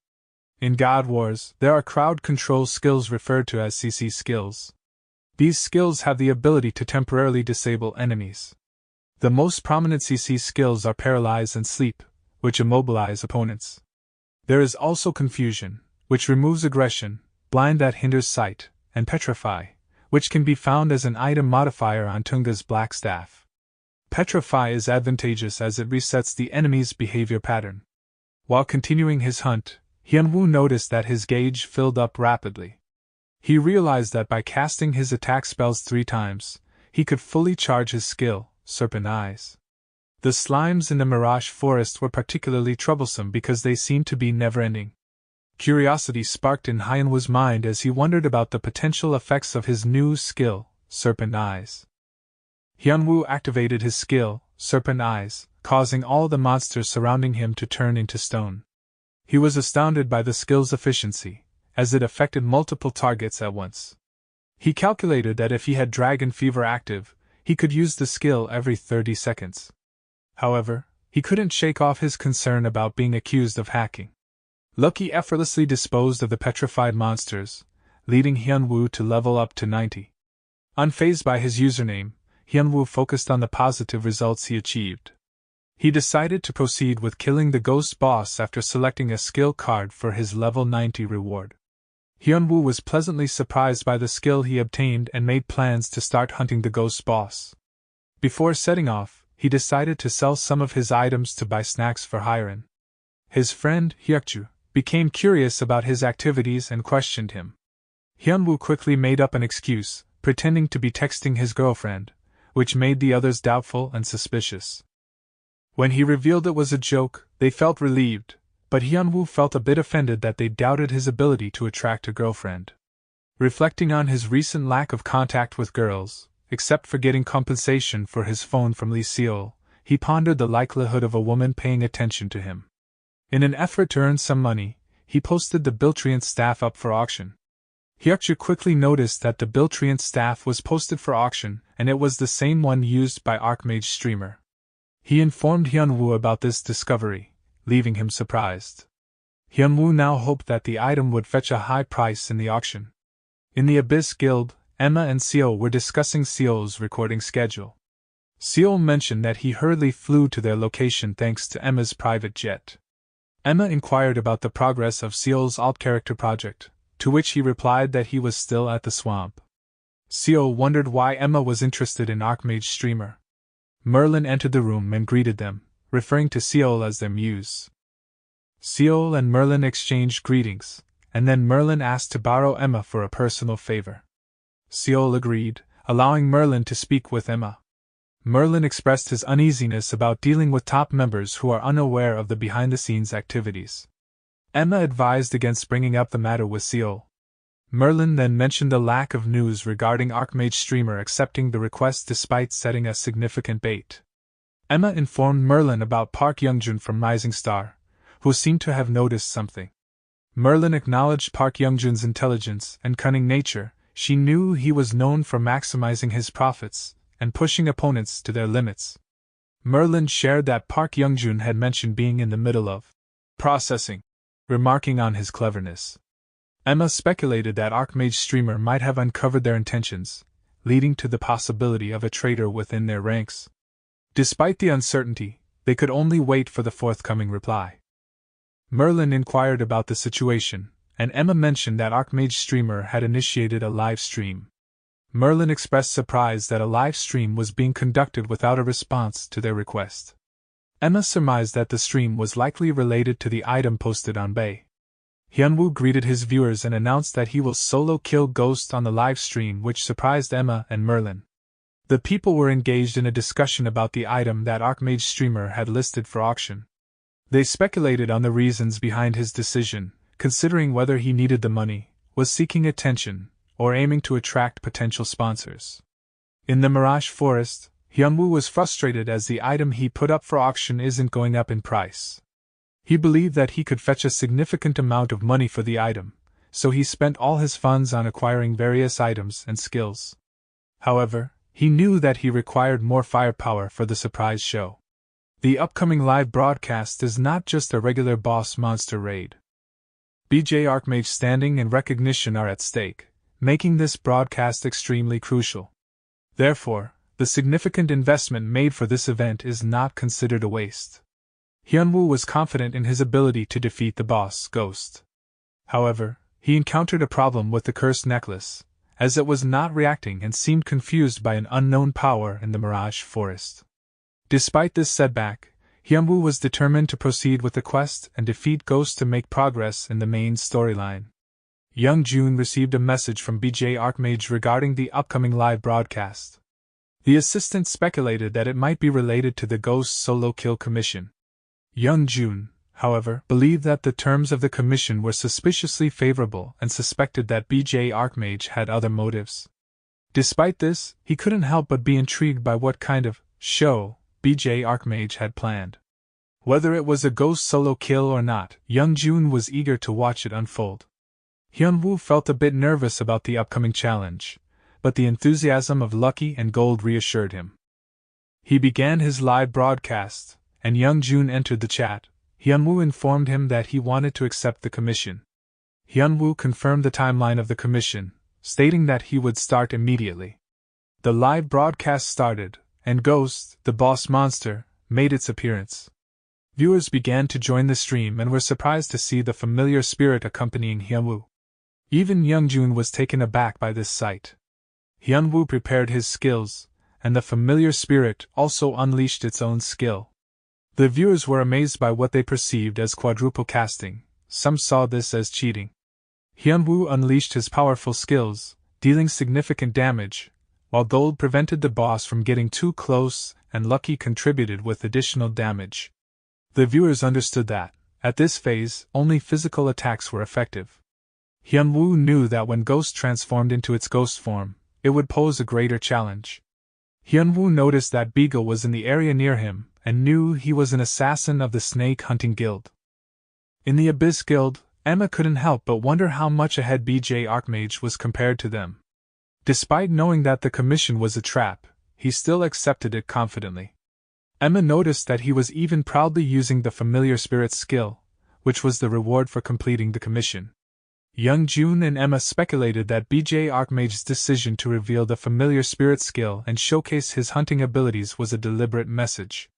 In God Wars, there are crowd control skills referred to as CC skills. These skills have the ability to temporarily disable enemies. The most prominent CC skills are Paralyze and Sleep, which immobilize opponents. There is also Confusion, which removes aggression, Blind that hinders sight, and Petrify, which can be found as an item modifier on Tunga's black staff. Petrify is advantageous as it resets the enemy's behavior pattern. While continuing his hunt, Hyunwoo noticed that his gauge filled up rapidly. He realized that by casting his attack spells 3 times, he could fully charge his skill, Serpent Eyes. The slimes in the Mirage Forest were particularly troublesome because they seemed to be never-ending. Curiosity sparked in Hyunwoo's mind as he wondered about the potential effects of his new skill, Serpent Eyes. Hyunwoo activated his skill, Serpent Eyes, causing all the monsters surrounding him to turn into stone. He was astounded by the skill's efficiency, as it affected multiple targets at once. He calculated that if he had Dragon Fever active, he could use the skill every 30 seconds. However, he couldn't shake off his concern about being accused of hacking. Lucky effortlessly disposed of the petrified monsters, leading Hyunwoo to level up to 90. Unfazed by his username, Hyunwoo focused on the positive results he achieved. He decided to proceed with killing the ghost boss after selecting a skill card for his level 90 reward. Hyunwoo was pleasantly surprised by the skill he obtained and made plans to start hunting the ghost boss. Before setting off, he decided to sell some of his items to buy snacks for Hyren. His friend, Hyukju, became curious about his activities and questioned him. Hyunwoo quickly made up an excuse, pretending to be texting his girlfriend, which made the others doubtful and suspicious. When he revealed it was a joke, they felt relieved, but Hyunwoo felt a bit offended that they doubted his ability to attract a girlfriend. Reflecting on his recent lack of contact with girls, except for getting compensation for his phone from Lee Seol, he pondered the likelihood of a woman paying attention to him. In an effort to earn some money, he posted the Biltriant staff up for auction. Hyukju quickly noticed that the Biltriant staff was posted for auction, and it was the same one used by Archmage Streamer. He informed Hyunwoo about this discovery, leaving him surprised. Hyunwoo now hoped that the item would fetch a high price in the auction. In the Abyss Guild, Emma and Seol were discussing Seol's recording schedule. Seol mentioned that he hurriedly flew to their location thanks to Emma's private jet. Emma inquired about the progress of Seol's alt-character project, to which he replied that he was still at the swamp. Seol wondered why Emma was interested in Archmage Streamer. Merlin entered the room and greeted them, referring to Seol as their muse. Seol and Merlin exchanged greetings, and then Merlin asked to borrow Emma for a personal favor. Seol agreed, allowing Merlin to speak with Emma. Merlin expressed his uneasiness about dealing with top members who are unaware of the behind-the-scenes activities. Emma advised against bringing up the matter with Seol. Merlin then mentioned the lack of news regarding Archmage Streamer accepting the request despite setting a significant bait. Emma informed Merlin about Park Youngjun from Rising Star, who seemed to have noticed something. Merlin acknowledged Park Youngjun's intelligence and cunning nature. She knew he was known for maximizing his profits and pushing opponents to their limits. Merlin shared that Park Youngjun had mentioned being in the middle of processing, remarking on his cleverness. Emma speculated that Archmage Streamer might have uncovered their intentions, leading to the possibility of a traitor within their ranks. Despite the uncertainty, they could only wait for the forthcoming reply. Merlin inquired about the situation, and Emma mentioned that Archmage Streamer had initiated a live stream. Merlin expressed surprise that a live stream was being conducted without a response to their request. Emma surmised that the stream was likely related to the item posted on Bay. Hyunwoo greeted his viewers and announced that he will solo kill Ghost on the live stream, which surprised Emma and Merlin. The people were engaged in a discussion about the item that Archmage streamer had listed for auction. They speculated on the reasons behind his decision, considering whether he needed the money, was seeking attention, or aiming to attract potential sponsors. In the Mirage Forest, Hyunwoo was frustrated as the item he put up for auction isn't going up in price. He believed that he could fetch a significant amount of money for the item, so he spent all his funds on acquiring various items and skills. However, he knew that he required more firepower for the surprise show. The upcoming live broadcast is not just a regular boss monster raid. BJ Archmage standing and recognition are at stake, making this broadcast extremely crucial. Therefore, the significant investment made for this event is not considered a waste. Hyunwoo was confident in his ability to defeat the boss, Ghost. However, he encountered a problem with the cursed necklace, as it was not reacting and seemed confused by an unknown power in the Mirage Forest. Despite this setback, Hyunwoo was determined to proceed with the quest and defeat Ghost to make progress in the main storyline. Young Jun received a message from BJ Archmage regarding the upcoming live broadcast. The assistant speculated that it might be related to the Ghost solo kill commission. Young Jun, however, believed that the terms of the commission were suspiciously favorable and suspected that BJ Archmage had other motives. Despite this, he couldn't help but be intrigued by what kind of show BJ Archmage had planned. Whether it was a Ghost solo kill or not, Young Jun was eager to watch it unfold. Hyunwoo felt a bit nervous about the upcoming challenge, but the enthusiasm of Lucky and Gold reassured him. He began his live broadcast, and Young Jun entered the chat. Hyunwoo informed him that he wanted to accept the commission. Hyunwoo confirmed the timeline of the commission, stating that he would start immediately. The live broadcast started, and Ghost, the boss monster, made its appearance. Viewers began to join the stream and were surprised to see the familiar spirit accompanying Hyunwoo. Even Young Jun was taken aback by this sight. Hyunwoo prepared his skills, and the familiar spirit also unleashed its own skill. The viewers were amazed by what they perceived as quadruple casting. Some saw this as cheating. Hyunwoo unleashed his powerful skills, dealing significant damage, while Gold prevented the boss from getting too close and Lucky contributed with additional damage. The viewers understood that, at this phase, only physical attacks were effective. Hyunwoo knew that when Ghost transformed into its ghost form, it would pose a greater challenge. Hyunwoo noticed that Beagle was in the area near him, and knew he was an assassin of the Snake Hunting Guild. In the Abyss Guild, Emma couldn't help but wonder how much ahead BJ Archmage was compared to them. Despite knowing that the commission was a trap, he still accepted it confidently. Emma noticed that he was even proudly using the familiar spirit skill, which was the reward for completing the commission. Young Jun and Emma speculated that BJ Archmage's decision to reveal the familiar spirit skill and showcase his hunting abilities was a deliberate message.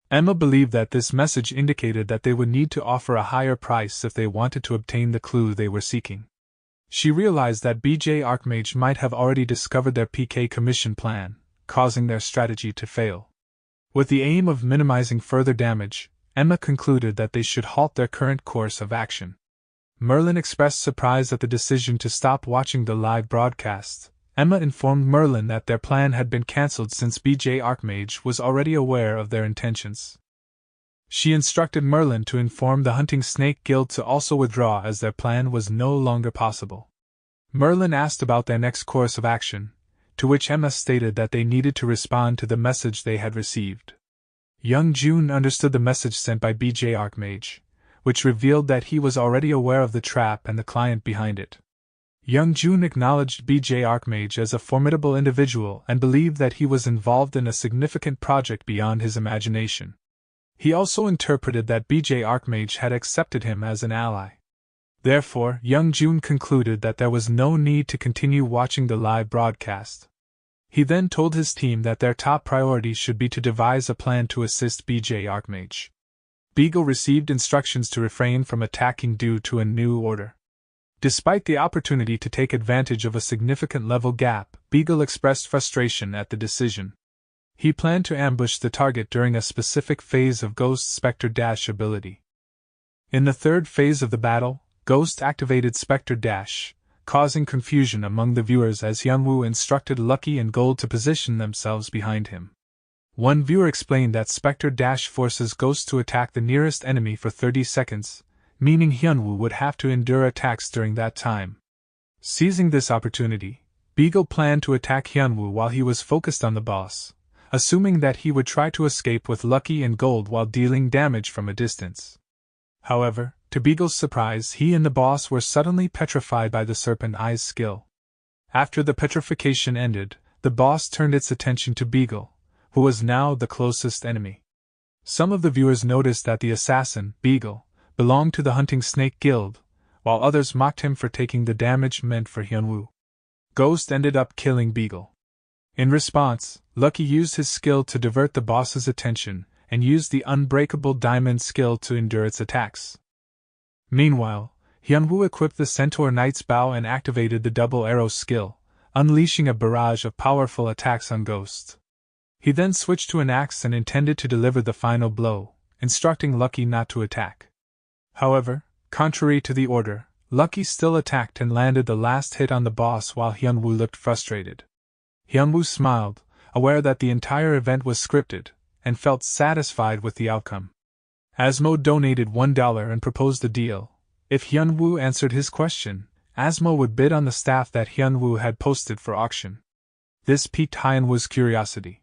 Emma believed that this message indicated that they would need to offer a higher price if they wanted to obtain the clue they were seeking. She realized that BJ Archmage might have already discovered their PK commission plan, causing their strategy to fail. With the aim of minimizing further damage, Emma concluded that they should halt their current course of action. Merlin expressed surprise at the decision to stop watching the live broadcast. Emma informed Merlin that their plan had been cancelled since BJ Archmage was already aware of their intentions. She instructed Merlin to inform the Hunting Snake Guild to also withdraw as their plan was no longer possible. Merlin asked about their next course of action, to which Emma stated that they needed to respond to the message they had received. Young Jun understood the message sent by BJ Archmage, which revealed that he was already aware of the trap and the client behind it. Young Jun acknowledged BJ Archmage as a formidable individual and believed that he was involved in a significant project beyond his imagination. He also interpreted that BJ Archmage had accepted him as an ally. Therefore, Young Jun concluded that there was no need to continue watching the live broadcast. He then told his team that their top priority should be to devise a plan to assist BJ Archmage. Beagle received instructions to refrain from attacking due to a new order. Despite the opportunity to take advantage of a significant level gap, Beagle expressed frustration at the decision. He planned to ambush the target during a specific phase of Ghost's Spectre Dash ability. In the third phase of the battle, Ghost activated Spectre Dash, causing confusion among the viewers as Hyunwoo instructed Lucky and Gold to position themselves behind him. One viewer explained that Spectre Dash forces Ghost to attack the nearest enemy for 30 seconds, meaning Hyunwoo would have to endure attacks during that time. Seizing this opportunity, Beagle planned to attack Hyunwoo while he was focused on the boss, assuming that he would try to escape with Lucky and Gold while dealing damage from a distance. However, to Beagle's surprise, he and the boss were suddenly petrified by the Serpent Eyes skill. After the petrification ended, the boss turned its attention to Beagle, who was now the closest enemy. Some of the viewers noticed that the assassin, Beagle, belonged to the Hunting Snake Guild, while others mocked him for taking the damage meant for Hyunwoo. Ghost ended up killing Beagle. In response, Lucky used his skill to divert the boss's attention and used the Unbreakable Diamond skill to endure its attacks. Meanwhile, Hyunwoo equipped the Centaur Knight's Bow and activated the Double Arrow skill, unleashing a barrage of powerful attacks on Ghost. He then switched to an axe and intended to deliver the final blow, instructing Lucky not to attack. However, contrary to the order, Lucky still attacked and landed the last hit on the boss while Hyunwoo looked frustrated. Hyunwoo smiled, aware that the entire event was scripted, and felt satisfied with the outcome. Asmo donated $1 and proposed a deal. If Hyunwoo answered his question, Asmo would bid on the staff that Hyunwoo had posted for auction. This piqued Hyunwoo's curiosity.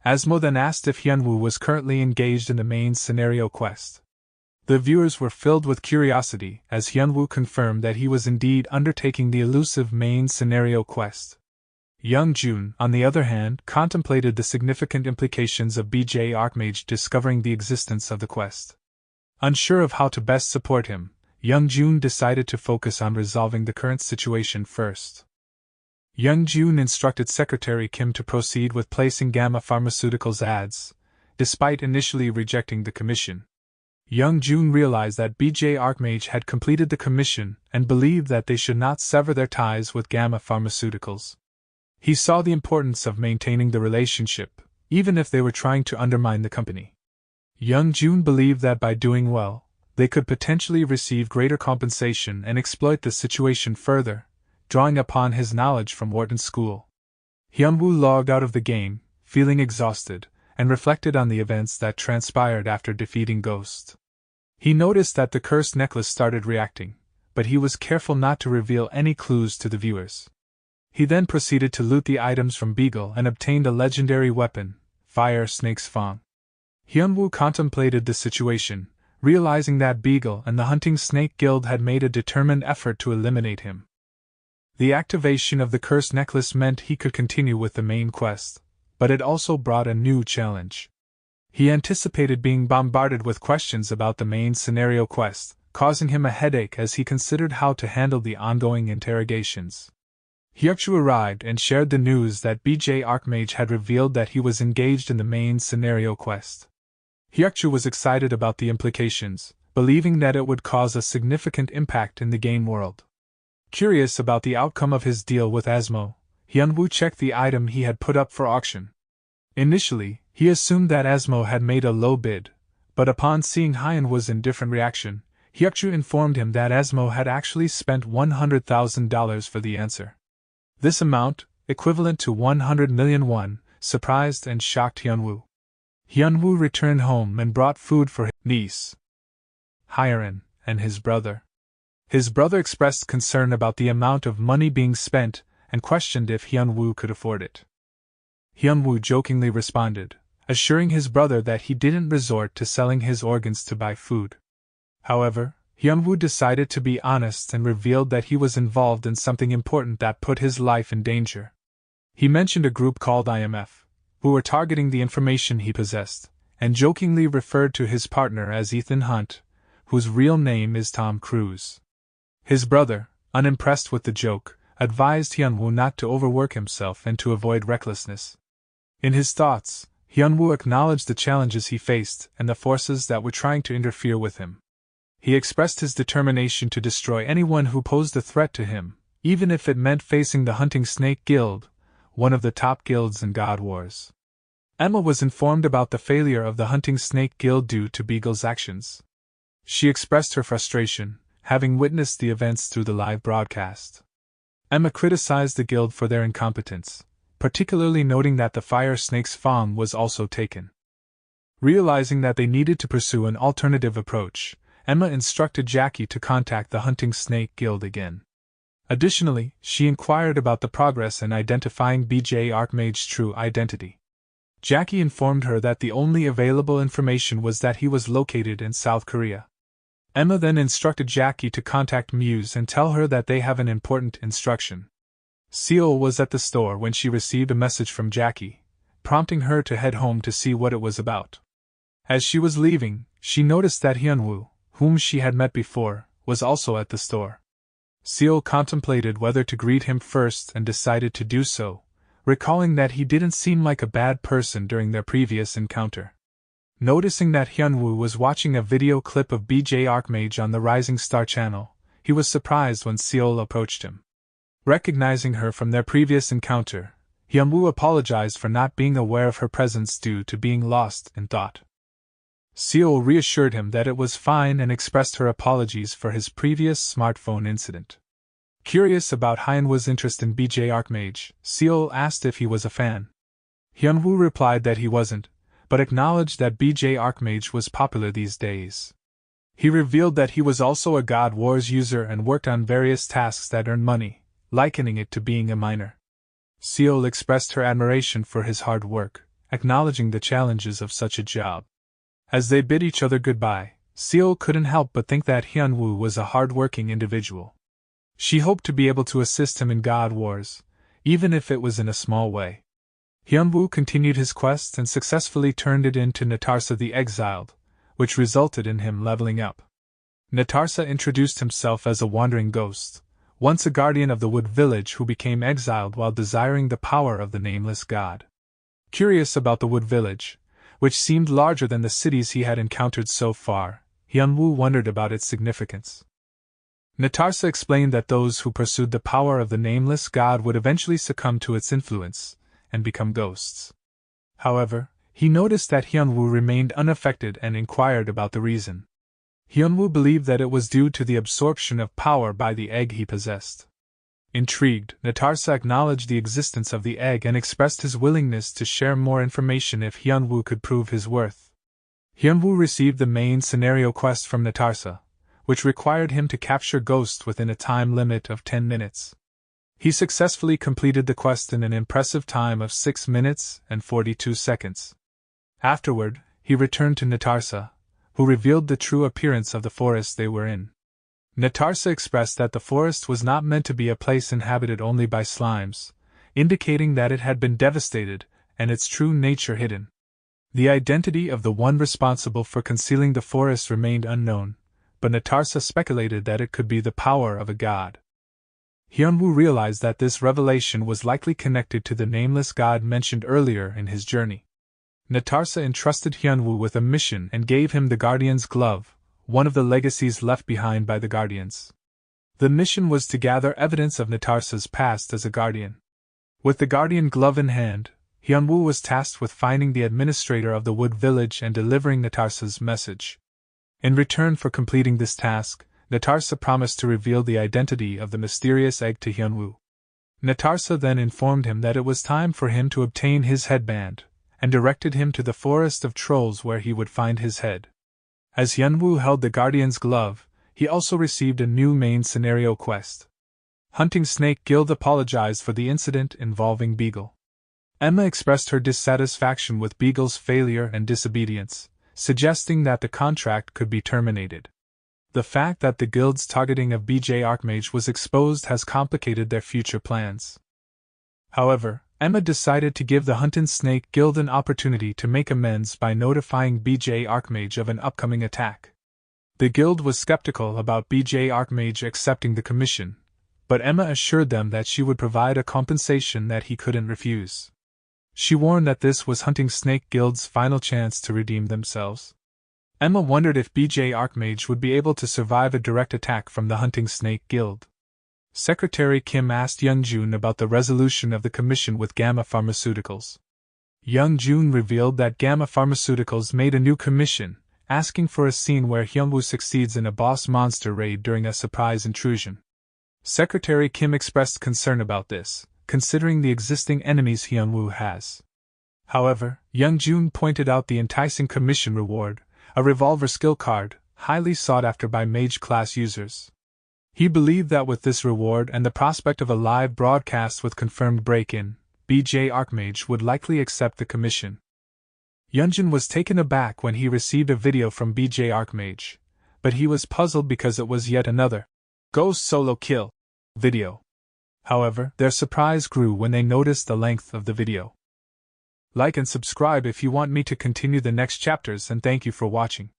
Asmo then asked if Hyunwoo was currently engaged in the main scenario quest. The viewers were filled with curiosity as Hyunwoo confirmed that he was indeed undertaking the elusive main scenario quest. Youngjun, on the other hand, contemplated the significant implications of BJ Archmage discovering the existence of the quest. Unsure of how to best support him, Youngjun decided to focus on resolving the current situation first. Youngjun instructed Secretary Kim to proceed with placing Gamma Pharmaceuticals ads, despite initially rejecting the commission. Youngjun realized that BJ Archmage had completed the commission and believed that they should not sever their ties with Gamma Pharmaceuticals. He saw the importance of maintaining the relationship, even if they were trying to undermine the company. Youngjun believed that by doing well, they could potentially receive greater compensation and exploit the situation further, drawing upon his knowledge from Wharton School. Hyunwoo logged out of the game, feeling exhausted, and reflected on the events that transpired after defeating Ghost. He noticed that the cursed necklace started reacting, but he was careful not to reveal any clues to the viewers. He then proceeded to loot the items from Beagle and obtained a legendary weapon, Fire Snake's Fang. Hyunwoo contemplated the situation, realizing that Beagle and the Hunting Snake Guild had made a determined effort to eliminate him. The activation of the cursed necklace meant he could continue with the main quest, but it also brought a new challenge. He anticipated being bombarded with questions about the main scenario quest, causing him a headache as he considered how to handle the ongoing interrogations. Hyukju arrived and shared the news that BJ Archmage had revealed that he was engaged in the main scenario quest. Hyukju was excited about the implications, believing that it would cause a significant impact in the game world. Curious about the outcome of his deal with Asmo, Hyunwoo checked the item he had put up for auction. Initially, he assumed that Asmo had made a low bid, but upon seeing Hyunwoo's indifferent reaction, Hyukju informed him that Asmo had actually spent $100,000 for the answer. This amount, equivalent to 100 million won, surprised and shocked Hyunwoo. Hyunwoo returned home and brought food for his niece, Hyerin, and his brother. His brother expressed concern about the amount of money being spent and questioned if Hyunwoo could afford it. Hyunwoo jokingly responded, assuring his brother that he didn't resort to selling his organs to buy food. However, Hyunwoo decided to be honest and revealed that he was involved in something important that put his life in danger. He mentioned a group called IMF, who were targeting the information he possessed, and jokingly referred to his partner as Ethan Hunt, whose real name is Tom Cruise. His brother, unimpressed with the joke, advised Hyunwoo not to overwork himself and to avoid recklessness. In his thoughts, Hyunwoo acknowledged the challenges he faced and the forces that were trying to interfere with him. He expressed his determination to destroy anyone who posed a threat to him, even if it meant facing the Hunting Snake Guild, one of the top guilds in God Wars. Emma was informed about the failure of the Hunting Snake Guild due to Beagle's actions. She expressed her frustration, having witnessed the events through the live broadcast. Emma criticized the guild for their incompetence, particularly noting that the fire snake's fang was also taken. Realizing that they needed to pursue an alternative approach, Emma instructed Jackie to contact the Hunting Snake Guild again. Additionally, she inquired about the progress in identifying BJ Archmage's true identity. Jackie informed her that the only available information was that he was located in South Korea. Emma then instructed Jackie to contact Muse and tell her that they have an important instruction. Seol was at the store when she received a message from Jackie, prompting her to head home to see what it was about. As she was leaving, she noticed that Hyunwoo, whom she had met before, was also at the store. Seol contemplated whether to greet him first and decided to do so, recalling that he didn't seem like a bad person during their previous encounter. Noticing that Hyunwoo was watching a video clip of BJ Archmage on the Rising Star channel, he was surprised when Seol approached him. Recognizing her from their previous encounter, Hyunwoo apologized for not being aware of her presence due to being lost in thought. Seol reassured him that it was fine and expressed her apologies for his previous smartphone incident. Curious about Hyunwoo's interest in BJ Archmage, Seol asked if he was a fan. Hyunwoo replied that he wasn't, but acknowledged that BJ Archmage was popular these days. He revealed that he was also a God Wars user and worked on various tasks that earned money, likening it to being a miner. Seol expressed her admiration for his hard work, acknowledging the challenges of such a job. As they bid each other goodbye, Seol couldn't help but think that Hyunwoo was a hard-working individual. She hoped to be able to assist him in God Wars, even if it was in a small way. Hyunwoo continued his quest and successfully turned it into Natarsa the Exiled, which resulted in him leveling up. Natarsa introduced himself as a wandering ghost, once a guardian of the Wood Village who became exiled while desiring the power of the nameless god. Curious about the Wood Village, which seemed larger than the cities he had encountered so far, Hyunwoo wondered about its significance. Natarsa explained that those who pursued the power of the nameless god would eventually succumb to its influence and become ghosts. However, he noticed that Hyunwoo remained unaffected and inquired about the reason. Hyunwoo believed that it was due to the absorption of power by the egg he possessed. Intrigued, Natarsa acknowledged the existence of the egg and expressed his willingness to share more information if Hyunwoo could prove his worth. Hyunwoo received the main scenario quest from Natarsa, which required him to capture ghosts within a time limit of 10 minutes. He successfully completed the quest in an impressive time of 6 minutes and 42 seconds. Afterward, he returned to Natarsa, who revealed the true appearance of the forest they were in. Natarsa expressed that the forest was not meant to be a place inhabited only by slimes, indicating that it had been devastated and its true nature hidden. The identity of the one responsible for concealing the forest remained unknown, but Natarsa speculated that it could be the power of a god. Hyunwoo realized that this revelation was likely connected to the nameless god mentioned earlier in his journey. Natarsa entrusted Hyunwoo with a mission and gave him the Guardian's Glove, one of the legacies left behind by the Guardians. The mission was to gather evidence of Natarsa's past as a Guardian. With the Guardian Glove in hand, Hyunwoo was tasked with finding the administrator of the Wood Village and delivering Natarsa's message. In return for completing this task, Natarsa promised to reveal the identity of the mysterious egg to Hyunwoo. Natarsa then informed him that it was time for him to obtain his headband, and directed him to the Forest of Trolls where he would find his head. As Hyunwoo held the Guardian's Glove, he also received a new main scenario quest. Hunting Snake Guild apologized for the incident involving Beagle. Emma expressed her dissatisfaction with Beagle's failure and disobedience, suggesting that the contract could be terminated. The fact that the guild's targeting of BJ Archmage was exposed has complicated their future plans. However, Emma decided to give the Hunting Snake Guild an opportunity to make amends by notifying BJ Archmage of an upcoming attack. The guild was skeptical about BJ Archmage accepting the commission, but Emma assured them that she would provide a compensation that he couldn't refuse. She warned that this was Hunting Snake Guild's final chance to redeem themselves. Emma wondered if BJ Archmage would be able to survive a direct attack from the Hunting Snake Guild. Secretary Kim asked Young-jun about the resolution of the commission with Gamma Pharmaceuticals. Young-jun revealed that Gamma Pharmaceuticals made a new commission, asking for a scene where Hyunwoo succeeds in a boss monster raid during a surprise intrusion. Secretary Kim expressed concern about this, considering the existing enemies Hyunwoo has. However, Young-jun pointed out the enticing commission reward, a revolver skill card, highly sought after by mage class users. He believed that with this reward and the prospect of a live broadcast with confirmed break-in, BJ Archmage would likely accept the commission. Young-jun was taken aback when he received a video from BJ Archmage, but he was puzzled because it was yet another Ghost Solo Kill video. However, their surprise grew when they noticed the length of the video. Like and subscribe if you want me to continue the next chapters, and thank you for watching.